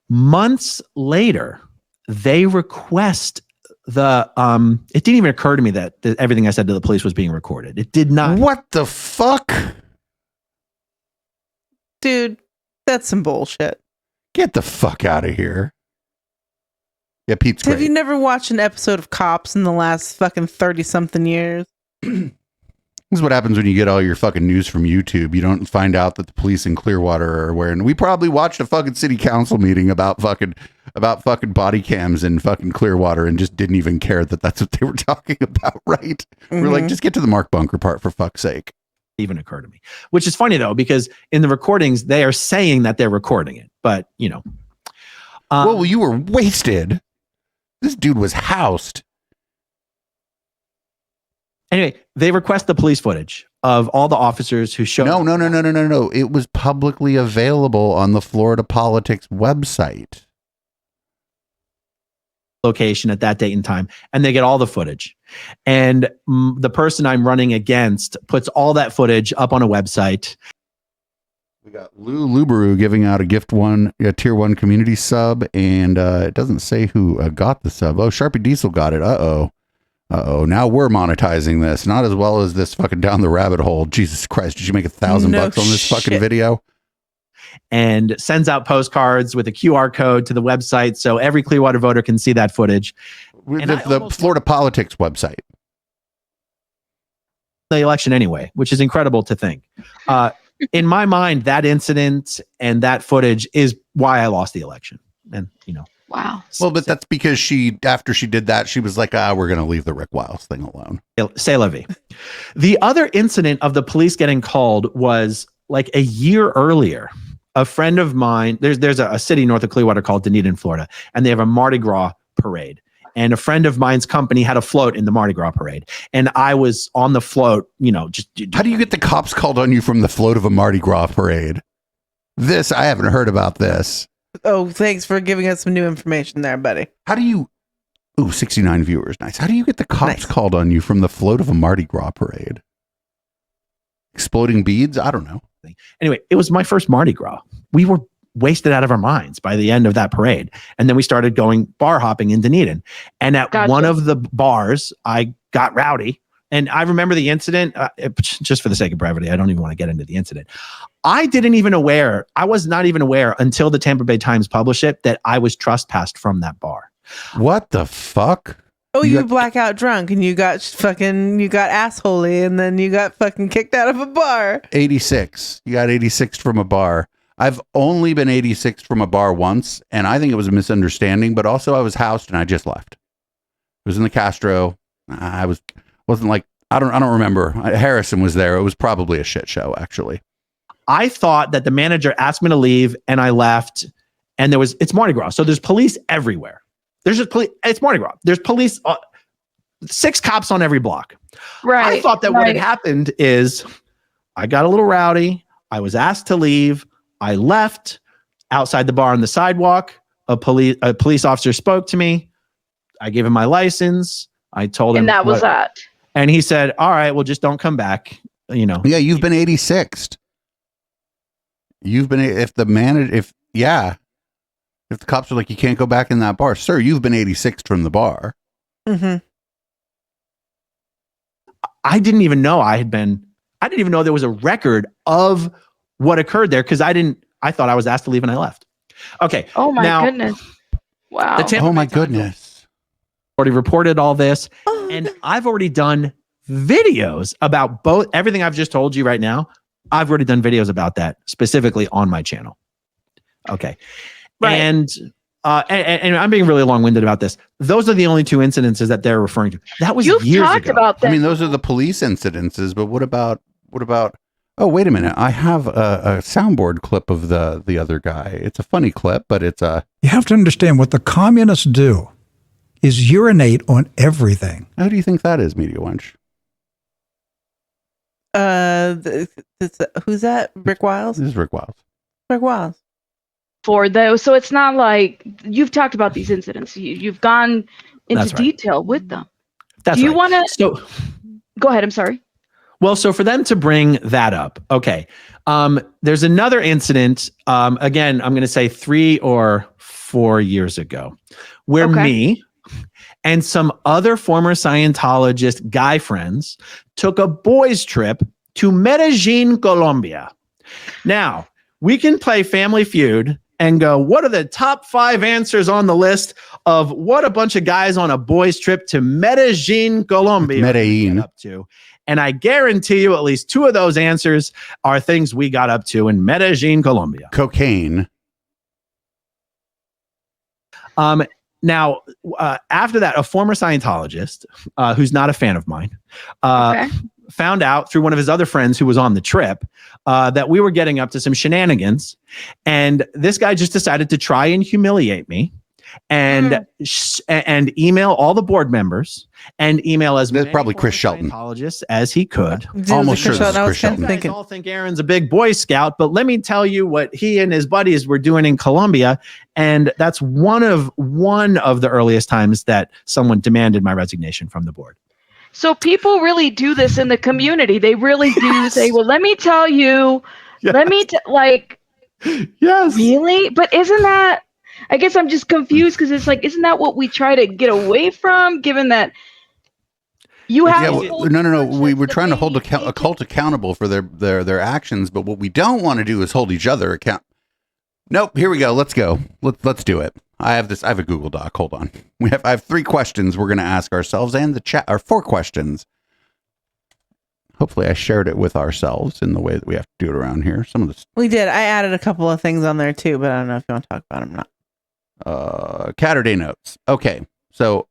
Speaker 5: Months later, they request the it didn't even occur to me that everything I said to the police was being recorded. It did not.
Speaker 3: What the fuck?
Speaker 4: Dude, that's some bullshit.
Speaker 3: Get the fuck out of here. Yeah, Pete's
Speaker 4: Have
Speaker 3: great.
Speaker 4: you never watched an episode of Cops in the last fucking 30-something years?
Speaker 3: This is what happens when you get all your fucking news from YouTube. You don't find out that the police in Clearwater are aware. And we probably watched a fucking city council meeting about fucking body cams in fucking Clearwater and just didn't even care that that's what they were talking about, right? We're like, just get to the Mark Bunker part for fuck's sake.
Speaker 5: Even occur to me, which is funny though, because in the recordings, they are saying that they're recording it, but you know.
Speaker 3: Well, you were wasted. This dude was housed.
Speaker 5: Anyway, they request the police footage of all the officers who showed up.
Speaker 3: No. It was publicly available on the Florida Politics website.
Speaker 5: Location at that date and time, and they get all the footage. And the person I'm running against puts all that footage up on a website.
Speaker 3: We got Lou Lubaru giving out a tier 1 community sub, and it doesn't say who got the sub. Oh, Sharpie Diesel got it. Uh-oh. Uh-oh, now we're monetizing this. Not as well as this fucking down the rabbit hole. Jesus Christ, did you make $1,000 bucks on this fucking video?
Speaker 5: And sends out postcards with a QR code to the website so every Clearwater voter can see that footage. And
Speaker 3: The Florida Politics website.
Speaker 5: The election anyway, which is incredible to think. In my mind, that incident and that footage is why I lost the election. And,
Speaker 1: Wow.
Speaker 3: Well, but that's because after she did that, she was like, we're going to leave the Rick Wiles thing alone.
Speaker 5: C'est la vie. The other incident of the police getting called was like a year earlier. A friend of mine, there's a city north of Clearwater called Dunedin, Florida, and they have a Mardi Gras parade. And a friend of mine's company had a float in the Mardi Gras parade. And I was on the float, just...
Speaker 3: How do you get the cops called on you from the float of a Mardi Gras parade? I haven't heard about this.
Speaker 4: Oh, thanks for giving us some new information there, buddy.
Speaker 3: How do you... Ooh, 69 viewers. Nice. How do you get the cops called on you from the float of a Mardi Gras parade? Exploding beads? I don't know.
Speaker 5: Anyway, it was my first Mardi Gras. We were wasted out of our minds by the end of that parade. And then we started going bar hopping in Dunedin. And at one of the bars, I got rowdy. And I remember the incident, just for the sake of brevity, I don't even want to get into the incident. I was not even aware until the Tampa Bay Times published it that I was trespassed from that bar.
Speaker 3: What the fuck?
Speaker 4: Oh, you blackout drunk and you got assholey and then you got fucking kicked out of a bar.
Speaker 3: 86. You got 86 from a bar. I've only been 86 from a bar once, and I think it was a misunderstanding, but also I was housed and I just left. It was in the Castro. Wasn't like, I don't remember. Harrison was there. It was probably a shit show, actually.
Speaker 5: I thought that the manager asked me to leave and I left, and it's Mardi Gras. So there's police everywhere. It's Mardi Gras. There's police, 6 cops on every block.
Speaker 1: Right.
Speaker 5: I thought that what had happened is I got a little rowdy. I was asked to leave. I left outside the bar on the sidewalk. A police officer spoke to me. I gave him my license. I told him.
Speaker 1: And that was that.
Speaker 5: And he said, all right, well, just don't come back.
Speaker 3: Yeah, you've been 86'd. If the cops are like, you can't go back in that bar, sir, you've been 86'd from the bar.
Speaker 4: Mm-hmm.
Speaker 5: I didn't even know there was a record of what occurred there because I thought I was asked to leave and I left. Okay.
Speaker 1: Oh my goodness. Wow.
Speaker 3: Oh my goodness.
Speaker 5: Already reported all this, and I've already done videos about everything I've just told you right now. I've already done videos about that specifically on my channel. Okay. Right. And I'm being really long-winded about this. Those are the only 2 incidences that they're referring to. That was years ago. You've talked
Speaker 1: about that.
Speaker 3: I mean, those are the police incidences, but what about, oh, wait a minute. I have a soundboard clip of the other guy. It's a funny clip, but it's a...
Speaker 7: You have to understand what the communists do is urinate on everything.
Speaker 3: How do you think that is, Media Wench?
Speaker 4: Who's that? Rick Wiles?
Speaker 3: This is Rick Wiles.
Speaker 4: Rick Wiles.
Speaker 1: For those, so it's not like you've talked about these incidents. You've gone into detail with them.
Speaker 5: That's
Speaker 1: do you want to?
Speaker 5: So,
Speaker 1: go ahead. I'm sorry.
Speaker 5: Well, so for them to bring that up, okay. There's another incident. Again, I'm going to say 3 or 4 years ago, where me and some other former Scientologist guy friends took a boys' trip to Medellin, Colombia. Now, we can play Family Feud and go, what are the top 5 answers on the list of what a bunch of guys on a boys' trip to Medellin, Colombia get up to? And I guarantee you at least 2 of those answers are things we got up to in Medellin, Colombia.
Speaker 3: Cocaine.
Speaker 5: Now, after that, a former Scientologist, who's not a fan of mine, found out through one of his other friends who was on the trip that we were getting up to some shenanigans. And this guy just decided to try and humiliate me and email all the board members and email as many
Speaker 3: probably Chris Shelton
Speaker 5: Scientologists as he could.
Speaker 3: Almost sure this is Chris Shelton.
Speaker 5: You guys all think Aaron's a big Boy Scout, but let me tell you what he and his buddies were doing in Colombia, and that's one of the earliest times that someone demanded my resignation from the board.
Speaker 1: So people really do this in the community. They really do say, well, let me tell you,
Speaker 5: yes,
Speaker 1: really? But isn't that, I guess I'm just confused because it's like, isn't that what we try to get away from, given that You have
Speaker 3: Yeah,
Speaker 1: to
Speaker 3: well,
Speaker 1: hold
Speaker 3: no.
Speaker 1: your
Speaker 3: We were
Speaker 1: friendships
Speaker 3: trying to
Speaker 1: that
Speaker 3: hold
Speaker 1: they
Speaker 3: a cult accountable for their actions, but what we don't want to do is hold each other account. Nope. Here we go. Let's go. Let's do it. I have a Google Doc. Hold on. I have 3 questions we're going to ask ourselves and the chat, or 4 questions. Hopefully I shared it with ourselves in the way that we have to do it around here. Some of this.
Speaker 4: We did. I added a couple of things on there too, but I don't know if you want to talk about them or not.
Speaker 3: Catterday notes. Okay. So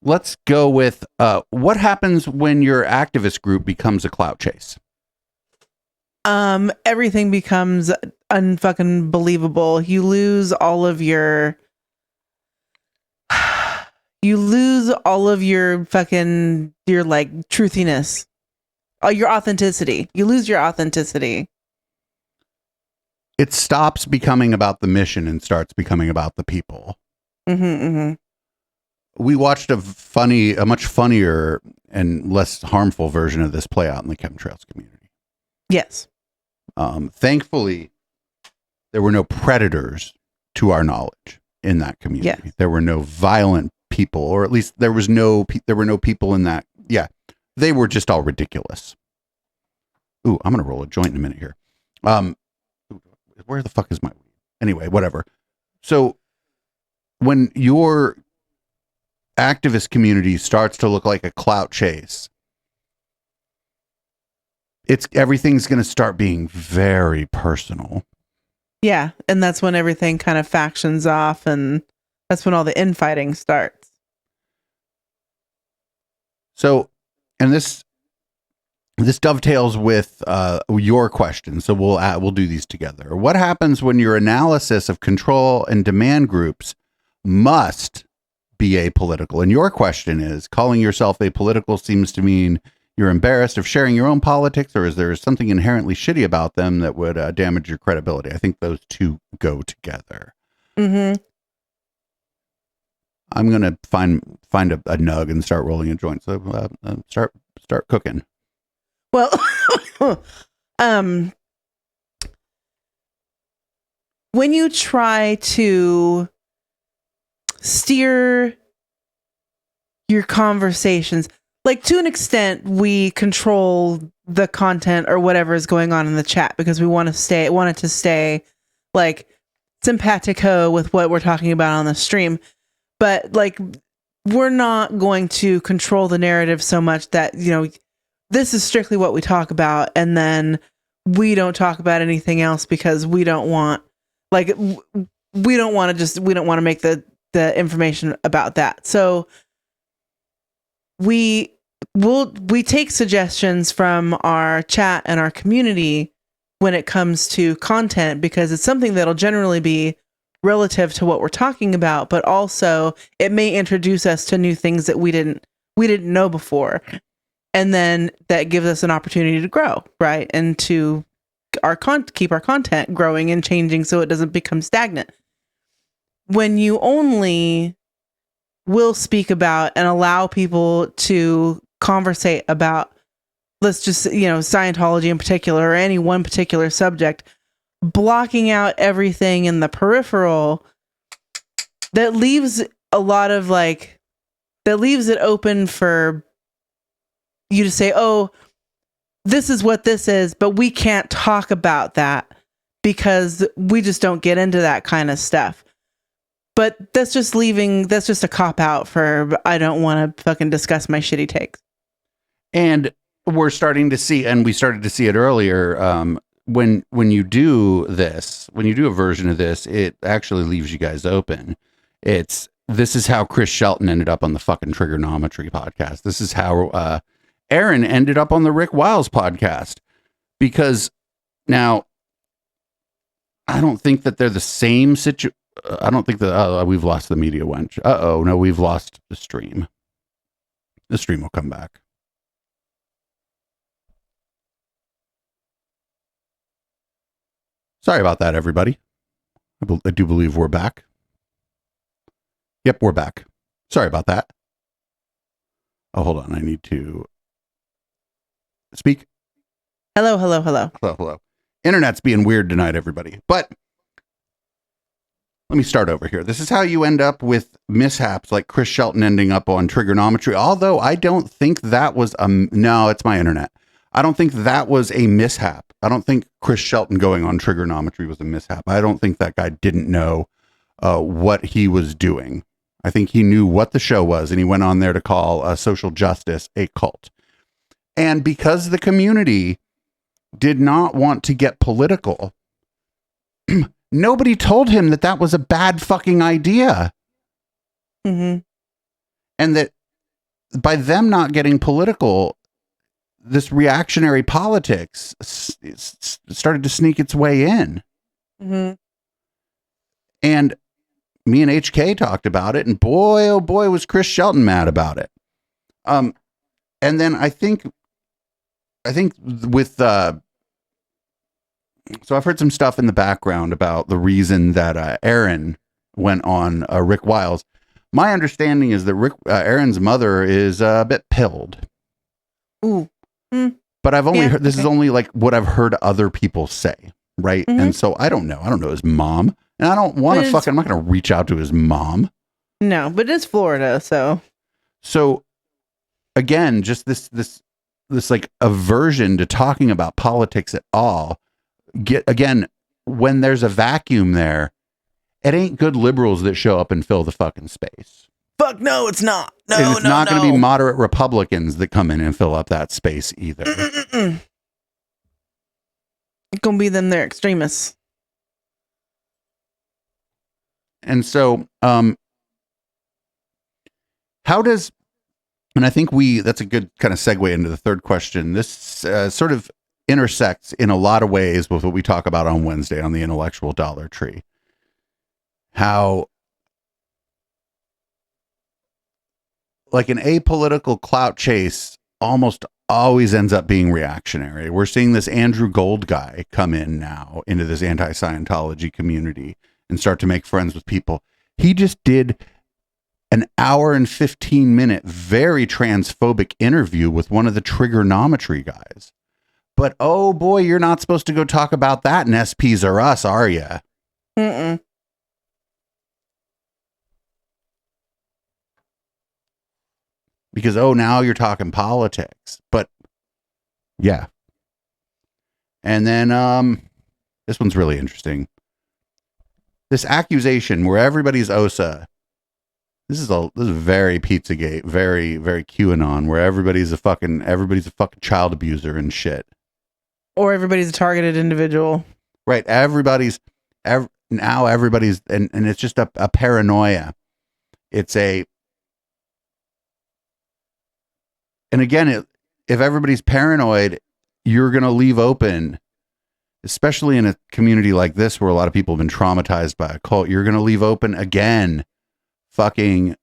Speaker 3: let's go with what happens when your activist group becomes a clout chase?
Speaker 4: Everything becomes unfucking believable. You lose all of your fucking your like truthiness. Your authenticity. You lose your authenticity.
Speaker 3: It stops becoming about the mission and starts becoming about the people. We watched a much funnier and less harmful version of this play out in the chemtrails community.
Speaker 4: Yes.
Speaker 3: Thankfully, there were no predators to our knowledge in that community.
Speaker 4: Yes.
Speaker 3: There were no violent people, or at least there were no people in that. Yeah, they were just all ridiculous. Ooh, I'm gonna roll a joint in a minute here. Where the fuck is my? Anyway, whatever. So when your activist community starts to look like a clout chase, everything's going to start being very personal.
Speaker 4: Yeah, and that's when everything kind of factions off, and that's when all the infighting starts.
Speaker 3: So, and this dovetails with your question. So we'll do these together. What happens when your analysis of control and demand groups must be apolitical? And your question is, calling yourself apolitical seems to mean you're embarrassed of sharing your own politics, or is there something inherently shitty about them that would damage your credibility? I think those two go together.
Speaker 4: Mm-hmm.
Speaker 3: I'm gonna find a nug and start rolling a joint. So start cooking.
Speaker 4: Well, when you try to steer your conversations, like to an extent, we control the content or whatever is going on in the chat because we want it to stay like simpatico with what we're talking about on the stream. But like, we're not going to control the narrative so much that, this is strictly what we talk about, and then we don't talk about anything else because we don't want to make the information about that. So we take suggestions from our chat and our community when it comes to content, because it's something that'll generally be relative to what we're talking about, but also it may introduce us to new things that we didn't know before. And then that gives us an opportunity to grow, right? And to keep our content growing and changing so it doesn't become stagnant. When you only will speak about and allow people to conversate about, let's just, Scientology in particular, or any one particular subject, blocking out everything in the peripheral, that leaves it open for you to say, oh, this is what this is, but we can't talk about that because we just don't get into that kind of stuff. But that's just a cop out for, I don't want to fucking discuss my shitty takes. And
Speaker 3: we're starting to see, and we started to see it earlier, when you do a version of this, it actually leaves you guys open. This is how Chris Shelton ended up on the fucking Trigonometry podcast. This is how Aaron ended up on the Rick Wiles podcast, because now I don't think that they're the same situation. I don't think that we've lost the media wench. No, we've lost the stream. The stream will come back. Sorry about that, everybody. I do believe we're back. Yep, we're back. Sorry about that. Oh, hold on. I need to speak.
Speaker 4: Hello.
Speaker 3: Internet's being weird tonight, everybody. But let me start over here. This is how you end up with mishaps like Chris Shelton ending up on trigonometry. Although I don't think that was no, it's my internet. I don't think that was a mishap. I don't think Chris Shelton going on trigonometry was a mishap. I don't think that guy didn't know what he was doing. I think he knew what the show was, and he went on there to call social justice a cult. And because the community did not want to get political, nobody told him that that was a bad fucking idea.
Speaker 4: Mm-hmm.
Speaker 3: And that by them not getting political, this reactionary politics started to sneak its way in.
Speaker 4: Mm-hmm.
Speaker 3: And me and HK talked about it, and boy, oh boy, was Chris Shelton mad about it. And then I think with, so I've heard some stuff in the background about the reason that Aaron went on Rick Wiles. My understanding is that Aaron's mother is a bit pilled.
Speaker 4: Ooh. Mm.
Speaker 3: But I've only heard, this is
Speaker 4: okay.
Speaker 3: only like what I've heard other people say, right?
Speaker 4: Mhm.
Speaker 3: And so I don't know his mom, and I don't want to
Speaker 4: But
Speaker 3: I'm not going to reach out to his mom.
Speaker 4: No, but it's Florida, so.
Speaker 3: So again, just this like aversion to talking about politics at all. Again, when there's a vacuum there, it ain't good liberals that show up and fill the fucking space.
Speaker 4: Fuck no, it's not. No,
Speaker 3: And it's
Speaker 4: no,
Speaker 3: not
Speaker 4: no.
Speaker 3: going to be moderate Republicans that come in and fill up that space either.
Speaker 4: Mm-mm-mm. It's gonna be them. They're extremists.
Speaker 3: And so, how does, and I think that's a good kind of segue into the third question. This sort of intersects in a lot of ways with what we talk about on Wednesday on the intellectual Dollar Tree. How, like, an apolitical clout chase almost always ends up being reactionary. We're seeing this Andrew Gold guy come in now into this anti-Scientology community and start to make friends with people. He just did an hour and 15-minute, very transphobic interview with one of the trigonometry guys. But oh boy, you're not supposed to go talk about that in SPs or Us, are you?
Speaker 4: Mm-mm.
Speaker 3: Because, oh, now you're talking politics. But yeah. And then this one's really interesting. This accusation where everybody's OSA. This is very Pizzagate, very, very QAnon, where everybody's a fucking child abuser and shit.
Speaker 4: Or everybody's a targeted individual.
Speaker 3: Right. Now everybody's, and it's just a paranoia. It's and again, if everybody's paranoid, you're going to leave open, especially in a community like this where a lot of people have been traumatized by a cult, you're going to leave open again fucking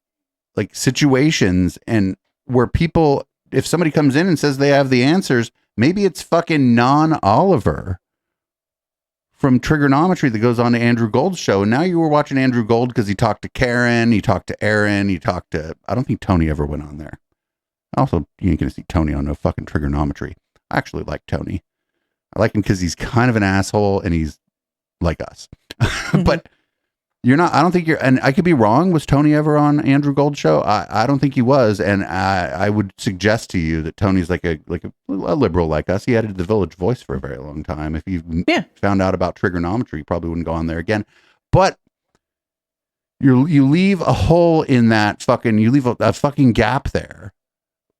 Speaker 3: like situations and where people, if somebody comes in and says they have the answers, maybe it's fucking non-Oliver from trigonometry that goes on to Andrew Gold's show. And now you were watching Andrew Gold because he talked to Karen, he talked to Aaron, he talked to, I don't think Tony ever went on there. Also, you ain't gonna see Tony on no fucking trigonometry. I actually like Tony. I like him because he's kind of an asshole and he's like us. But you're not, I don't think and I could be wrong. Was Tony ever on Andrew Gold's show? I don't think he was. And I would suggest to you that Tony's like a liberal like us. He edited the Village Voice for a very long time. If you found out about trigonometry, you probably wouldn't go on there again. But you leave a hole in that fucking, you leave a fucking gap there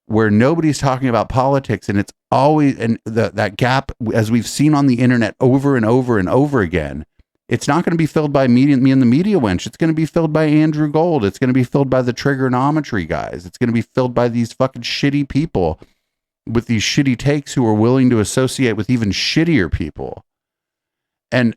Speaker 3: where nobody's talking about politics, and it's always, and that gap, as we've seen on the internet over and over and over again, it's not going to be filled by me and the media wench. It's going to be filled by Andrew Gold. It's going to be filled by the trigonometry guys. It's going to be filled by these fucking shitty people with these shitty takes who are willing to associate with even shittier people. And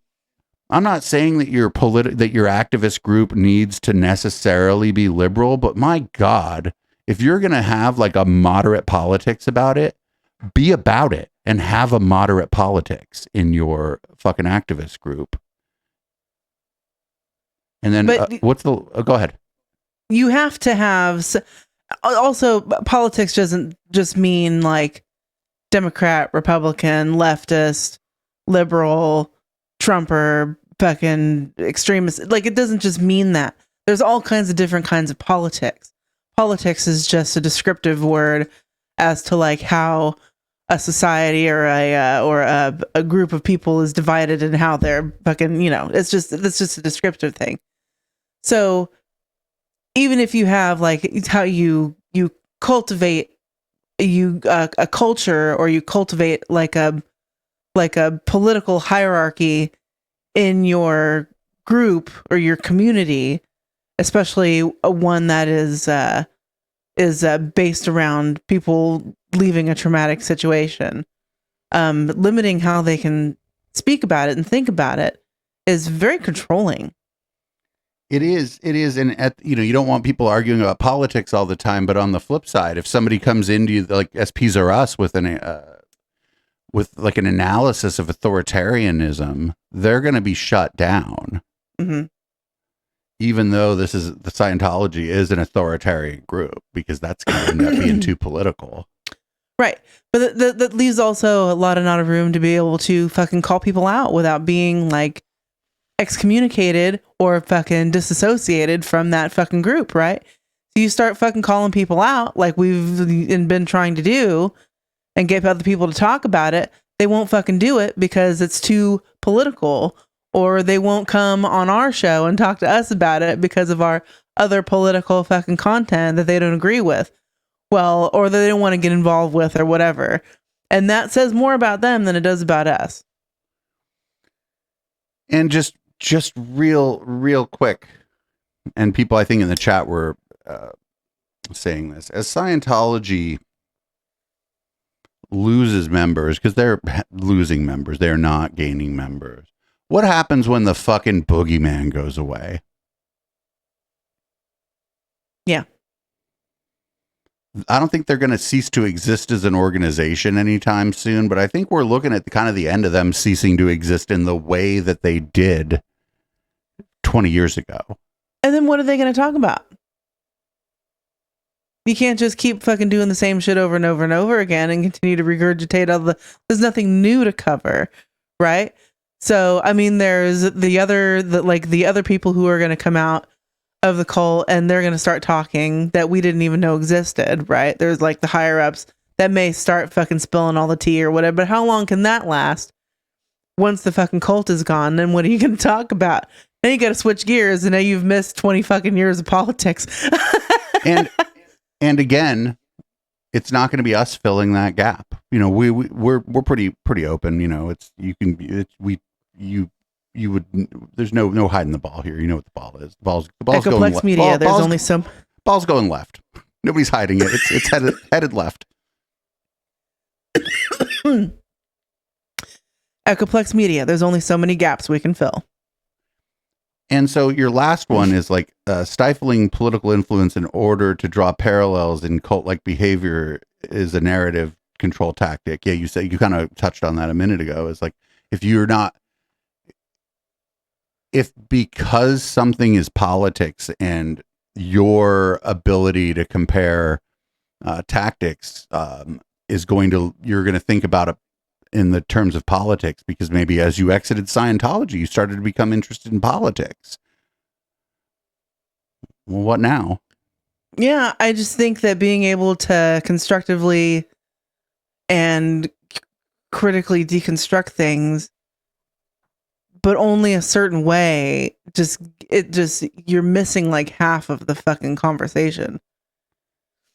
Speaker 3: I'm not saying that your activist group needs to necessarily be liberal, but my God, if you're going to have like a moderate politics about it, be about it and have a moderate politics in your fucking activist group. And then go ahead.
Speaker 4: You have to have, also politics doesn't just mean like Democrat, Republican, leftist, liberal, Trumper, fucking extremist. Like, it doesn't just mean that. There's all kinds of different kinds of politics. Politics is just a descriptive word as to like how a society or a group of people is divided and how they're fucking, it's just a descriptive thing. So even if you have like how you cultivate a culture, or you cultivate like a political hierarchy in your group or your community, especially one that is based around people leaving a traumatic situation, limiting how they can speak about it and think about it is very controlling.
Speaker 3: It is, and you don't want people arguing about politics all the time. But on the flip side, if somebody comes into you like SPs or us with an analysis of authoritarianism, they're going to be shut down.
Speaker 4: Mm-hmm.
Speaker 3: Even though the Scientology is an authoritarian group, because that's going to end up being too political.
Speaker 4: Right. But that leaves also a lot of room to be able to fucking call people out without being like excommunicated or fucking disassociated from that fucking group, right? So you start fucking calling people out like we've been trying to do and get other people to talk about it. They won't fucking do it because it's too political, or they won't come on our show and talk to us about it because of our other political fucking content that they don't agree with. Well, or that they don't want to get involved with or whatever. And that says more about them than it does about us.
Speaker 3: And just real quick, and people I think in the chat were saying this, as Scientology loses members, because they're losing members, they're not gaining members. What happens when the fucking boogeyman goes away?
Speaker 4: Yeah.
Speaker 3: I don't think they're going to cease to exist as an organization anytime soon, but I think we're looking at kind of the end of them ceasing to exist in the way that they did 20 years ago.
Speaker 4: And then what are they going to talk about? You can't just keep fucking doing the same shit over and over and over again and continue to regurgitate there's nothing new to cover, right? So, I mean, there's the other people who are going to come out of the cult and they're going to start talking that we didn't even know existed, right? There's like the higher ups that may start fucking spilling all the tea or whatever, but how long can that last? Once the fucking cult is gone, then what are you going to talk about? Then you got to switch gears, and now you've missed 20 fucking years of politics.
Speaker 3: and again, it's not going to be us filling that gap. We're pretty open. You would. There's no hiding the ball here. You know what the ball is. The ball's going left.
Speaker 4: Media. There's only some.
Speaker 3: Ball's going left. Nobody's hiding it. It's headed left.
Speaker 4: Echoplex Media. There's only so many gaps we can fill.
Speaker 3: And so your last one is like stifling political influence in order to draw parallels in cult-like behavior is a narrative control tactic. Yeah, you kind of touched on that a minute ago. It's like if because something is politics and your ability to compare tactics you're going to think about it in the terms of politics, because maybe as you exited Scientology, you started to become interested in politics. Well, what now?
Speaker 4: Yeah, I just think that being able to constructively and critically deconstruct things, but only a certain way, you're missing like half of the fucking conversation.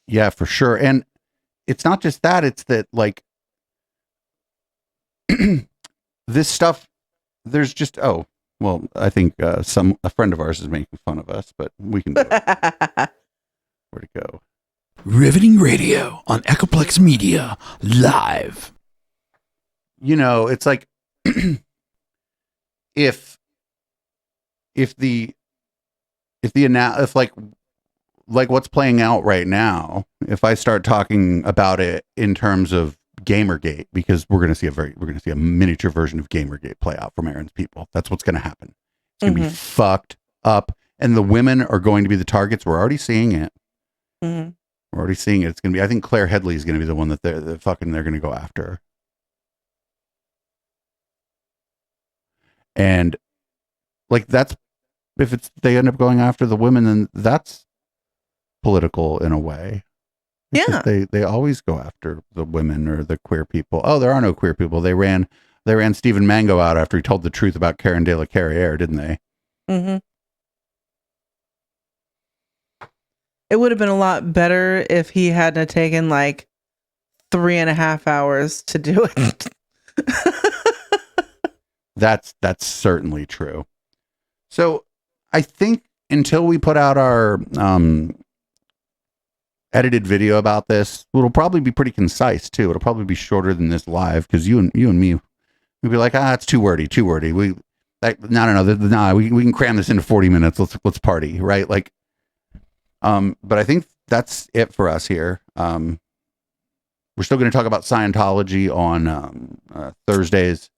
Speaker 3: Yeah, for sure. And it's not just that, it's that like this stuff, there's just, I think a friend of ours is making fun of us, but we can do it. Where'd it go?
Speaker 2: Riveting Radio on Echoplex Media live.
Speaker 3: It's like if what's playing out right now, if I start talking about it in terms of Gamergate, because we're going to see a miniature version of Gamergate play out from Aaron's people. That's what's going to happen. It's going to be fucked up, and the women are going to be the targets. We're already seeing it.
Speaker 4: Mm-hmm.
Speaker 3: We're already seeing it. It's going to be. I think Claire Headley is going to be the one that they're going to go after. And like that's if it's they end up going after the women, then that's political in a way. Because they always go after the women or the queer people. Oh, there are no queer people. They ran Stephen Mango out after he told the truth about Karen de la Carriere, didn't they?
Speaker 4: Mm-hmm. It would have been a lot better if he hadn't taken like 3.5 hours to do it.
Speaker 3: That's certainly true. So I think until we put out our edited video about this, it'll probably be pretty concise too. It'll probably be shorter than this live because you and me, we'd be like, it's too wordy. We we can cram this into 40 minutes. Let's party, right? Like, but I think that's it for us here. We're still going to talk about Scientology on Thursdays,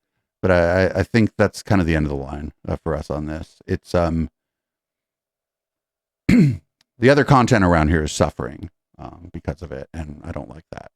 Speaker 3: but I think that's kind of the end of the line for us on this. It's the other content around here is suffering because of it, and I don't like that.